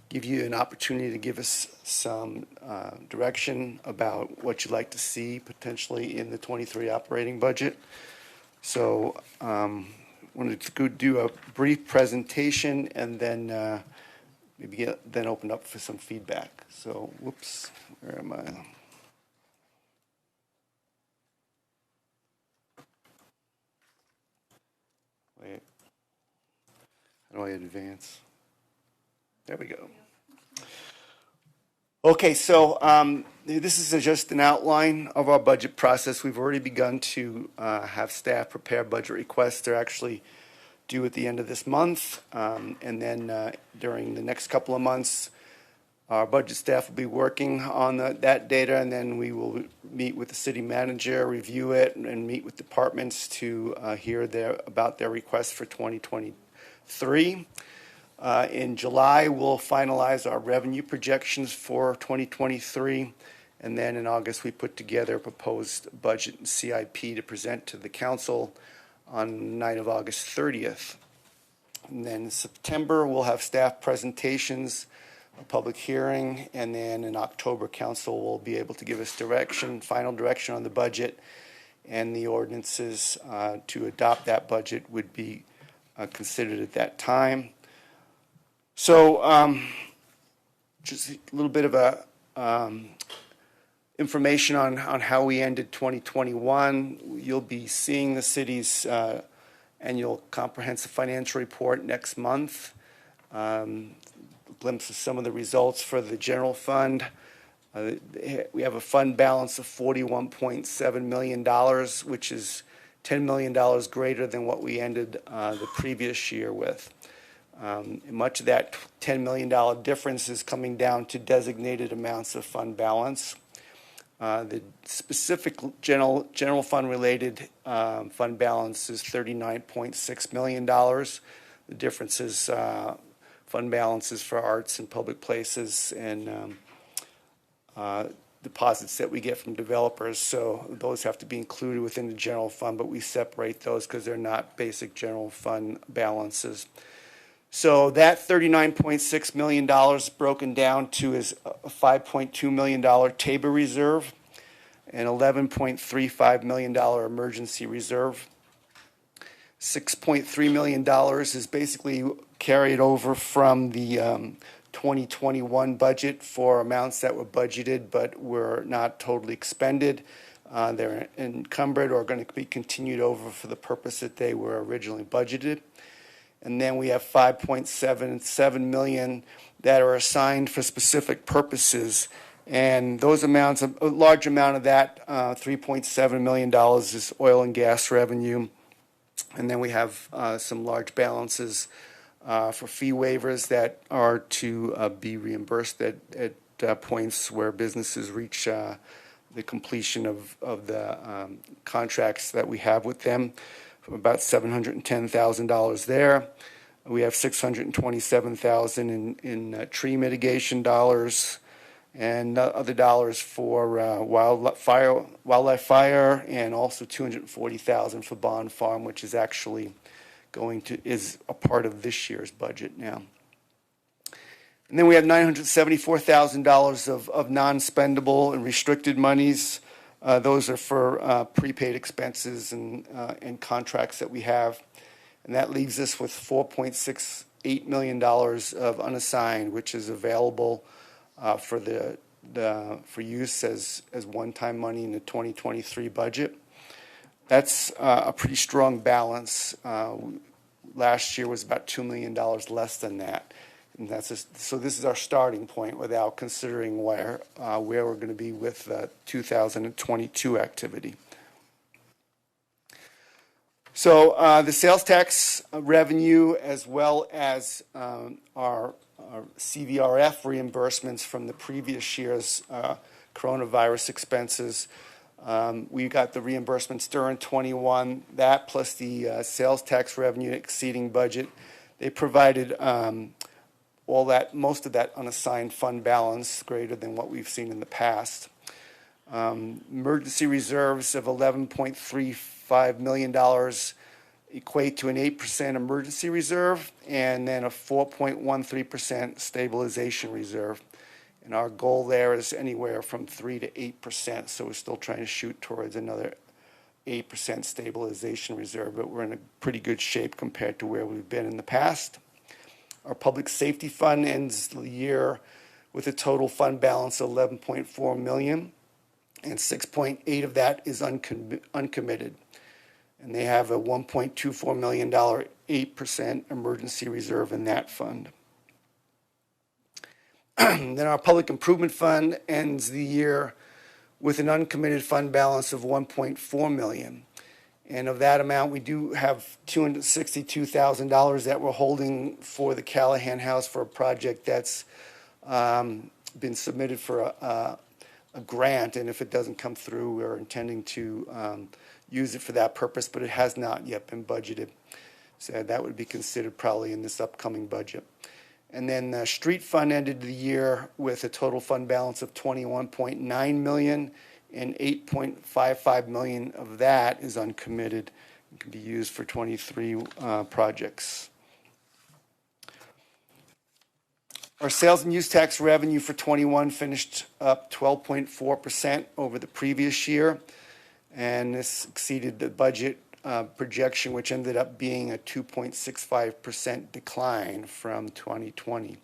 give you an opportunity to give us some direction about what you'd like to see potentially in the 23 operating budget. So wanted to go do a brief presentation and then then open up for some feedback. So, whoops, where am I? How do I advance? There we go. Okay, so this is just an outline of our budget process. We've already begun to have staff prepare budget requests. They're actually due at the end of this month. And then during the next couple of months, our budget staff will be working on that data, and then we will meet with the city manager, review it, and meet with departments to hear about their requests for 2023. In July, we'll finalize our revenue projections for 2023. And then in August, we put together a proposed budget and CIP to present to the council on the night of August 30th. And then in September, we'll have staff presentations, a public hearing, and then in October, council will be able to give us final direction on the budget, and the ordinances to adopt that budget would be considered at that time. So just a little bit of a information on how we ended 2021. You'll be seeing the city's annual comprehensive financial report next month. A glimpse of some of the results for the general fund. We have a fund balance of $41.7 million, which is $10 million greater than what we ended the previous year with. Much of that $10 million difference is coming down to designated amounts of fund balance. The specific general fund related fund balance is $39.6 million. The difference is fund balances for arts and public places and deposits that we get from developers. So those have to be included within the general fund, but we separate those because they're not basic general fund balances. So that $39.6 million broken down to is a $5.2 million TABOR reserve, an $11.35 million emergency reserve. $6.3 million is basically carried over from the 2021 budget for amounts that were budgeted but were not totally expended. They're encumbered or going to be continued over for the purpose that they were originally budgeted. And then we have $5.77 million that are assigned for specific purposes. And those amounts, a large amount of that, $3.7 million is oil and gas revenue. And then we have some large balances for fee waivers that are to be reimbursed at points where businesses reach the completion of the contracts that we have with them. About $710,000 there. We have $627,000 in tree mitigation dollars, and other dollars for wildlife fire, and also $240,000 for bond farm, which is actually is a part of this year's budget now. And then we have $974,000 of non-spendable and restricted monies. Those are for prepaid expenses and contracts that we have. And that leaves us with $4.68 million of unassigned, which is available for use as one-time money in the 2023 budget. That's a pretty strong balance. Last year was about $2 million less than that. And so this is our starting point without considering where we're going to be with 2022 activity. So the sales tax revenue, as well as our CVRF reimbursements from the previous year's coronavirus expenses, we got the reimbursements during 21. That plus the sales tax revenue exceeding budget, they provided most of that unassigned fund balance greater than what we've seen in the past. Emergency reserves of $11.35 million equate to an 8% emergency reserve and then a 4.13% stabilization reserve. And our goal there is anywhere from 3 to 8%. So we're still trying to shoot towards another 8% stabilization reserve, but we're in a pretty good shape compared to where we've been in the past. Our public safety fund ends the year with a total fund balance of $11.4 million, and 6.8 of that is uncommitted. And they have a $1.24 million 8% emergency reserve in that fund. Then our public improvement fund ends the year with an uncommitted fund balance of $1.4 million. And of that amount, we do have $262,000 that we're holding for the Callahan House for a project that's been submitted for a grant. And if it doesn't come through, we're intending to use it for that purpose, but it has not yet been budgeted. So that would be considered probably in this upcoming budget. And then the street fund ended the year with a total fund balance of $21.9 million, and $8.55 million of that is uncommitted and can be used for 23 projects. Our sales and use tax revenue for 21 finished up 12.4% over the previous year, and this exceeded the budget projection, which ended up being a 2.65% decline from 2020.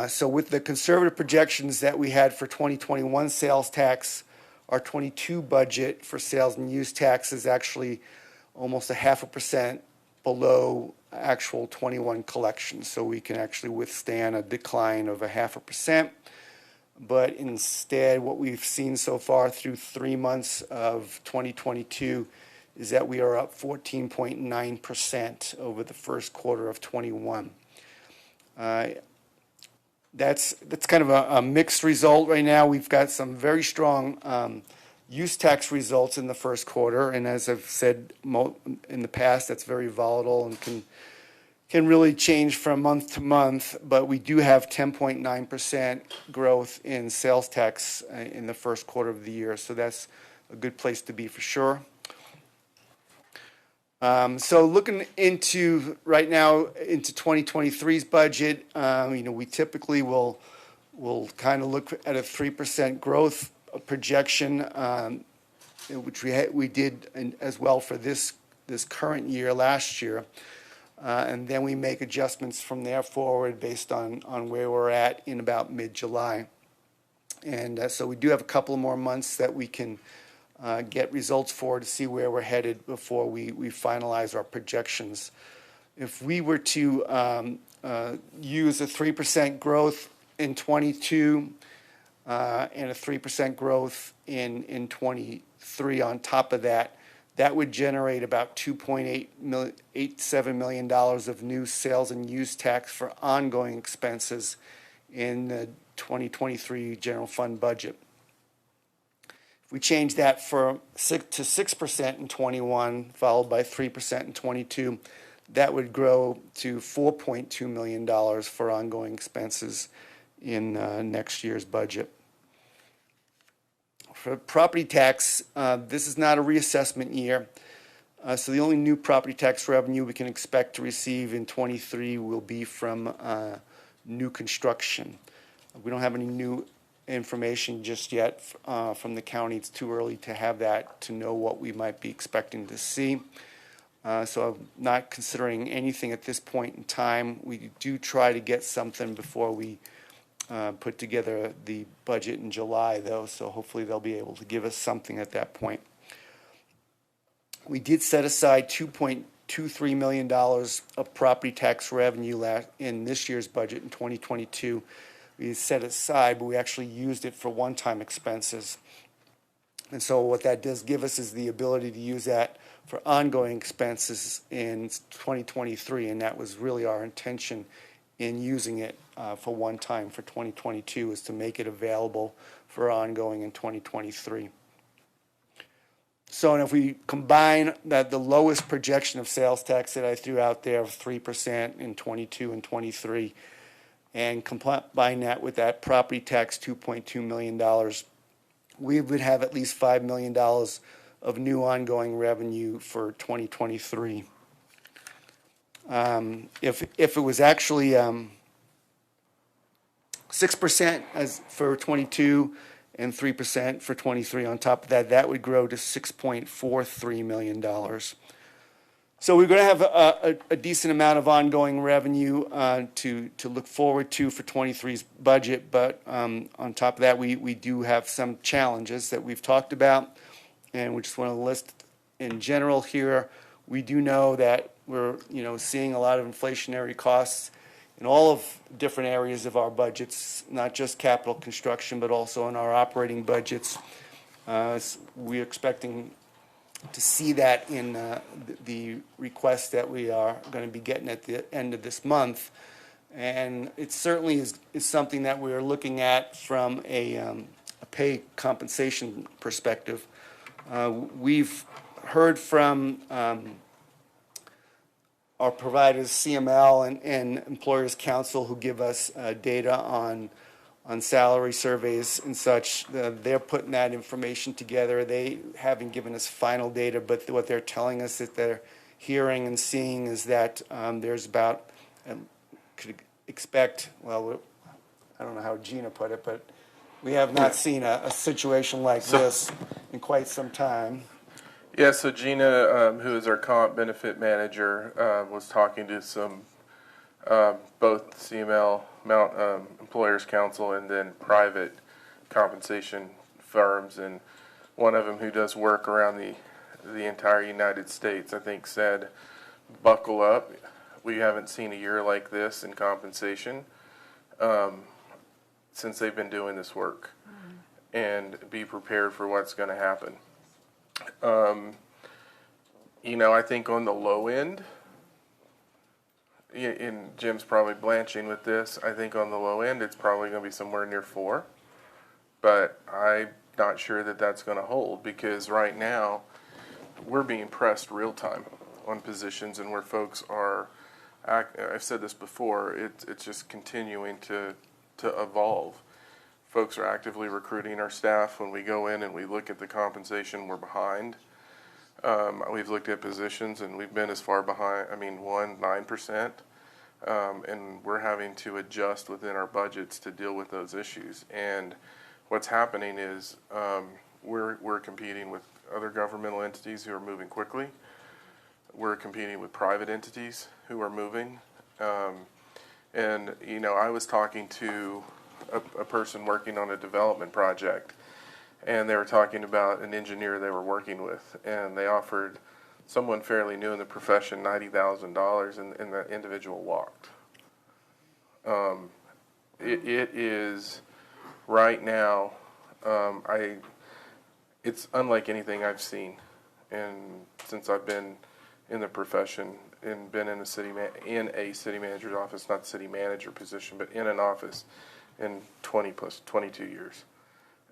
So with the conservative projections that we had for 2021 sales tax, our 22 budget for sales and use tax is actually almost 0.5% below actual 21 collections. So we can actually withstand a decline of 0.5%. But instead, what we've seen so far through 3 months of 2022 is that we are up 14.9% over the first quarter of 21. That's kind of a mixed result right now. We've got some very strong use tax results in the first quarter, and as I've said in the past, that's very volatile and can really change from month to month, but we do have 10.9% growth in sales tax in the first quarter of the year, so that's a good place to be for sure. So looking into right now into 2023's budget, we typically will kind of look at a 3% growth projection, which we did as well for this current year last year. And then we make adjustments from there forward based on where we're at in about mid-July. And so we do have a couple more months that we can get results for to see where we're headed before we finalize our projections. If we were to use a 3% growth in 22 and a 3% growth in 23 on top of that, that would generate about $2.87 million of new sales and use tax for ongoing expenses in the 2023 general fund budget. If we change that to 6% in 21, followed by 3% in 22, that would grow to $4.2 million for ongoing expenses in next year's budget. For property tax, this is not a reassessment year, so the only new property tax revenue we can expect to receive in 23 will be from new construction. We don't have any new information just yet from the county. It's too early to have that to know what we might be expecting to see. So I'm not considering anything at this point in time. We do try to get something before we put together the budget in July, though, so hopefully they'll be able to give us something at that point. We did set aside $2.23 million of property tax revenue in this year's budget in 2022. We set it aside, but we actually used it for one-time expenses. And so what that does give us is the ability to use that for ongoing expenses in 2023, and that was really our intention in using it for one time for 2022, is to make it available for ongoing in 2023. So and if we combine the lowest projection of sales tax that I threw out there of 3% in 22 and 23, and combine that with that property tax $2.2 million, we would have at least $5 million of new ongoing revenue for 2023. If it was actually 6% as for 22 and 3% for 23 on top of that, that would grow to $6.43 million. So we're going to have a decent amount of ongoing revenue to look forward to for 23's budget, but on top of that, we do have some challenges that we've talked about, and we just want to list in general here. We do know that we're, seeing a lot of inflationary costs in all of different areas of our budgets, not just capital construction, but also in our operating budgets. We're expecting to see that in the request that we are going to be getting at the end of this month. And it certainly is something that we are looking at from a pay compensation perspective. We've heard from our providers, CML and Employers Council, who give us data on salary surveys and such. They're putting that information together. They haven't given us final data, but what they're telling us that they're hearing and seeing is that there's about, could expect, well, I don't know how Gina put it, but we have not seen a situation like this in quite some time. Yeah, so Gina, who is our comp benefit manager, was talking to some, both CML, Employers Council, and then private compensation firms, and one of them who does work around the entire United States, I think, said, buckle up. We haven't seen a year like this in compensation since they've been doing this work, and be prepared for what's going to happen. I think on the low end, and Jim's probably blanching with this, I think on the low end it's probably going to be somewhere near 4, but I'm not sure that that's going to hold, because right now we're being pressed real time on positions, and where folks are, I've said this before, it's just continuing to evolve. Folks are actively recruiting our staff. When we go in and we look at the compensation, we're behind. We've looked at positions and we've been as far behind, 9%, and we're having to adjust within our budgets to deal with those issues. And what's happening is we're competing with other governmental entities who are moving quickly. We're competing with private entities who are moving. And I was talking to a person working on a development project, and they were talking about an engineer they were working with, and they offered someone fairly new in the profession $90,000, and the individual walked. It is right now, it's unlike anything I've seen, and since I've been in the profession and been in a city manager's office, not the city manager position, but in an office in 22 years.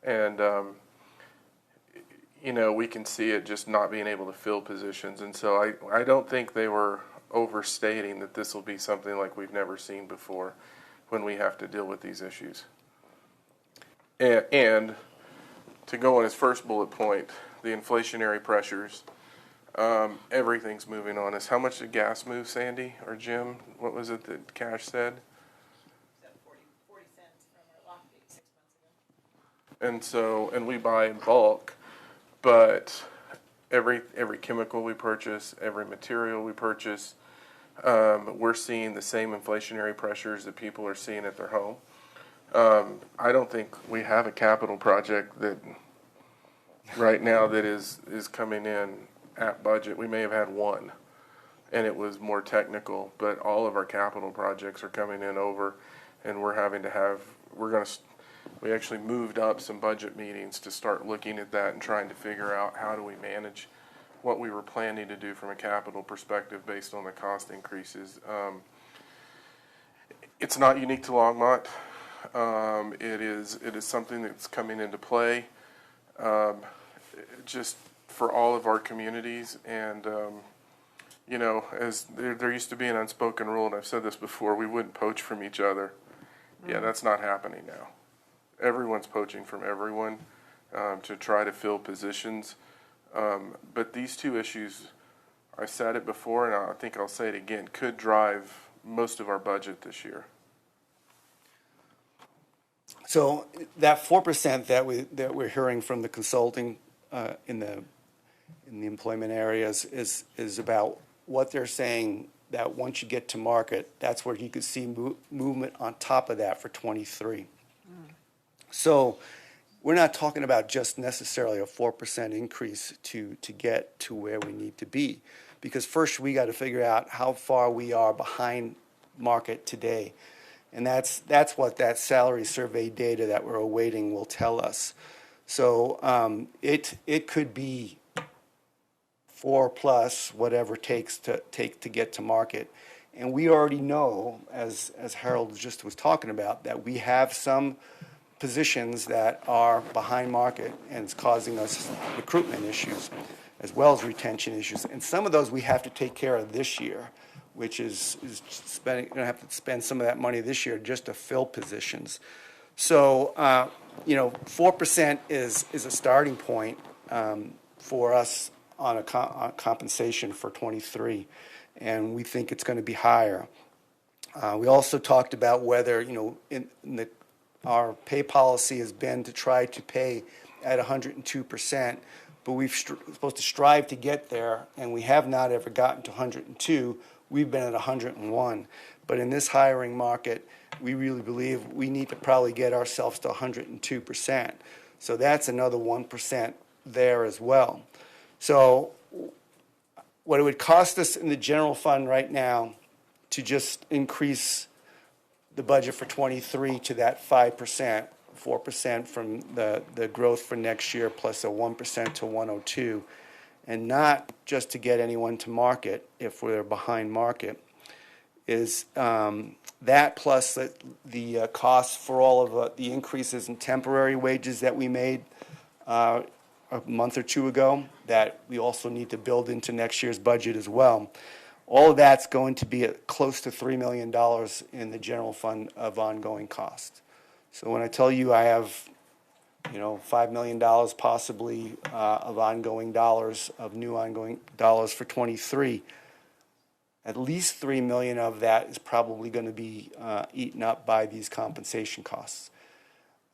And we can see it just not being able to fill positions. And so I don't think they were overstating that this will be something like we've never seen before when we have to deal with these issues. And to go on his first bullet point, the inflationary pressures, everything's moving on us. How much did gas move, Sandy or Jim? What was it that Cash said? 40 cents from our lock date 6 months ago. And we buy in bulk, but every chemical we purchase, every material we purchase, we're seeing the same inflationary pressures that people are seeing at their home. I don't think we have a capital project that right now that is coming in at budget. We may have had one, and it was more technical, but all of our capital projects are coming in over, and we're having to have, we actually moved up some budget meetings to start looking at that and trying to figure out how do we manage what we were planning to do from a capital perspective based on the cost increases. It's not unique to Longmont. It is something that's coming into play just for all of our communities. And as there used to be an unspoken rule, and I've said this before, we wouldn't poach from each other. Yeah, that's not happening now. Everyone's poaching from everyone to try to fill positions. But these two issues, I said it before, and I think I'll say it again, could drive most of our budget this year. So that 4% that we're hearing from the consulting in the employment areas is about what they're saying, that once you get to market, that's where you could see movement on top of that for 23. So we're not talking about just necessarily a 4% increase to get to where we need to be. Because first we got to figure out how far we are behind market today. And that's what that salary survey data that we're awaiting will tell us. So it could be 4 plus whatever it takes to get to market. And we already know, as Harold just was talking about, that we have some positions that are behind market and it's causing us recruitment issues as well as retention issues. And some of those we have to take care of this year, which is going to have to spend some of that money this year just to fill positions. So, 4% is a starting point for us on a compensation for 23, and we think it's going to be higher. We also talked about whether, our pay policy has been to try to pay at 102%, but we're supposed to strive to get there, and we have not ever gotten to 102. We've been at 101. But in this hiring market, we really believe we need to probably get ourselves to 102%. So that's another 1% there as well. So what it would cost us in the general fund right now to just increase the budget for 23 to that 5%, 4% from the growth for next year plus a 1% to 102, and not just to get anyone to market if we're behind market, is that plus the cost for all of the increases in temporary wages that we made a month or two ago that we also need to build into next year's budget as well. All of that's going to be at close to $3 million in the general fund of ongoing cost. So when I tell you I have, $5 million possibly of ongoing dollars, of new ongoing dollars for 23, at least $3 million of that is probably going to be eaten up by these compensation costs.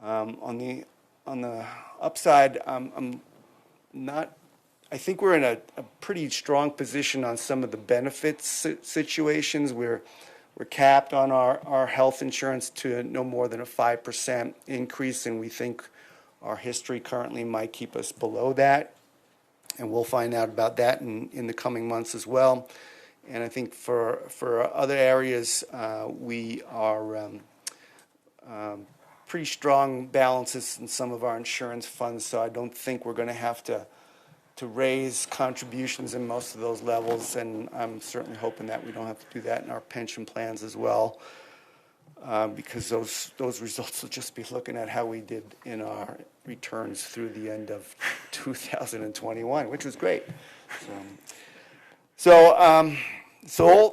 On the upside, I think we're in a pretty strong position on some of the benefits situations. We're capped on our health insurance to no more than a 5% increase, and we think our history currently might keep us below that. And we'll find out about that in the coming months as well. And I think for other areas, we are pretty strong balances in some of our insurance funds, so I don't think we're going to have to raise contributions in most of those levels, and I'm certainly hoping that we don't have to do that in our pension plans as well, because those results will just be looking at how we did in our returns through the end of 2021, which was great. So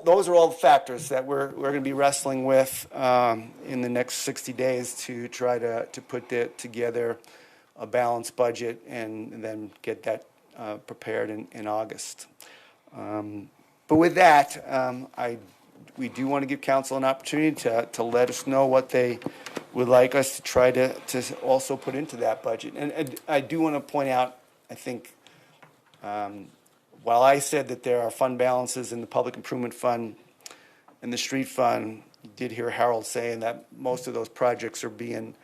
those are all the factors that we're going to be wrestling with in the next 60 days to try to put together a balanced budget and then get that prepared in August. But with that, we do want to give council an opportunity to let us know what they would like us to try to also put into that budget. And I do want to point out, I think, while I said that there are fund balances in the public improvement fund and the street fund, you did hear Harold saying that most of those projects are being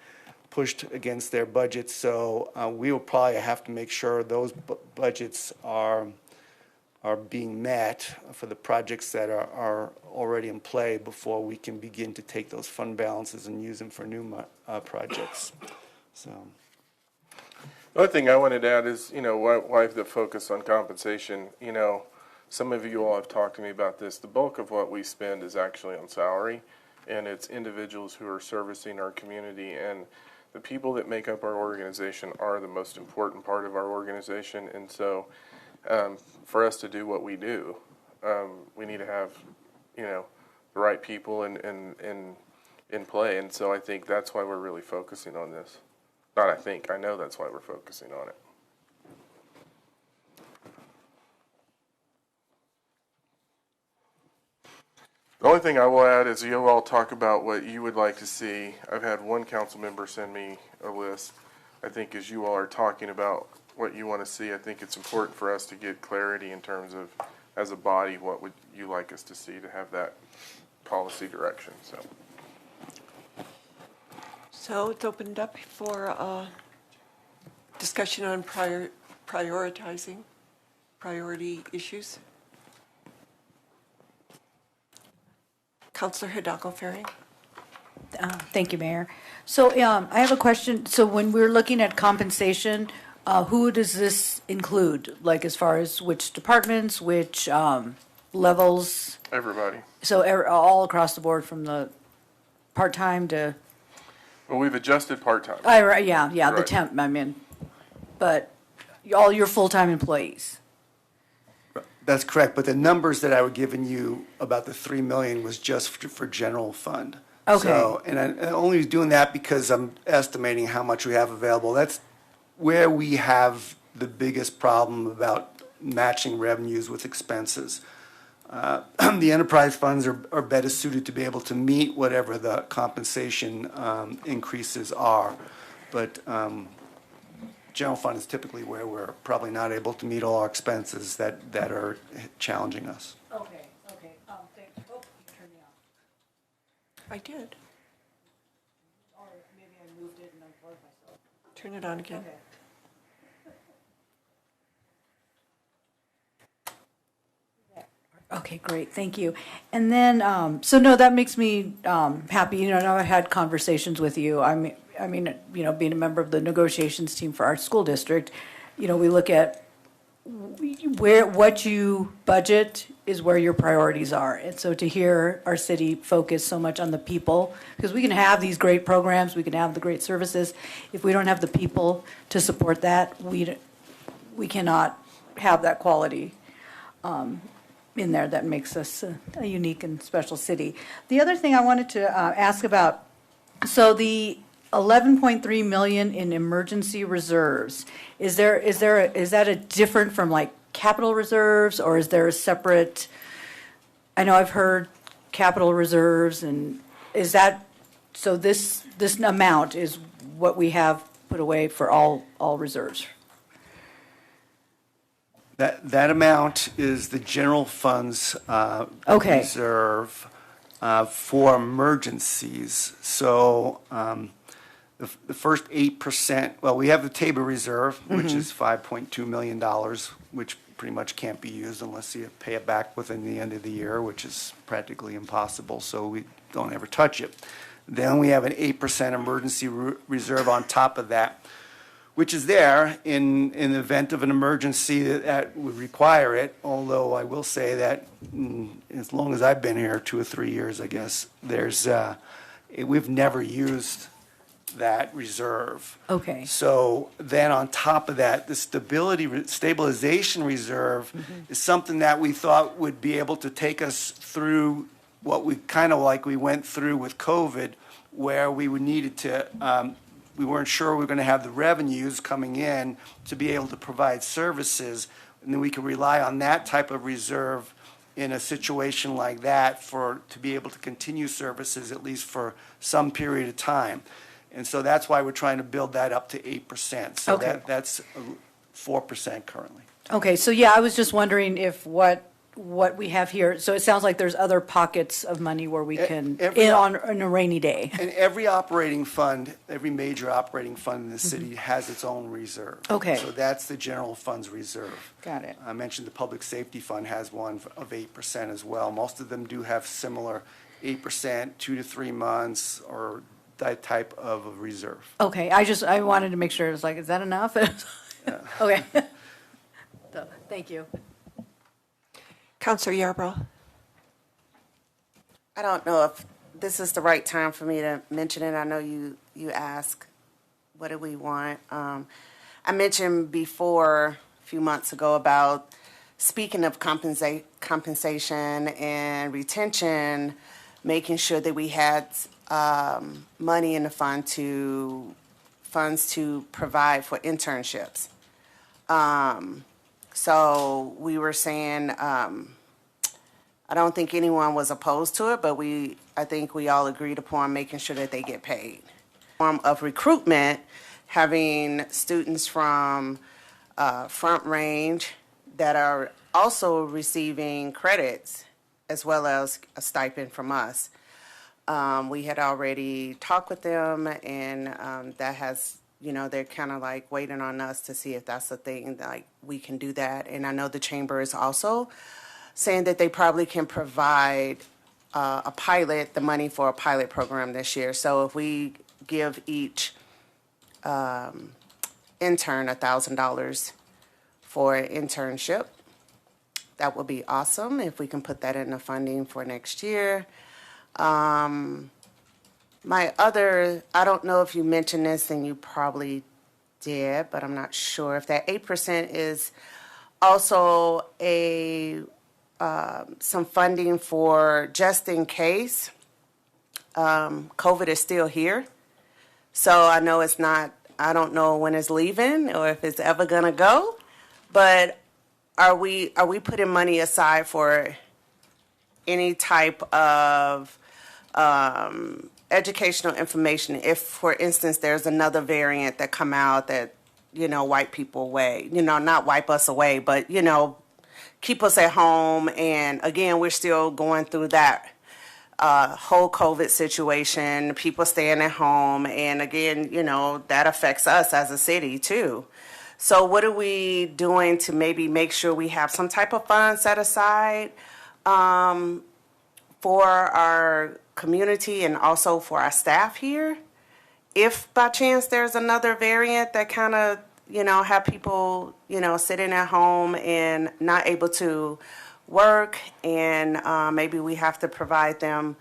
pushed against their budgets, so we will probably have to make sure those budgets are being met for the projects that are already in play before we can begin to take those fund balances and use them for new projects. So. The other thing I wanted to add is, why the focus on compensation. Some of you all have talked to me about this. The bulk of what we spend is actually on salary, and it's individuals who are servicing our community, and the people that make up our organization are the most important part of our organization. And so for us to do what we do, we need to have, the right people in play. And so I think that's why we're really focusing on this. I know that's why we're focusing on it. The only thing I will add is you all talk about what you would like to see. I've had one council member send me a list. I think as you all are talking about what you want to see, I think it's important for us to get clarity in terms of, as a body, what would you like us to see to have that policy direction. So it's opened up for Discussion on prioritizing priority issues. Councillor Hidalgo-Ferry. Thank you, Mayor. So I have a question. So when we're looking at compensation, who does this include? Like as far as which departments, which levels? Everybody. So all across the board from the part-time to? Well, we've adjusted part-time. Yeah, the Right. temp, I mean, but all your full-time employees. That's correct, but the numbers that I were giving you about the 3 million was just for general fund. Okay. So, and I only was doing that because I'm estimating how much we have available. That's where we have the biggest problem about matching revenues with expenses. The enterprise funds are better suited to be able to meet whatever the compensation increases are. But general fund is typically where we're probably not able to meet all our expenses that are challenging us. Okay. Thank you. Oh, you turned me off. I did. Or maybe I moved it and unplugged myself. Turn it on again. Okay. Okay, great, thank you. And then, so no, that makes me happy. You know, now I've had conversations with you. I mean, you know, being a member of the negotiations team for our school district, you know, we look at what you budget is where your priorities are. And so to hear our city focus so much on the people, because we can have these great programs, we can have the great services. If we don't have the people to support that, we cannot have that quality in there that makes us a unique and special city. The other thing I wanted to ask about, so the 11.3 million in emergency reserves, is that a different from like capital reserves, or is there a separate? I know I've heard capital reserves, and is that so? This amount is what we have put away for all reserves. That amount is the general funds reserve for emergencies. So the first 8%, well, we have the table reserve, which is $5.2 million, which pretty much can't be used unless you pay it back within the end of the year, which is practically impossible, so we don't ever touch it. Then we have an 8% emergency reserve on top of that, which is there in the event of an emergency that would require it, although I will say that as long as I've been here, 2 or 3 years, I guess, we've never used that reserve. Okay. So then on top of that, the stabilization reserve is something that we thought would be able to take us through what we we went through with COVID, where we needed to, we weren't sure we were going to have the revenues coming in to be able to provide services, and then we could rely on that type of reserve in a situation like that to be able to continue services at least for some period of time. And so that's why we're trying to build that up to 8%. So Okay. that's 4% currently. Okay, so yeah, I was just wondering if what we have here, so it sounds like there's other pockets of money where we can, on a rainy day. And every operating fund, every major operating fund in the city has its own reserve. Okay. So that's the general fund's reserve. Got it. I mentioned the public safety fund has one of 8% as well. Most of them do have similar 8%, 2 to 3 months, or that type of a reserve. Okay, I wanted to make sure, it was like, is that enough? Okay. So, thank you. Councillor Yarbrough. I don't know if this is the right time for me to mention it. I know you asked, what do we want? I mentioned before, a few months ago, about speaking of compensation and retention, making sure that we had money in the funds to provide for internships. So we were saying, I don't think anyone was opposed to it, but I think we all agreed upon making sure that they get paid. Form of recruitment, having students from Front Range that are also receiving credits as well as a stipend from us. We had already talked with them, and that has they're kind of like waiting on us to see if that's a thing, like we can do that. And I know the chamber is also saying that they probably can provide the money for a pilot program this year. So if we give each intern $1,000 for an internship, that would be awesome if we can put that in the funding for next year. I don't know if you mentioned this, and you probably did, but I'm not sure if that 8% is also some funding for just in case COVID is still here. So I know it's not, I don't know when it's leaving or if it's ever going to go, but are we putting money aside for any type of educational information if, for instance, there's another variant that come out that, wipe people away, not wipe us away, but, keep us at home. And again, we're still going through that whole COVID situation, people staying at home. And again, that affects us as a city too. So what are we doing to maybe make sure we have some type of fund set aside for our community and also for our staff here? If by chance there's another variant that kind of, have people, sitting at home and not able to work, and maybe we have to provide them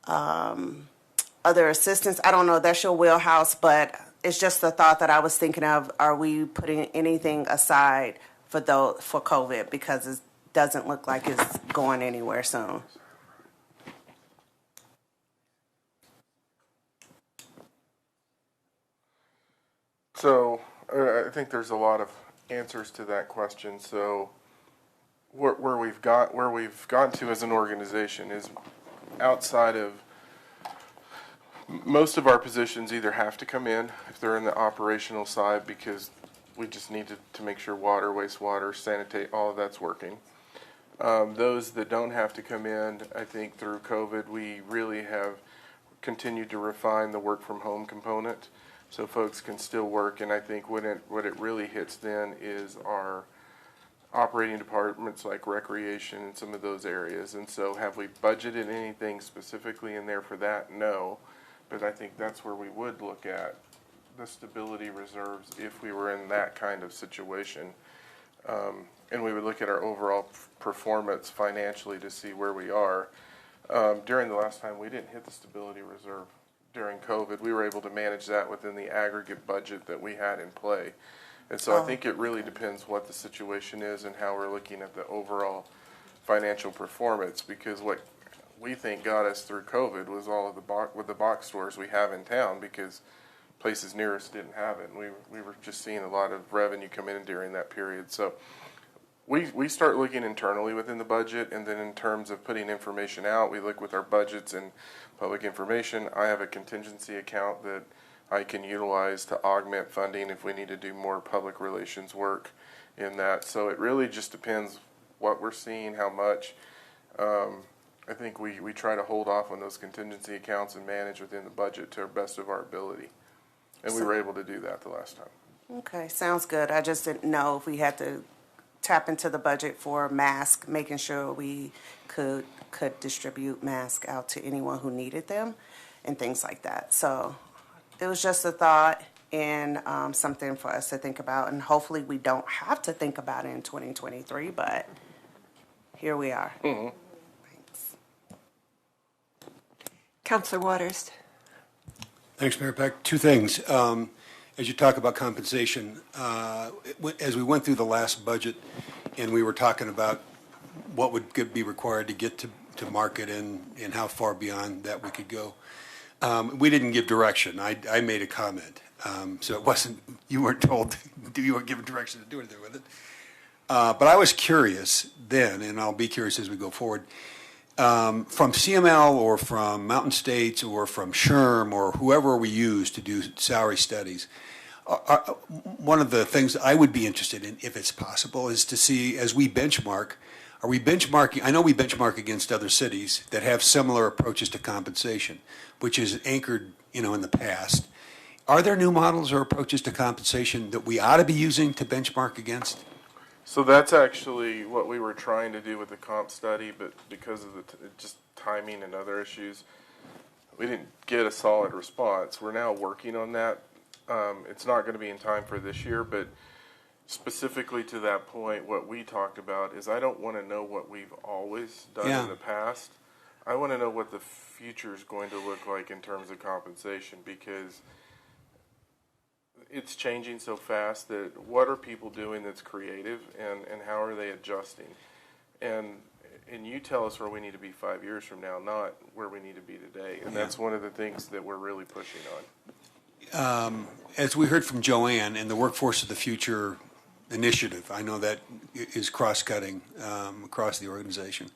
other assistance. I don't know, that's your wheelhouse, but it's just the thought that I was thinking of. Are we putting anything aside for COVID, because it doesn't look like it's going anywhere soon? So I think there's a lot of answers to that question. So where we've gotten to as an organization is outside of most of our positions either have to come in if they're in the operational side, because we just need to make sure water, wastewater, sanitate, all of that's working. Those that don't have to come in, I think through COVID, we really have continued to refine the work from home component so folks can still work. And I think what it really hits then is our operating departments like recreation and some of those areas. And so have we budgeted anything specifically in there for that? No. But I think that's where we would look at the stability reserves if we were in that kind of situation. And we would look at our overall performance financially to see where we are. During the last time, we didn't hit the stability reserve during COVID. We were able to manage that within the aggregate budget that we had in play. And so I think it really depends what the situation is and how we're looking at the overall financial performance, because what we think got us through COVID was all of the box stores we have in town, because places near us didn't have it. And we were just seeing a lot of revenue come in during that period. So we start looking internally within the budget, and then in terms of putting information out, we look with our budgets and public information. I have a contingency account that I can utilize to augment funding if we need to do more public relations work in that. So it really just depends what we're seeing, how much. I think we try to hold off on those contingency accounts and manage within the budget to the best of our ability. And we were able to do that the last time. Okay, sounds good. I just didn't know if we had to tap into the budget for masks, making sure we could distribute masks out to anyone who needed them and things like that. So it was just a thought and something for us to think about. And hopefully we don't have to think about it in 2023, but here we are. Mm-hmm. Councilor Waters. Thanks, Mayor Peck. Two things. As you talk about compensation, as we went through the last budget and we were talking about what would be required to get to market and how far beyond that we could go, we didn't give direction. I made a comment. So it wasn't, you weren't told, you weren't given direction to do anything with it. But I was curious then, and I'll be curious as we go forward, from CML or from Mountain States or from SHRM or whoever we use to do salary studies, one of the things I would be interested in, if it's possible, is to see, as we benchmark, are we benchmarking? I know we benchmark against other cities that have similar approaches to compensation, which is anchored, in the past. Are there new models or approaches to compensation that we ought to be using to benchmark against? So that's actually what we were trying to do with the comp study, but because of the just timing and other issues, we didn't get a solid response. We're now working on that. It's not going to be in time for this year, but specifically to that point, what we talked about is I don't want to know what we've always done in the past. I want to know what the future is going to look like in terms of compensation, because it's changing so fast that what are people doing that's creative, and how are they adjusting? And you tell us where we need to be 5 years from now, not where we need to be today. And that's one of the things that we're really pushing on. As we heard from Joanne in the Workforce of the Future initiative, I know that is cross-cutting across the organization.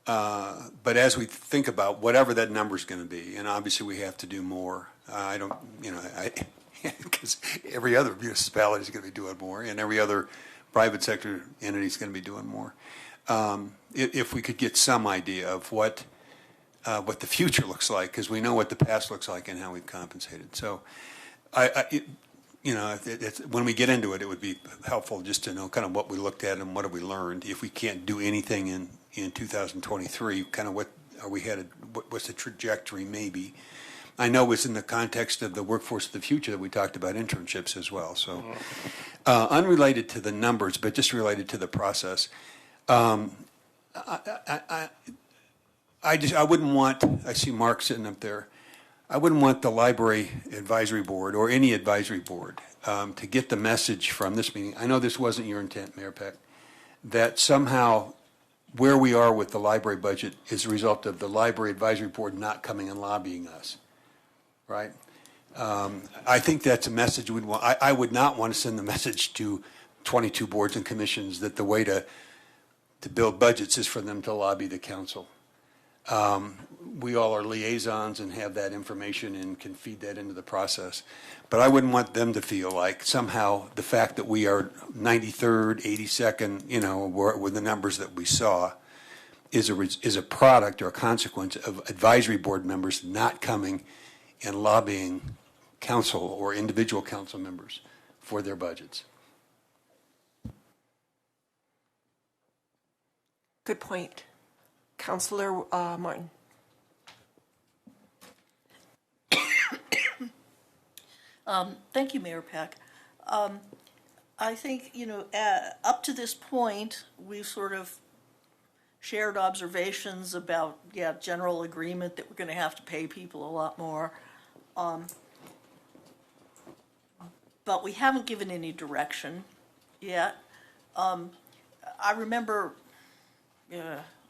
But as we think about whatever that number is going to be, and obviously we have to do more. Because every other municipality is going to be doing more, and every other private sector entity is going to be doing more. If we could get some idea of what the future looks like, because we know what the past looks like and how we've compensated. So, when we get into it, it would be helpful just to know kind of what we looked at and what have we learned. If we can't do anything in 2023, kind of what are we headed? What's the trajectory maybe? I know it's in the context of the Workforce of the Future that we talked about internships as well. So, unrelated to the numbers, but just related to the process. I wouldn't want, I see Mark sitting up there, I wouldn't want the library advisory board or any advisory board to get the message from this meeting. I know this wasn't your intent, Mayor Peck, that somehow where we are with the library budget is a result of the library advisory board not coming and lobbying us, right? I think that's a message we'd want. I would not want to send the message to 22 boards and commissions that the way to build budgets is for them to lobby the council. We all are liaisons and have that information and can feed that into the process. But I wouldn't want them to feel like somehow the fact that we are 93rd, 82nd, with the numbers that we saw is a product or a consequence of advisory board members not coming and lobbying council or individual council members for their budgets. Good point. Councillor Martin. Thank you, Mayor Peck. I think, up to this point, we've sort of shared observations about, general agreement that we're going to have to pay people a lot more. But we haven't given any direction yet. I remember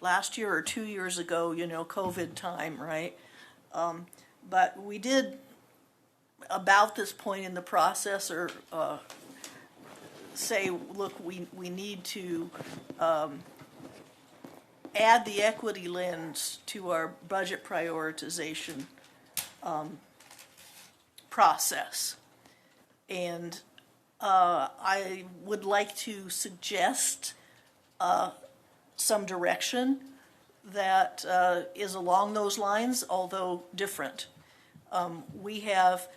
last year or 2 years ago, COVID time, right? But we did, about this point in the process, or say, look, we need to add the equity lens to our budget prioritization process. And I would like to suggest some direction that is along those lines, although different. We have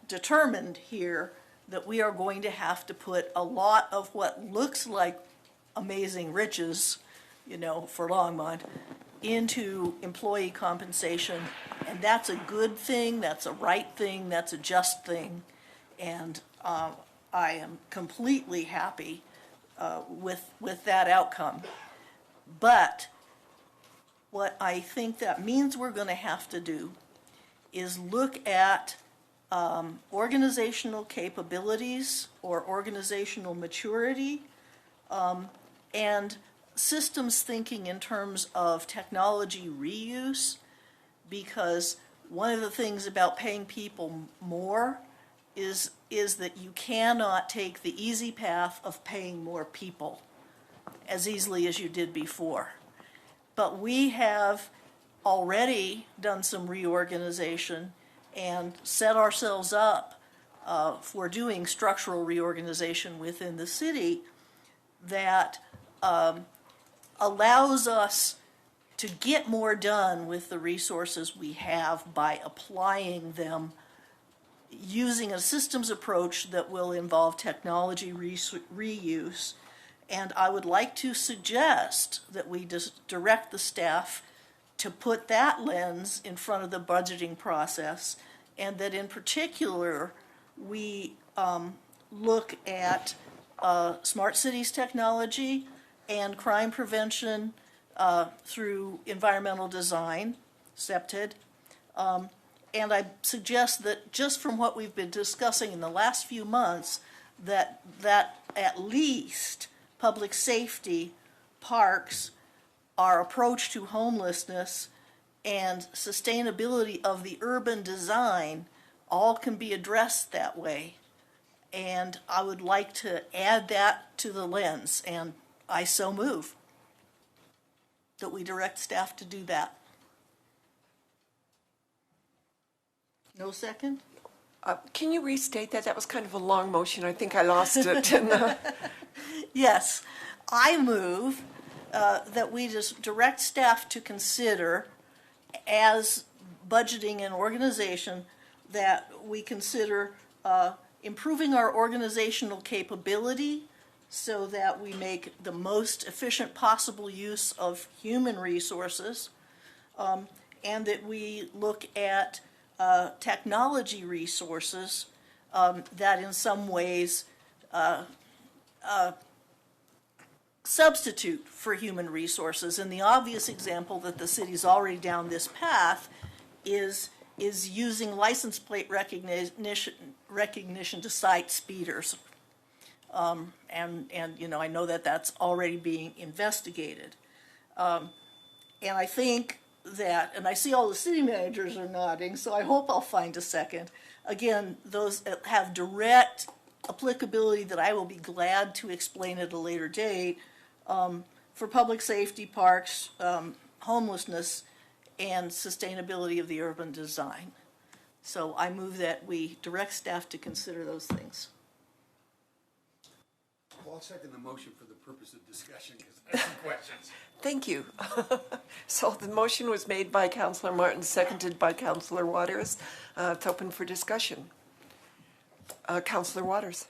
determined here that we are going to have to put a lot of what looks like amazing riches, for Longmont, into employee compensation, and that's a good thing, that's a right thing, that's a just thing, and I am completely happy with that outcome. But what I think that means we're going to have to do is look at organizational capabilities or organizational maturity and systems thinking in terms of technology reuse, because one of the things about paying people more is that you cannot take the easy path of paying more people as easily as you did before. But we have already done some reorganization and set ourselves up for doing structural reorganization within the city that allows us to get more done with the resources we have by applying them using a systems approach that will involve technology reuse. And I would like to suggest that we just direct the staff to put that lens in front of the budgeting process, and that in particular we look at smart cities technology and crime prevention through environmental design, SEPTED. And I suggest that just from what we've been discussing in the last few months, that at least public safety, parks, our approach to homelessness, and sustainability of the urban design all can be addressed that way. And I would like to add that to the lens, and I so move that we direct staff to do that. No second? Can you restate that? That was kind of a long motion. I think I lost it. Yes, I move that we just direct staff to consider, as budgeting and organization, that we consider improving our organizational capability so that we make the most efficient possible use of human resources, and that we look at technology resources that in some ways substitute for human resources. And the obvious example that the city's already down this path is using license plate recognition to cite speeders. And you know, I know that that's already being investigated. And I think that, and I see all the city managers are nodding, so I hope I'll find a second. Again, those have direct applicability that I will be glad to explain at a later date for public safety, parks, homelessness, and sustainability of the urban design. So I move that we direct staff to consider those things. Well, I'll second the motion for the purpose of discussion because I have some questions. Thank you. So the motion was made by Councillor Martin, seconded by Councillor Waters. It's open for discussion. Councillor Waters.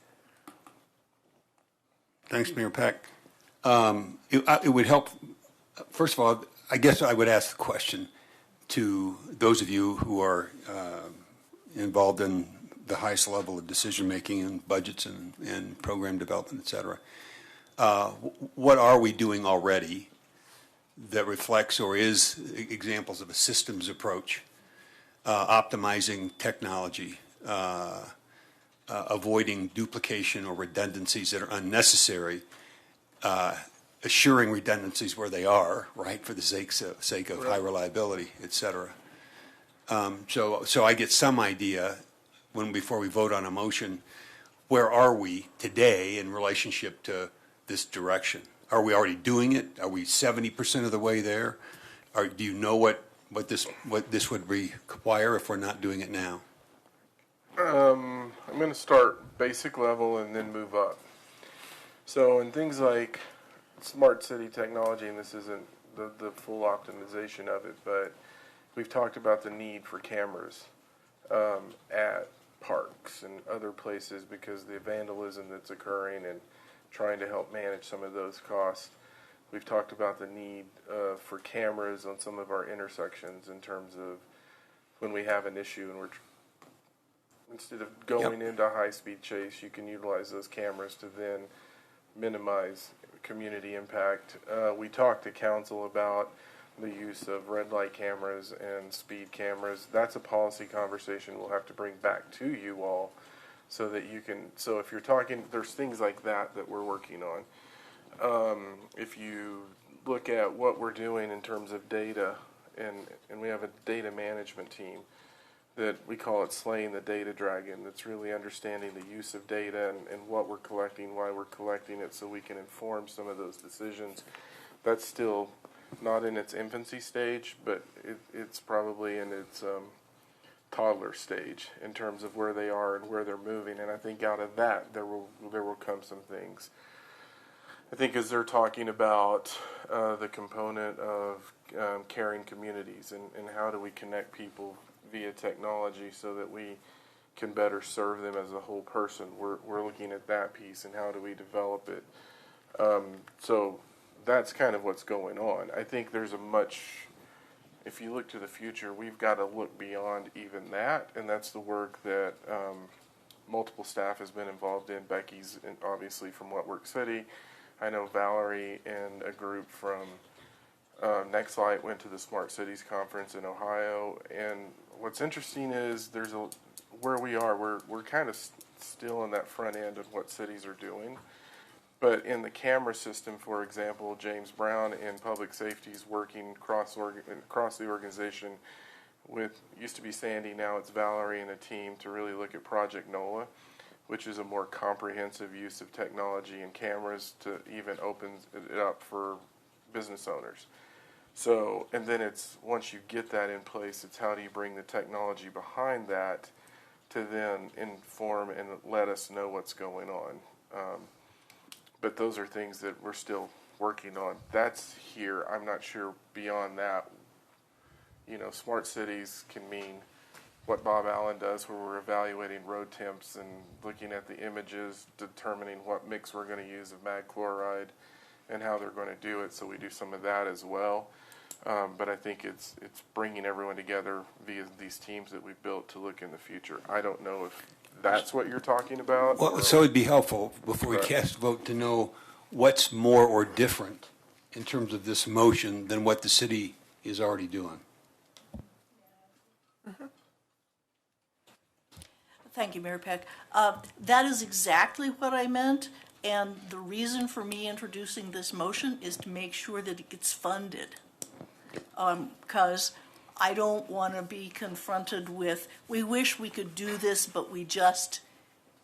Thanks, Mayor Peck. It would help, first of all, I guess I would ask the question to those of you who are involved in the highest level of decision-making and budgets and program development, et cetera. What are we doing already that reflects or is examples of a systems approach, optimizing technology, avoiding duplication or redundancies that are unnecessary, assuring redundancies where they are, right, for the sake of high reliability, et cetera. So I get some idea before we vote on a motion, where are we today in relationship to this direction? Are we already doing it? Are we 70% of the way there? Or do you know what this would require if we're not doing it now? I'm going to start basic level and then move up. So in things like smart city technology, and this isn't the full optimization of it, but we've talked about the need for cameras at parks and other places because the vandalism that's occurring and trying to help manage some of those costs. We've talked about the need for cameras on some of our intersections in terms of when we have an issue and instead of going into high-speed chase, you can utilize those cameras to then minimize community impact. We talked to council about the use of red light cameras and speed cameras. That's a policy conversation we'll have to bring back to you all so that you can, so if you're talking, there's things like that we're working on. If you look at what we're doing in terms of data, and we have a data management team that we call it slaying the data dragon, that's really understanding the use of data and what we're collecting, why we're collecting it, so we can inform some of those decisions. That's still not in its infancy stage, but it's probably in its toddler stage in terms of where they are and where they're moving. And I think out of that, there will come some things. I think as they're talking about the component of caring communities and how do we connect people via technology so that we can better serve them as a whole person. We're looking at that piece and how do we develop it. So that's kind of what's going on. I think there's if you look to the future, we've got to look beyond even that, and that's the work that multiple staff has been involved in. Becky's obviously from What Works City. I know Valerie and a group from Nextlight went to the Smart Cities Conference in Ohio, and what's interesting is where we are, we're kind of still in that front end of what cities are doing. But in the camera system, for example, James Brown in public safety is working across the organization with, used to be Sandy, now it's Valerie and a team, to really look at Project NOLA, which is a more comprehensive use of technology and cameras to even open it up for business owners. So, and then it's, once you get that in place, it's how do you bring the technology behind that to then inform and let us know what's going on. But those are things that we're still working on. That's here. I'm not sure beyond that. You know, smart cities can mean what Bob Allen does, where we're evaluating road temps and looking at the images, determining what mix we're going to use of mag chloride and how they're going to do it. So we do some of that as well. But I think it's bringing everyone together via these teams that we've built to look in the future. I don't know if that's what you're talking about. Well, so it'd be helpful before we cast a vote to know what's more or different in terms of this motion than what the city is already doing. Thank you, Mayor Peck. That is exactly what I meant, and the reason for me introducing this motion is to make sure that it gets funded. Because I don't want to be confronted with, we wish we could do this, but we just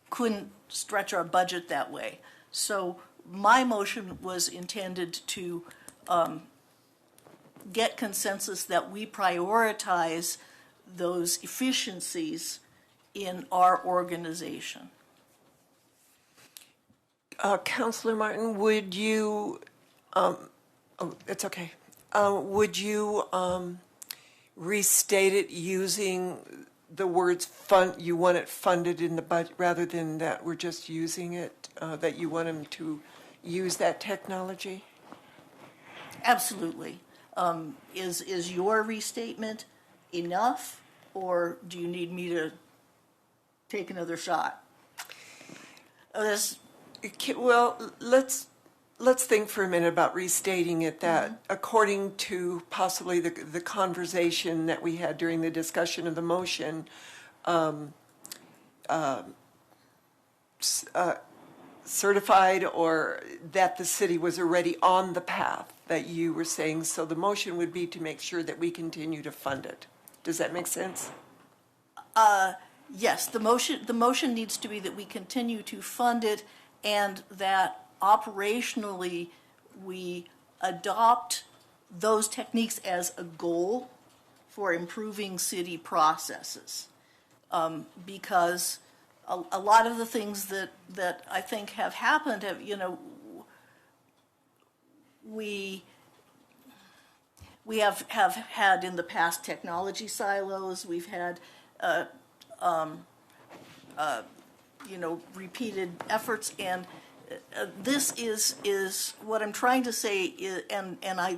couldn't stretch our budget that way. So my motion was intended to get consensus that we prioritize those efficiencies in our organization. Councilor Martin, would you, it's okay. Would you restate it using the words fund, you want it funded in the budget, rather than that we're just using it, that you want them to use that technology? Absolutely. Is your restatement enough, or do you need me to take another shot? Well, let's think for a minute about restating it, that according to possibly the conversation that we had during the discussion of the motion, certified, or that the city was already on the path that you were saying. So the motion would be to make sure that we continue to fund it. Does that make sense? Yes, the motion needs to be that we continue to fund it, and that operationally we adopt those techniques as a goal for improving city processes. Because a lot of the things that I think have happened have, we have had in the past technology silos. We've had repeated efforts, and this is what I'm trying to say is, and I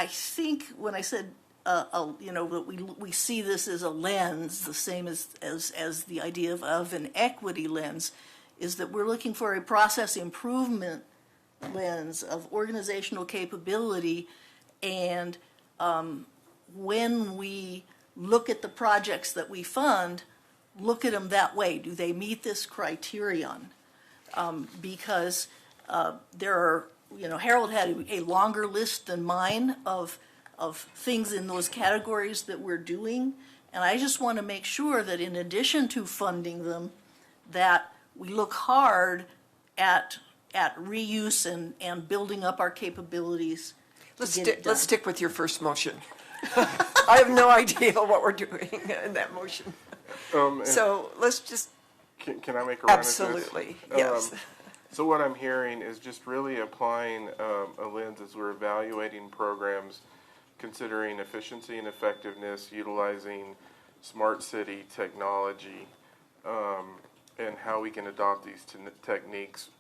think when I said that we see this as a lens, the same as the idea of an equity lens, is that we're looking for a process improvement lens of organizational capability, and when we look at the projects that we fund, look at them that way. Do they meet this criterion? Because there are, Harold had a longer list than mine of things in those categories that we're doing, and I just want to make sure that in addition to funding them, that we look hard at reuse and building up our capabilities. Let's stick with your first motion. I have no idea what we're doing in that motion. So let's just. Can I make a run absolutely, at this? yes. So what I'm hearing is just really applying a lens as we're evaluating programs, considering efficiency and effectiveness, utilizing smart city technology, and how we can adopt these techniques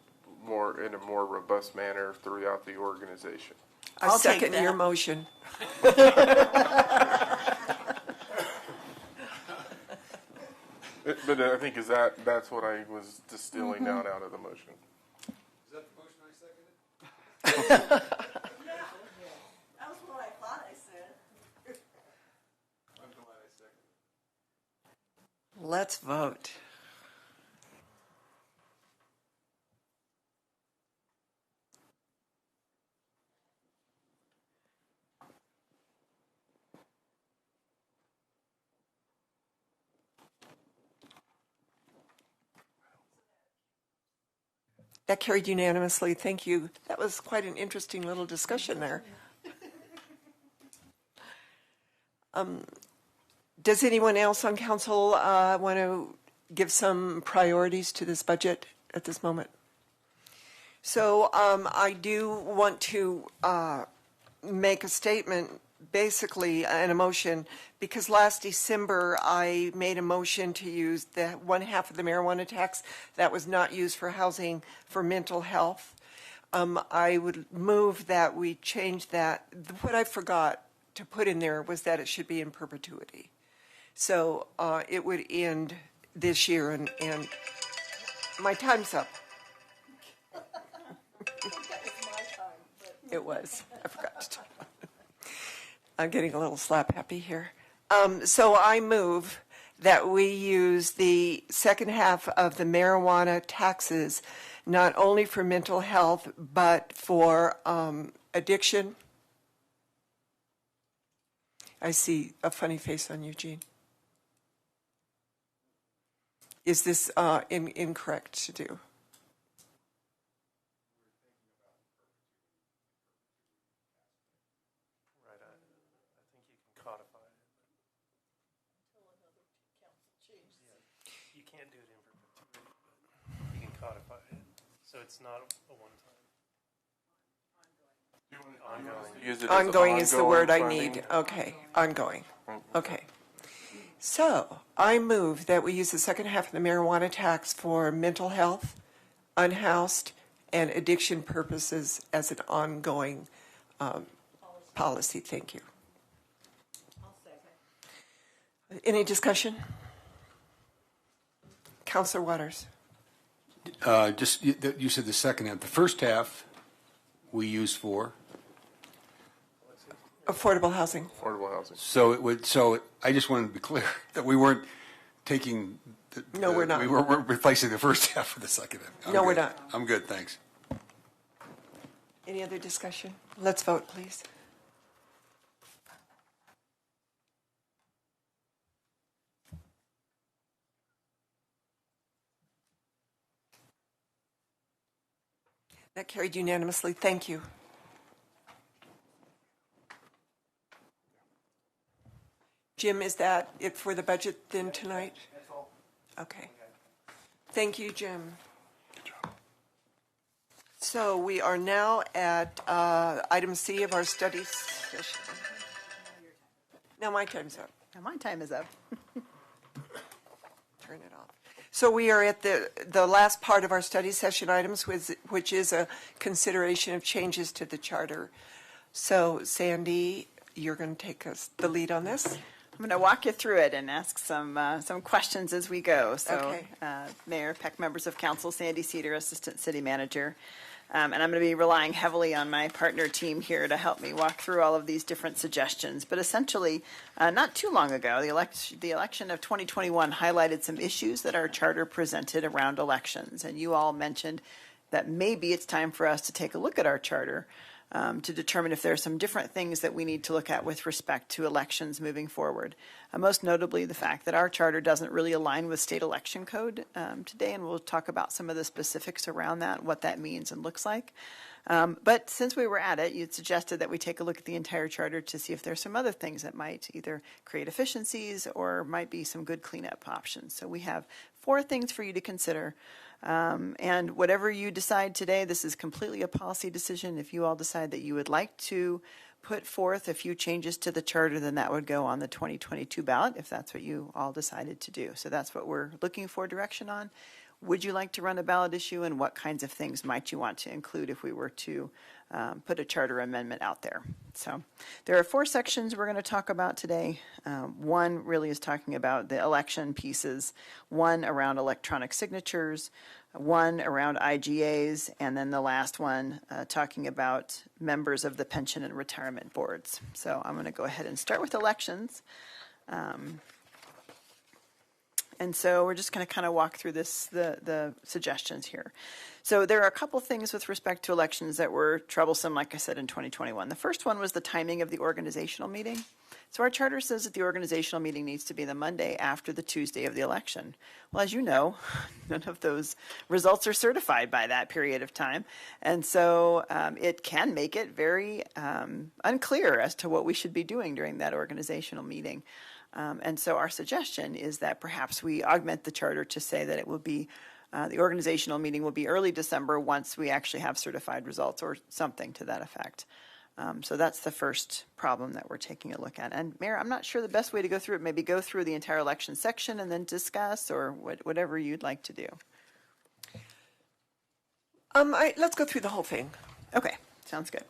in a more robust manner throughout the organization. I second your motion. But I think that's what I was distilling down out of the motion. Is that the motion I seconded? That was what I thought I said. I'm glad I seconded. Let's vote. That carried unanimously. Thank you. That was quite an interesting little discussion there. Does anyone else on council want to give some priorities to this budget at this moment? So I do want to make a statement, basically an motion, because last December I made a motion to use the 1/2 of the marijuana tax that was not used for housing for mental health. I would move that we change that. What I forgot to put in there was that it should be in perpetuity. So it would end this year, and my time's up. It was. I forgot to talk. I'm getting a little slap happy here. So I move that we use the second half of the marijuana taxes not only for mental health, but for addiction. I see a funny face on Eugene. Is this incorrect to do? So it's not a one-time. Ongoing is the word I need. Okay, ongoing. Okay. So I move that we use the second half of the marijuana tax for mental health, unhoused, and addiction purposes as an ongoing policy. Thank you. Any discussion? Councilor Waters. You said the second half. The first half we use for affordable housing. Affordable housing. So I just wanted to be clear that we weren't taking. No, we're not. We weren't replacing the first half with the second half. No, we're not. I'm good. Thanks. Any other discussion? Let's vote, please. That carried unanimously. Thank you. Jim, is that it for the budget then tonight? That's all. Okay. Thank you, Jim. Good job. So we are now at item C of our study session. Now my time's up. Now my time is up. Turn it off. So we are at the last part of our study session items, which is a consideration of changes to the charter. So Sandy, you're going to take us the lead on this. I'm going to walk you through it and ask some questions as we go. So, Okay. Mayor, Peck, members of council, Sandy Cedar, Assistant City Manager. And I'm going to be relying heavily on my partner team here to help me walk through all of these different suggestions. But essentially, not too long ago, the election of 2021 highlighted some issues that our charter presented around elections. And you all mentioned that maybe it's time for us to take a look at our charter to determine if there are some different things that we need to look at with respect to elections moving forward. Most notably, the fact that our charter doesn't really align with state election code today, and we'll talk about some of the specifics around that, what that means and looks like. But since we were at it, you'd suggested that we take a look at the entire charter to see if there's some other things that might either create efficiencies or might be some good cleanup options. So we have 4 things for you to consider. And whatever you decide today, this is completely a policy decision. If you all decide that you would like to put forth a few changes to the charter, then that would go on the 2022 ballot if that's what you all decided to do. So that's what we're looking for direction on. Would you like to run a ballot issue, and what kinds of things might you want to include if we were to put a charter amendment out there? So there are 4 sections we're going to talk about today. One really is talking about the election pieces, one around electronic signatures, one around IGAs, and then the last one talking about members of the pension and retirement boards. So I'm going to go ahead and start with elections. And so we're just going to kind of walk through the suggestions here. So there are a couple things with respect to elections that were troublesome, like I said, in 2021. The first one was the timing of the organizational meeting. So our charter says that the organizational meeting needs to be the Monday after the Tuesday of the election. Well, as you know, none of those results are certified by that period of time. And so it can make it very unclear as to what we should be doing during that organizational meeting. And so our suggestion is that perhaps we augment the charter to say that it will be, the organizational meeting will be early December once we actually have certified results or something to that effect. So that's the first problem that we're taking a look at. And Mayor, I'm not sure the best way to go through it, maybe go through the entire election section and then discuss, or whatever you'd like to do. Let's go through the whole thing. Okay, sounds good.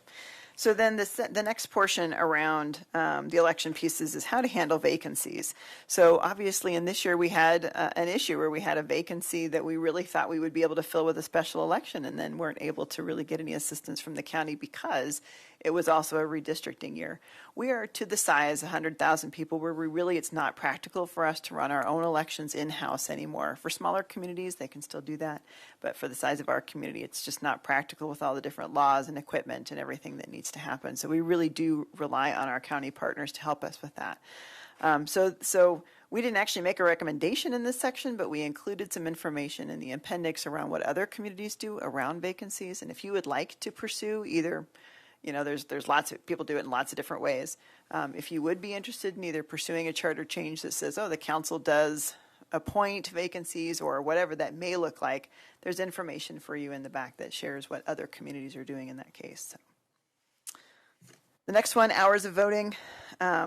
So then the next portion around the election pieces is how to handle vacancies. So obviously in this year we had an issue where we had a vacancy that we really thought we would be able to fill with a special election, and then weren't able to really get any assistance from the county because it was also a redistricting year. We are to the size, 100,000 people, where it's not practical for us to run our own elections in-house anymore. For smaller communities, they can still do that. But for the size of our community, it's just not practical with all the different laws and equipment and everything that needs to happen. So we really do rely on our county partners to help us with that. So we didn't actually make a recommendation in this section, but we included some information in the appendix around what other communities do around vacancies. And if you would like to pursue either, there's lots of people do it in lots of different ways. If you would be interested in either pursuing a charter change that says, the council does appoint vacancies or whatever that may look like, there's information for you in the back that shares what other communities are doing in that case. So. The next one, hours of voting.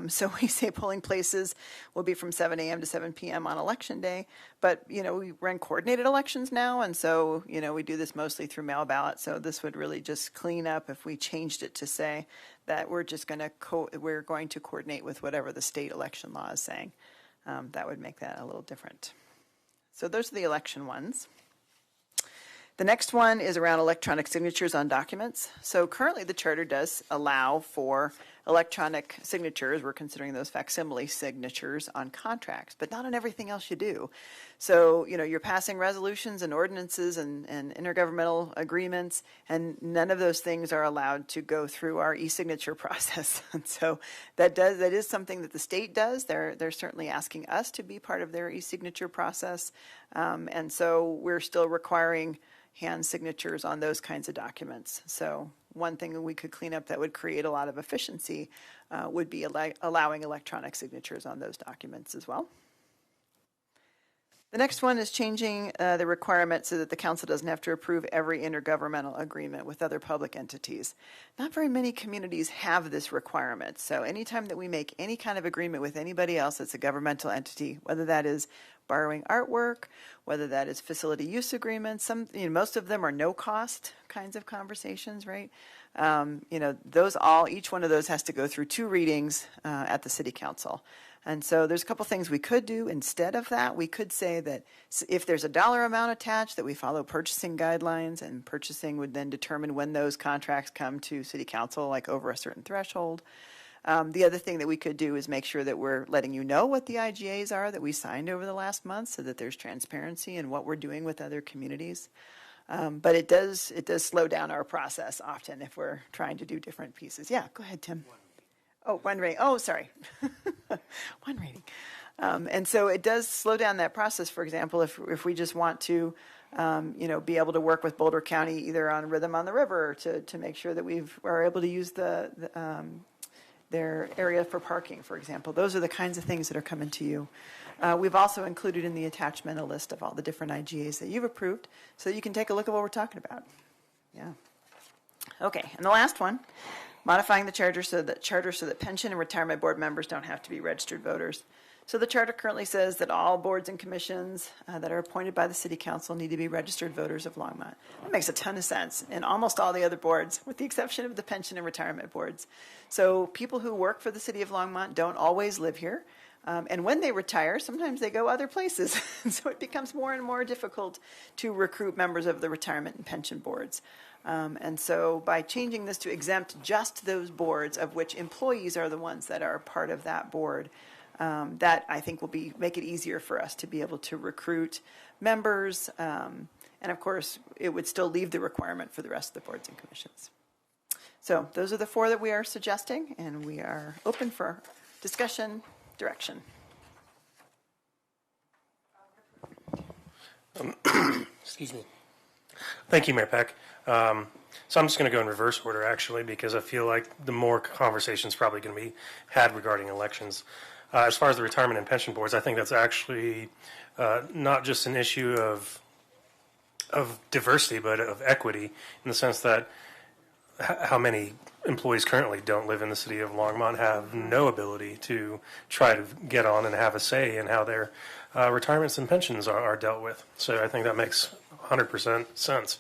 So we say polling places will be from 7 a.m. to 7 p.m. on election day. But, we run coordinated elections now. And so, we do this mostly through mail ballot. So this would really just clean up if we changed it to say that we're going to coordinate with whatever the state election law is saying. That would make that a little different. So those are the election ones. The next one is around electronic signatures on documents. So currently the charter does allow for electronic signatures. We're considering those facsimile signatures on contracts, but not on everything else you do. So, you're passing resolutions and ordinances and intergovernmental agreements, and none of those things are allowed to go through our e-signature process. And so that is something that the state does. They're certainly asking us to be part of their e-signature process. And so we're still requiring hand signatures on those kinds of documents. So one thing that we could clean up that would create a lot of efficiency would be allowing electronic signatures on those documents as well. The next one is changing the requirement so that the council doesn't have to approve every intergovernmental agreement with other public entities. Not very many communities have this requirement. So anytime that we make any kind of agreement with anybody else that's a governmental entity, whether that is borrowing artwork, whether that is facility use agreements, most of them are no cost kinds of conversations, right? Each one of those has to go through 2 readings at the city council. And so there's a couple things we could do instead of that. We could say that if there's a dollar amount attached, that we follow purchasing guidelines, and purchasing would then determine when those contracts come to city council, like over a certain threshold. The other thing that we could do is make sure that we're letting you know what the IGAs are that we signed over the last month, so that there's transparency in what we're doing with other communities. But it does slow down our process often if we're trying to do different pieces. Yeah, go ahead, Tim. One rating. Oh, sorry. One rating. And so it does slow down that process. For example, if we just want to, be able to work with Boulder County either on Rhythm on the River to make sure that are able to use their area for parking, for example. Those are the kinds of things that are coming to you. We've also included in the attachment a list of all the different IGAs that you've approved so that you can take a look at what we're talking about. Yeah. Okay, and the last one, Modifying the charter so that pension and retirement board members don't have to be registered voters. So the charter currently says that all boards and commissions that are appointed by the city council need to be registered voters of Longmont. That makes a ton of sense in almost all the other boards, with the exception of the pension and retirement boards. So people who work for the city of Longmont don't always live here. And when they retire, sometimes they go other places. So it becomes more and more difficult to recruit members of the retirement and pension boards. And so by changing this to exempt just those boards of which employees are the ones that are part of that board, that I think will make it easier for us to be able to recruit members. And of course, it would still leave the requirement for the rest of the boards and commissions. So those are the 4 that we are suggesting, and we are open for discussion, direction. Excuse me. Thank you, Mayor Peck. So I'm just going to go in reverse order, actually, because I feel like the more conversations probably going to be had regarding elections. As far as the retirement and pension boards, I think that's actually not just an issue of diversity, but of equity, in the sense that how many employees currently don't live in the city of Longmont have no ability to try to get on and have a say in how their retirements and pensions are dealt with. So I think that makes 100% sense,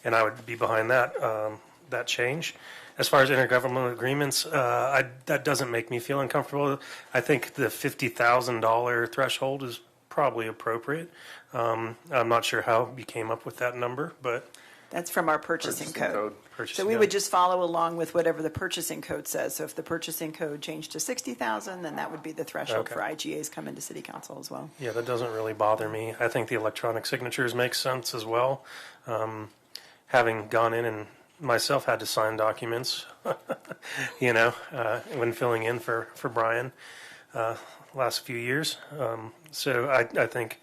and I would be behind that change. As far as intergovernmental agreements, that doesn't make me feel uncomfortable. I think the $50,000 threshold is probably appropriate. I'm not sure how you came up with that number, but that's from our purchasing code. So we would just follow along with whatever the purchasing code says. So if the purchasing code changed to 60,000, then that would be the threshold for IGAs come into city council as well. Yeah, that doesn't really bother me. I think the electronic signatures make sense as well. Having gone in and myself had to sign documents, when filling in for Brian last few years. So I think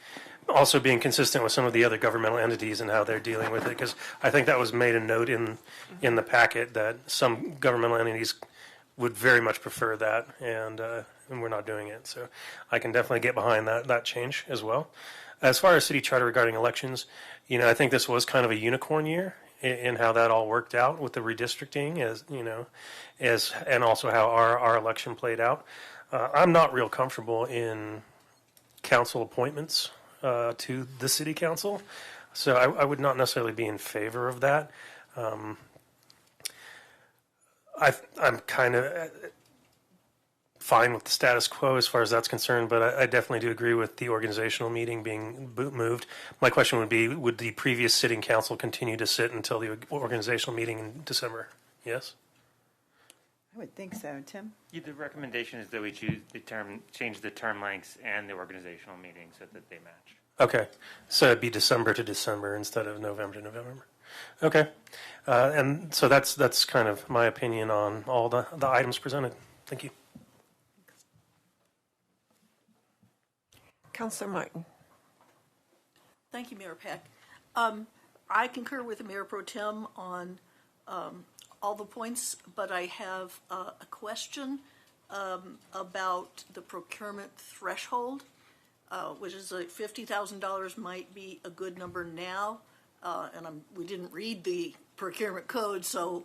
also being consistent with some of the other governmental entities and how they're dealing with it, because I think that was made a note in the packet that some governmental entities would very much prefer that, and we're not doing it. So I can definitely get behind that change as well. As far as city charter regarding elections, I think this was kind of a unicorn year in how that all worked out with the redistricting, and also how our election played out. I'm not real comfortable in council appointments to the city council, so I would not necessarily be in favor of that. I'm kind of fine with the status quo as far as that's concerned, but I definitely do agree with the organizational meeting being moved. My question would be, would the previous sitting council continue to sit until the organizational meeting in December? Yes? I would think so. Tim? Yeah, the recommendation is that we change the term lengths and the organizational meeting so that they match. Okay, so it'd be December to December instead of November to November. Okay, and so that's kind of my opinion on all the items presented. Thank you. Councilor Martin. Thank you, Mayor Peck. I concur with the Mayor Pro Tem on all the points, but I have a question about the procurement threshold, which is like $50,000 might be a good number now, and we didn't read the procurement code, so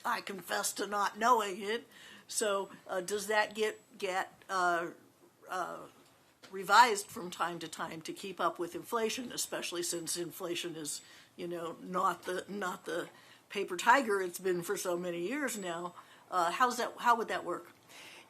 I confess to not knowing it. So does that get revised from time to time to keep up with inflation, especially since inflation is, not the paper tiger it's been for so many years now? How would that work?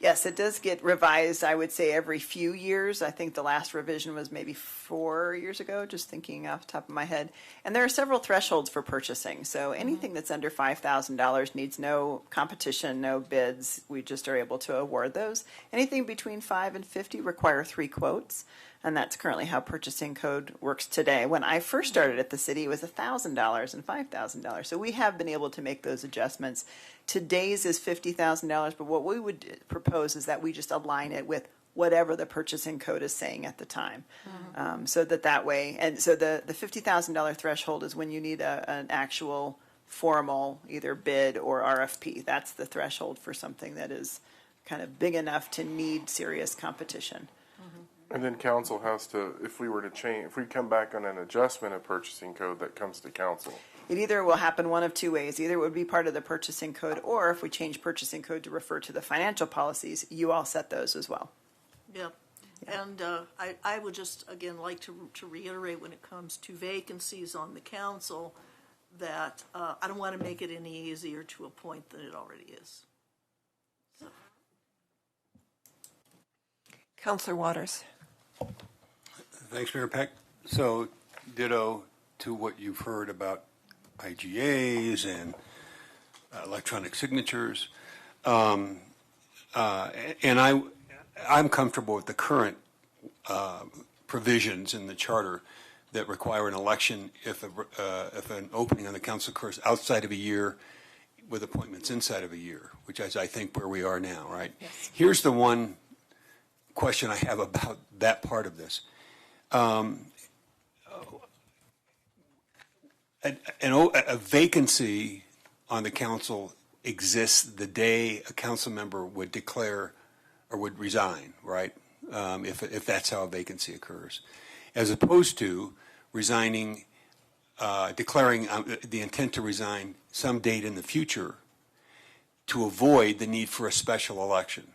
Yes, it does get revised, I would say, every few years. I think the last revision was maybe 4 years ago, just thinking off the top of my head. And there are several thresholds for purchasing. So anything that's under $5,000 needs no competition, no bids. We just are able to award those. Anything between $5,000 and $50,000 require 3 quotes. And that's currently how purchasing code works today. When I first started at the city, it was $1,000 and $5,000. So we have been able to make those adjustments. Today's is $50,000, but what we would propose is that we just align it with whatever the purchasing code is saying at the time. So that way, and so the $50,000 threshold is when you need an actual formal either bid or RFP. That's the threshold for something that is kind of big enough to need serious competition. And then council has to, if we come back on an adjustment of purchasing code, that comes to council. it either will happen one of two ways. Either it would be part of the purchasing code, or if we change purchasing code to refer to the financial policies, you all set those as well. Yeah. And I would just, again, like to reiterate when it comes to vacancies on the council that I don't want to make it any easier to appoint than it already is. So. Councillor Waters. Thanks, Mayor Peck. So, ditto to what you've heard about IGAs and electronic signatures. And I'm comfortable with the current provisions in the charter that require an election if an opening on the council occurs outside of a year with appointments inside of a year, which is, I think, where we are now, right? Yes. Here's the one question I have about that part of this. A vacancy on the council exists the day a council member would declare or would resign, right? If that's how a vacancy occurs, as opposed to resigning, declaring the intent to resign some date in the future to avoid the need for a special election,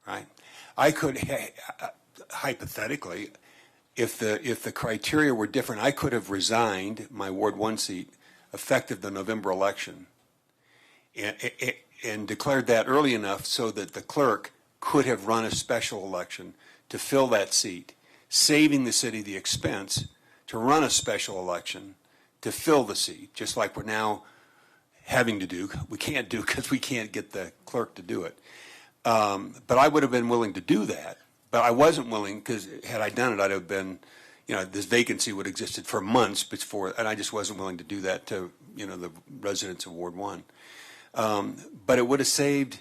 right? I could hypothetically, if the criteria were different, I could have resigned my Ward 1 seat effective the November election and declared that early enough so that the clerk could have run a special election to fill that seat, saving the city the expense to run a special election to fill the seat, just like we're now having to do. We can't do because we can't get the clerk to do it. But I would have been willing to do that. But I wasn't willing because had I done it, I'd have been, this vacancy would have existed for months before, and I just wasn't willing to do that to, the residents of Ward 1. But it would have saved,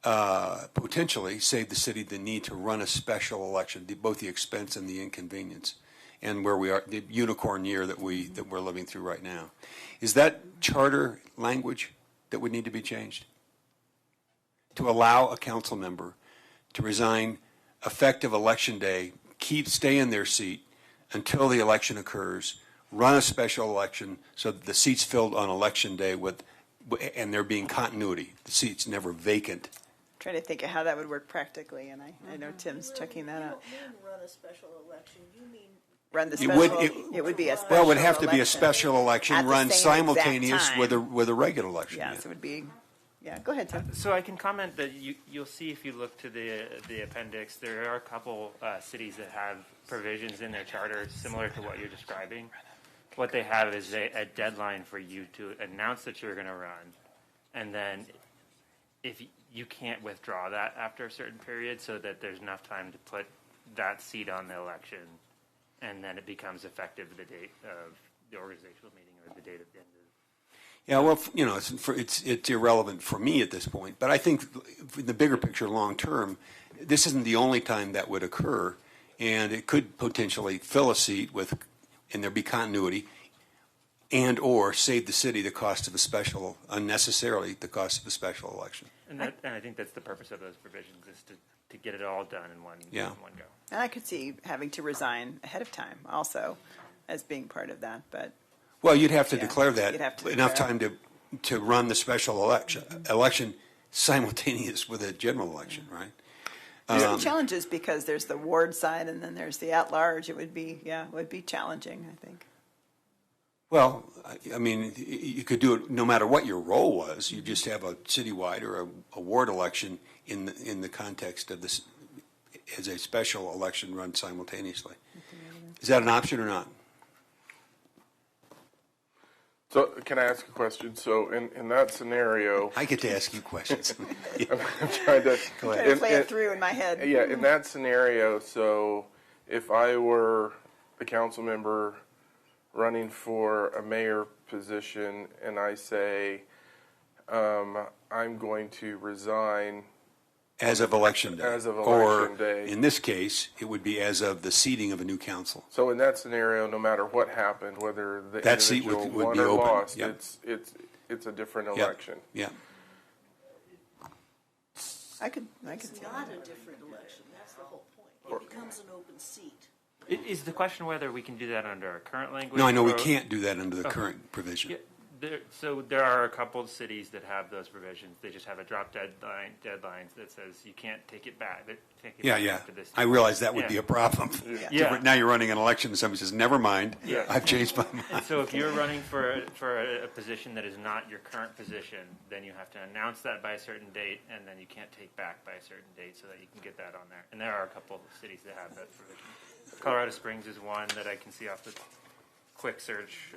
potentially saved the city the need to run a special election, both the expense and the inconvenience, and where we are, the unicorn year that we're living through right now. Is that charter language that would need to be changed? To allow a council member to resign effective election day, stay in their seat until the election occurs, run a special election so that the seat's filled on election day and there being continuity. The seat's never vacant. I'm trying to think of how that would work practically, and I know Tim's checking that out. You don't mean run a special election, you mean run the special, it would be a special Well, it would have to be a election special election run simultaneous with a regular election. Yes, it would be. Yeah, go ahead, Tim. So I can comment that you'll see if you look to the appendix, there are a couple cities that have provisions in their charter similar to what you're describing. What they have is a deadline for you to announce that you're going to run, and then if you can't withdraw that after a certain period, so that there's enough time to put that seat on the election, and then it becomes effective the date of the organizational meeting or the date of the end of. Yeah, well, it's irrelevant for me at this point, but I think in the bigger picture, long term, this isn't the only time that would occur, and it could potentially fill a seat and there be continuity, and or save the city the cost of unnecessarily the cost of a special election. And I think that's the purpose of those provisions, is to get it all done in one go. And I could see having to resign ahead of time also as being part of that, but. Well, you'd have to declare that enough time to run the special election simultaneous with a general election, right? There's some challenges because there's the ward side and then there's the at-large. It would be challenging, I think. Well, I mean, you could do it no matter what your role was. You just have a citywide or a ward election in the context of this as a special election run simultaneously. Is that an option or not? So can I ask a question? So in that scenario, I get to ask you questions. I'm trying to play it through in my head. Yeah, in that scenario, so if I were a council member running for a mayor position and I say I'm going to resign as of election day. As of election day. In this case, it would be as of the seating of a new council. So in that scenario, no matter what happened, whether the that seat individual would won be or open. lost, Yep. it's a different election. Yeah. I could It's not a different election. That's the whole point. It becomes an open seat. Is the question whether we can do that under our current language? No, I know we or- can't do that under the Okay. current provision. Yeah, so there are a couple of cities that have those provisions. They just have a drop deadlines that says you can't take it back. Yeah. After this. I realize that would Yeah. be a problem. Yeah. Now you're running an election and somebody says, never mind, Yeah. I've changed my mind. And so if you're running for a position that is not your current position, then you have to announce that by a certain date, and then you can't take back by a certain date so that you can get that on there. And there are a couple of cities that have that provision. Colorado Springs is one that I can see off the quick search.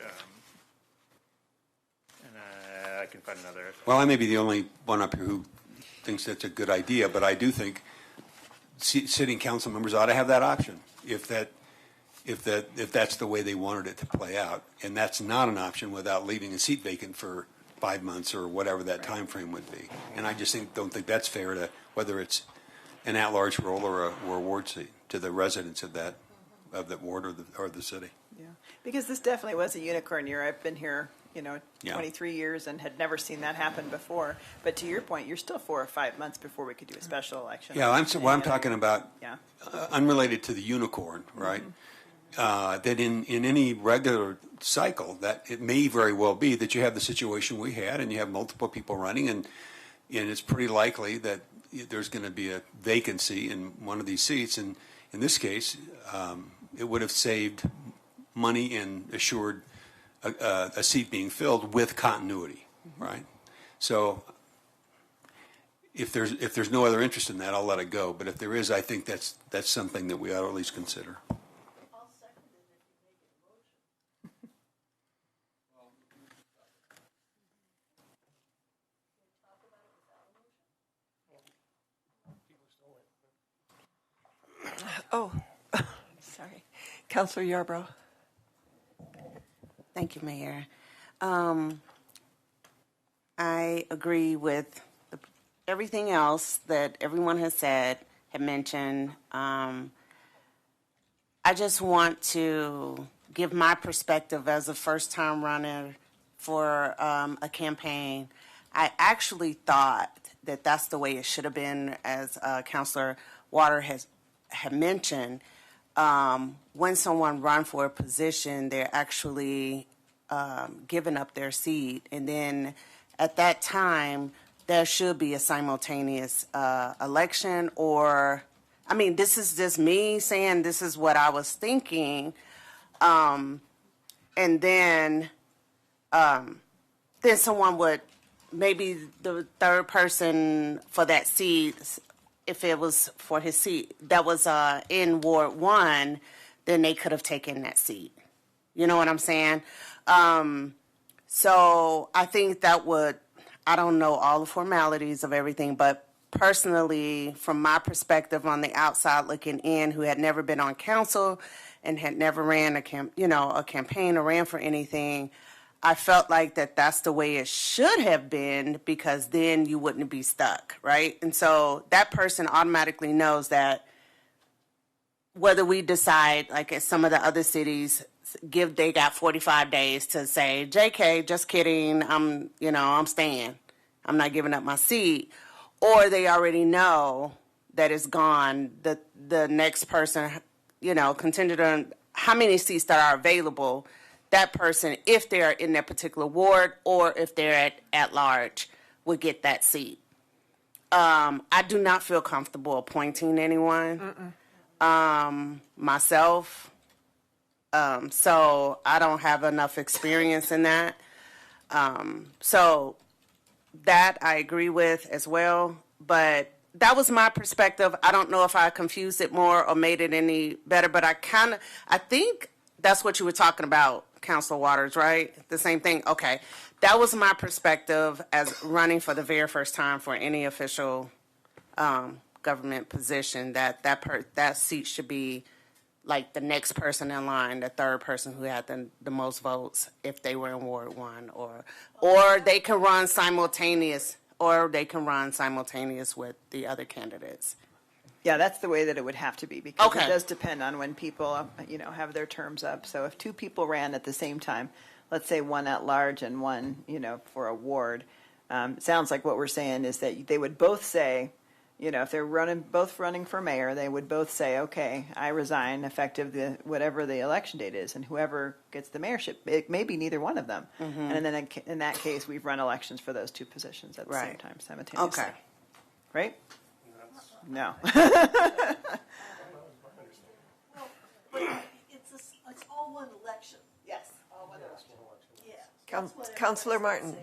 And I can find another. Well, I may be the only one up here who thinks that's a good idea, but I do think sitting council members ought to have that option if that's the way they wanted it to play out. And that's not an option without leaving a seat vacant for 5 months or whatever that time frame would be. And I just don't think that's fair to whether it's an at-large role or a ward seat to the residents of that ward or the city. Yeah, because this definitely was a unicorn year. I've been here, Yeah. 23 years and had never seen that happen before. But to your point, you're still 4 or 5 months before we could do a special election. Yeah, I'm talking about, Yeah. unrelated to the unicorn, right? That in any regular cycle, that it may very well be that you have the situation we had, and you have multiple people running, and it's pretty likely that there's going to be a vacancy in one of these seats. And in this case, it would have saved money and assured a seat being filled with continuity, right? So if there's no other interest in that, I'll let it go. But if there is, I think that's something that we ought to at least consider. Oh, sorry. Councilor Yarbrough. Thank you, Mayor. I agree with everything else that everyone has said, had mentioned. I just want to give my perspective as a first-time runner for a campaign. I actually thought that that's the way it should have been, as Councilor Water had mentioned. When someone runs for a position, they're actually giving up their seat. And then at that time, there should be a simultaneous election. Or, I mean, this is just me saying this is what I was thinking. And then someone would, maybe the third person for that seat, if it was for his seat that was in Ward 1, then they could have taken that seat. You know what I'm saying? So I think that would, I don't know all the formalities of everything, but personally, from my perspective on the outside looking in, who had never been on council and had never ran a campaign or ran for anything, I felt like that's the way it should have been, because then you wouldn't be stuck, right? And so that person automatically knows that whether we decide, like at some of the other cities, they got 45 days to say, JK, just kidding, I'm staying. I'm not giving up my seat. Or they already know that it's gone. The next person, contingent on how many seats that are available, that person, if they're in that particular ward or if they're at large, would get that seat. I do not feel comfortable appointing anyone myself. So I don't have enough experience in that. So that I agree with as well. But that was my perspective. I don't know if I confused it more or made it any better, but I think that's what you were talking about, Councilor Waters, right? The same thing? Okay. That was my perspective as running for the very first time for any official government position, that seat should be like the next person in line, the third person who had the most votes if they were in Ward 1, or they can run simultaneous, with the other candidates. Yeah, that's the way that it would have to be, because it does depend on when people, have their terms up. So if 2 people ran at the same time, let's say one at large and one, for a ward, sounds like what we're saying is that they would both say, You know, if they're both running for mayor, they would both say, okay, I resign effective whatever the election date is, and whoever gets the mayorship, it may be neither one of them. And then in that case, we've run elections for those two positions at the same time, simultaneously. Okay. Right? No. It's all one election. Yes, all one election. Yeah. Councillor Martin.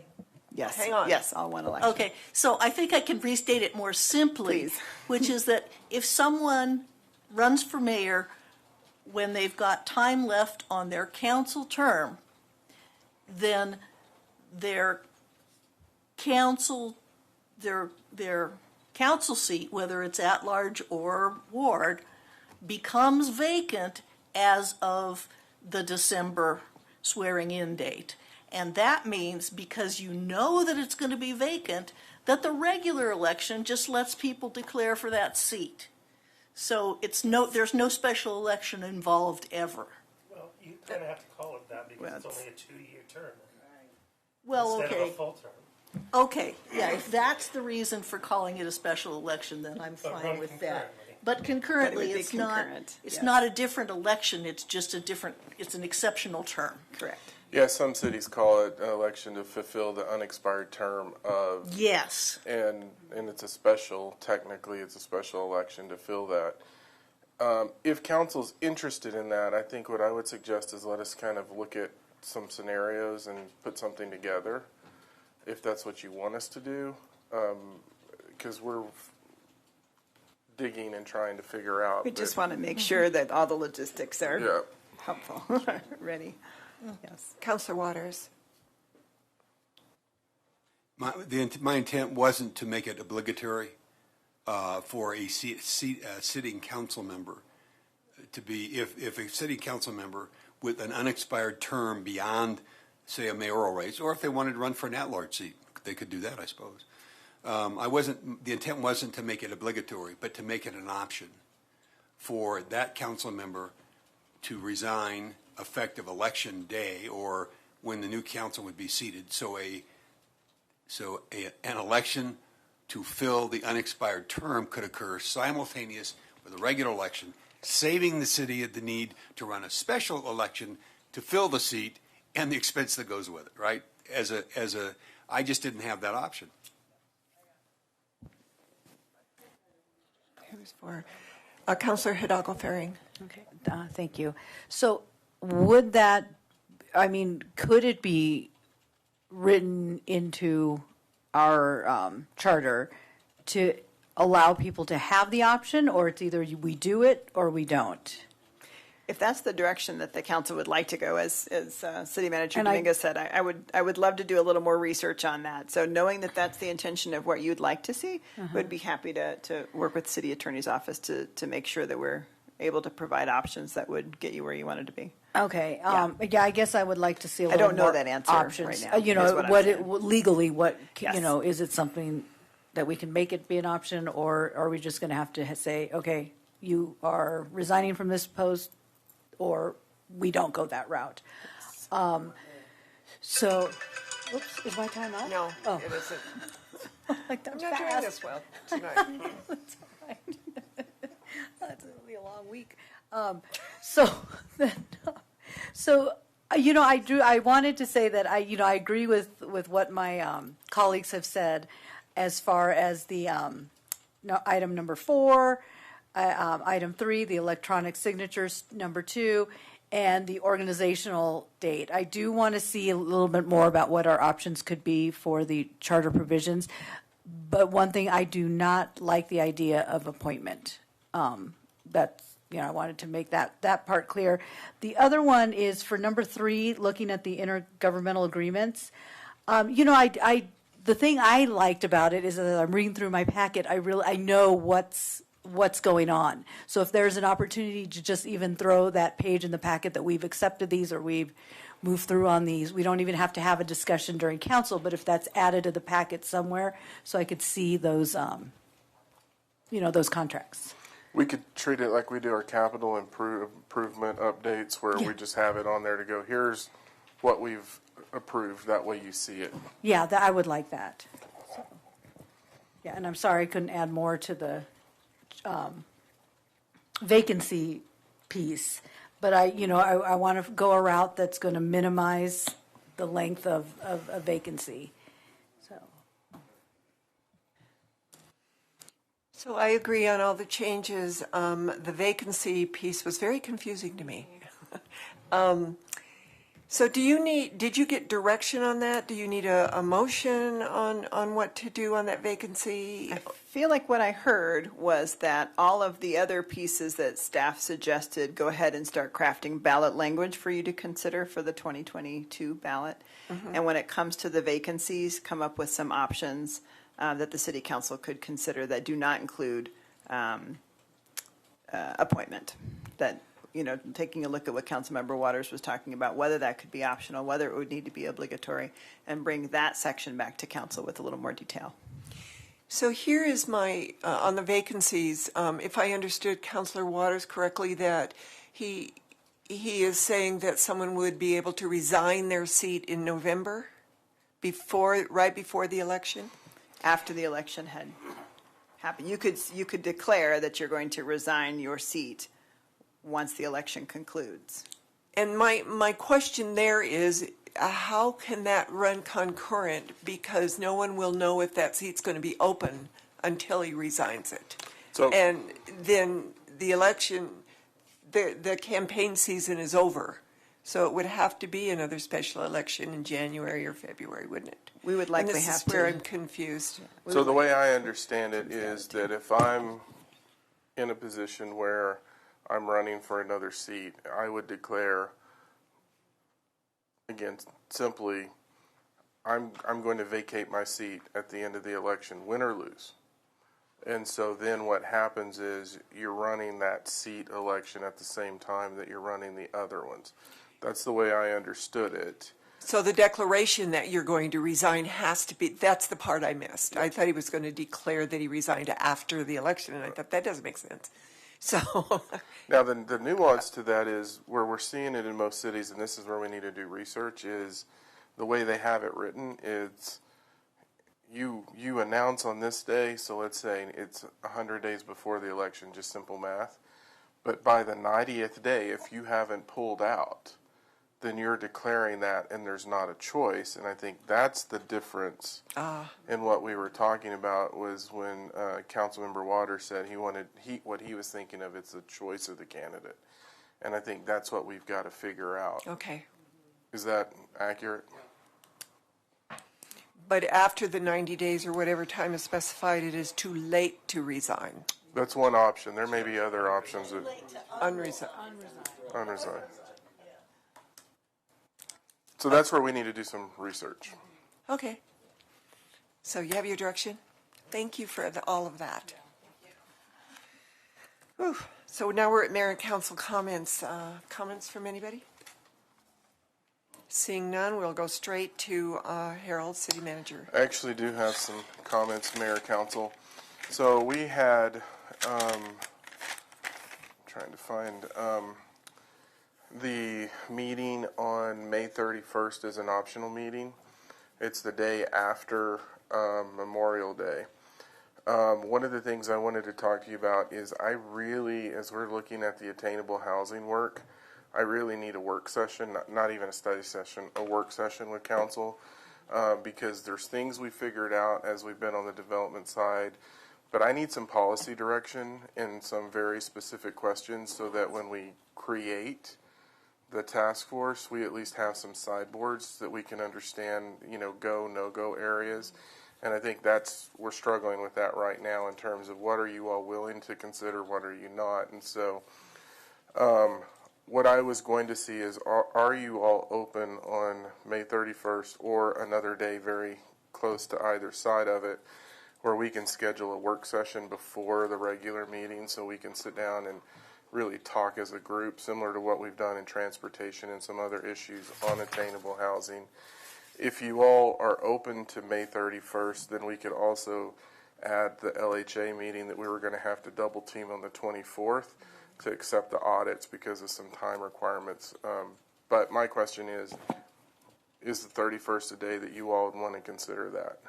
Yes. Hang on. Yes, all one election. Okay, so I think I can restate it more simply, Please. which is that if someone runs for mayor when they've got time left on their council term, then their council seat, whether it's at large or ward, becomes vacant as of the December swearing-in date. And that means, because you know that it's going to be vacant, that the regular election just lets people declare for that seat. So there's no special election involved ever. Well, you kind of have to call it that because it's only a 2-year term. Well, instead okay. of a full term. Okay, yeah, if that's the reason for calling it a special election, then I'm fine with that. But concurrently, But it would be it's not, concurrent, it's yes. not a different election, it's just it's an exceptional term. Correct. Yeah, some cities call it an election to fulfill the unexpired term of. Yes. And it's technically it's a special election to fill that. If council's interested in that, I think what I would suggest is let us kind of look at some scenarios and put something together, if that's what you want us to do, because we're digging and trying to figure out. We just want to make sure that all the logistics are Yeah. helpful, ready. Yes. Councillor Waters. My intent wasn't to make it obligatory for a sitting council member to be, if a city council member with an unexpired term beyond, say, a mayoral race, or if they wanted to run for an at-large seat, they could do that, I suppose. The intent wasn't to make it obligatory, but to make it an option for that council member to resign effective election day or when the new council would be seated. So an election to fill the unexpired term could occur simultaneous with a regular election, saving the city the need to run a special election to fill the seat and the expense that goes with it, right? I just didn't have that option. Who's for? Councillor Hidalgo-Ferring. Okay, thank you. So would that, could it be written into our charter to allow people to have the option, or it's either we do it or we don't? If that's the direction that the council would like to go, as City Manager Dominguez said, I would love to do a little more research on that. So knowing that that's the intention of what you'd like to see, would be happy to work with City Attorney's Office to make sure that we're able to provide options that would get you where you wanted to be. Okay. Yeah, I guess I would like to see a I little don't know more that answer options. right now, You know, is what I'm saying. legally, Yes. is it something that we can make it be an option, or are we just going to have to say, okay, you are resigning from this post, or we don't go that route? So, oops, is my time up? No, Oh. it isn't. Like that I'm not doing fast. this well tonight. That's all right. That's gonna be a long week. I wanted to say that I agree with what my colleagues have said as far as the item number 4, item 3, the electronic signatures number 2, and the organizational date. I do want to see a little bit more about what our options could be for the charter provisions. But one thing, I do not like the idea of appointment. That's, I wanted to make that part clear. The other one is for number 3, looking at the intergovernmental agreements. The thing I liked about it is that as I'm reading through my packet, I know what's going on. So if there's an opportunity to just even throw that page in the packet that we've accepted these or we've moved through on these, we don't even have to have a discussion during council, but if that's added to the packet somewhere, so I could see those, those contracts. We could treat it like we do our capital improvement updates, where we just have it on there to go, here's what we've approved, that way you see it. Yeah, I would like that. Yeah, and I'm sorry I couldn't add more to the vacancy piece, but I want to go a route that's going to minimize the length of a vacancy. So I agree on all the changes. The vacancy piece was very confusing to me. So did you get direction on that? Do you need a motion on what to do on that vacancy? I feel like what I heard was that all of the other pieces that staff suggested, go ahead and start crafting ballot language for you to consider for the 2022 ballot. Mhm. And when it comes to the vacancies, come up with some options that the city council could consider that do not include appointment. That, taking a look at what Councilmember Waters was talking about, whether that could be optional, whether it would need to be obligatory, and bring that section back to council with a little more detail. So here is my, on the vacancies, if I understood Councilor Waters correctly, that he is saying that someone would be able to resign their seat in November, right before the election? After the election had happened, you could declare that you're going to resign your seat once the election concludes. And my question there is, how can that run concurrent? Because no one will know if that seat's going to be open until he resigns it. And then the election, the campaign season is over. So it would have to be another special election in January or February, wouldn't it? We would likely and this have is where to. I'm confused. So the way I understand it is that if I'm in a position where I'm running for another seat, I would declare, again, simply, I'm going to vacate my seat at the end of the election, win or lose. And so then what happens is you're running that seat election at the same time that you're running the other ones. That's the way I understood it. So the declaration that you're going to resign has to be, that's the part I missed. I thought he was going to declare that he resigned after the election, and I thought that doesn't make sense. So now the nuance to that is where we're seeing it in most cities, and this is where we need to do research, is the way they have it written is you announce on this day, so let's say it's 100 days before the election, just simple math. But by the 90th day, if you haven't pulled out, then you're declaring that, and there's not a choice. And I think that's the difference in what we were talking about was when Councilmember Waters said what he was thinking of, it's the choice of the candidate. And I think that's what we've got to figure out. Okay. Is that accurate? But after the 90 days or whatever time is specified, it is too late to resign. That's one option. There may be other options. Unresign. So that's where we need to do some research. Okay. So you have your direction? Thank you for all of that. Whew. So now we're at Mayor and Council comments. Comments from anybody? Seeing none, we'll go straight to Harold, City Manager. I actually do have some comments, Mayor, Council. So we had, trying to find, the meeting on May 31st is an optional meeting. It's the day after Memorial Day. One of the things I wanted to talk to you about is I really, as we're looking at the attainable housing work, I really need a work session, not even a study session, a work session with council, because there's things we figured out as we've been on the development side, but I need some policy direction and some very specific questions so that when we create the task force, we at least have some sideboards that we can understand, go, no-go areas. And I think we're struggling with that right now in terms of what are you all willing to consider, what are you not. And so what I was going to see is, are you all open on May 31st or another day very close to either side of it, where we can schedule a work session before the regular meeting so we can sit down and really talk as a group, similar to what we've done in transportation and some other issues on attainable housing. If you all are open to May 31st, then we could also add the LHA meeting that we were going to have to double team on the 24th to accept the audits because of some time requirements. But my question is the 31st a day that you all would want to consider that?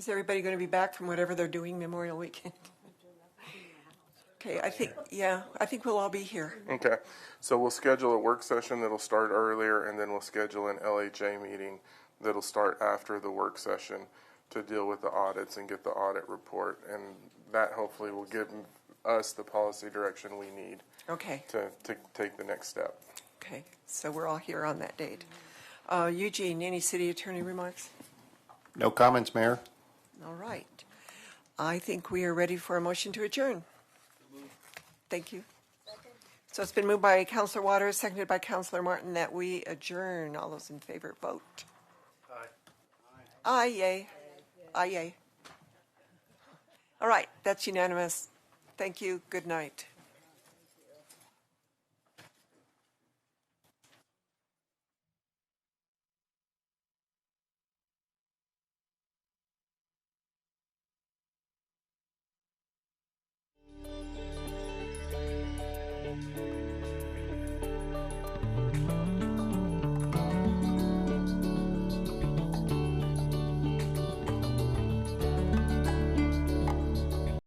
Is everybody going to be back from whatever they're doing Memorial Weekend? Okay, I think we'll all be here. Okay, so we'll schedule a work session that'll start earlier, and then we'll schedule an LHA meeting that'll start after the work session to deal with the audits and get the audit report, and that hopefully will give us the policy direction we need. Okay. To take the next step. Okay, so we're all here on that date. Eugene, any city attorney remarks? No comments, Mayor. All right. I think we are ready for a motion to adjourn. Thank you. So it's been moved by Councilor Waters, seconded by Councilor Martin, that we adjourn. All those in favor, vote. Aye. Aye, yay. Aye, yay. All right, that's unanimous. Thank you. Good night. Thank you.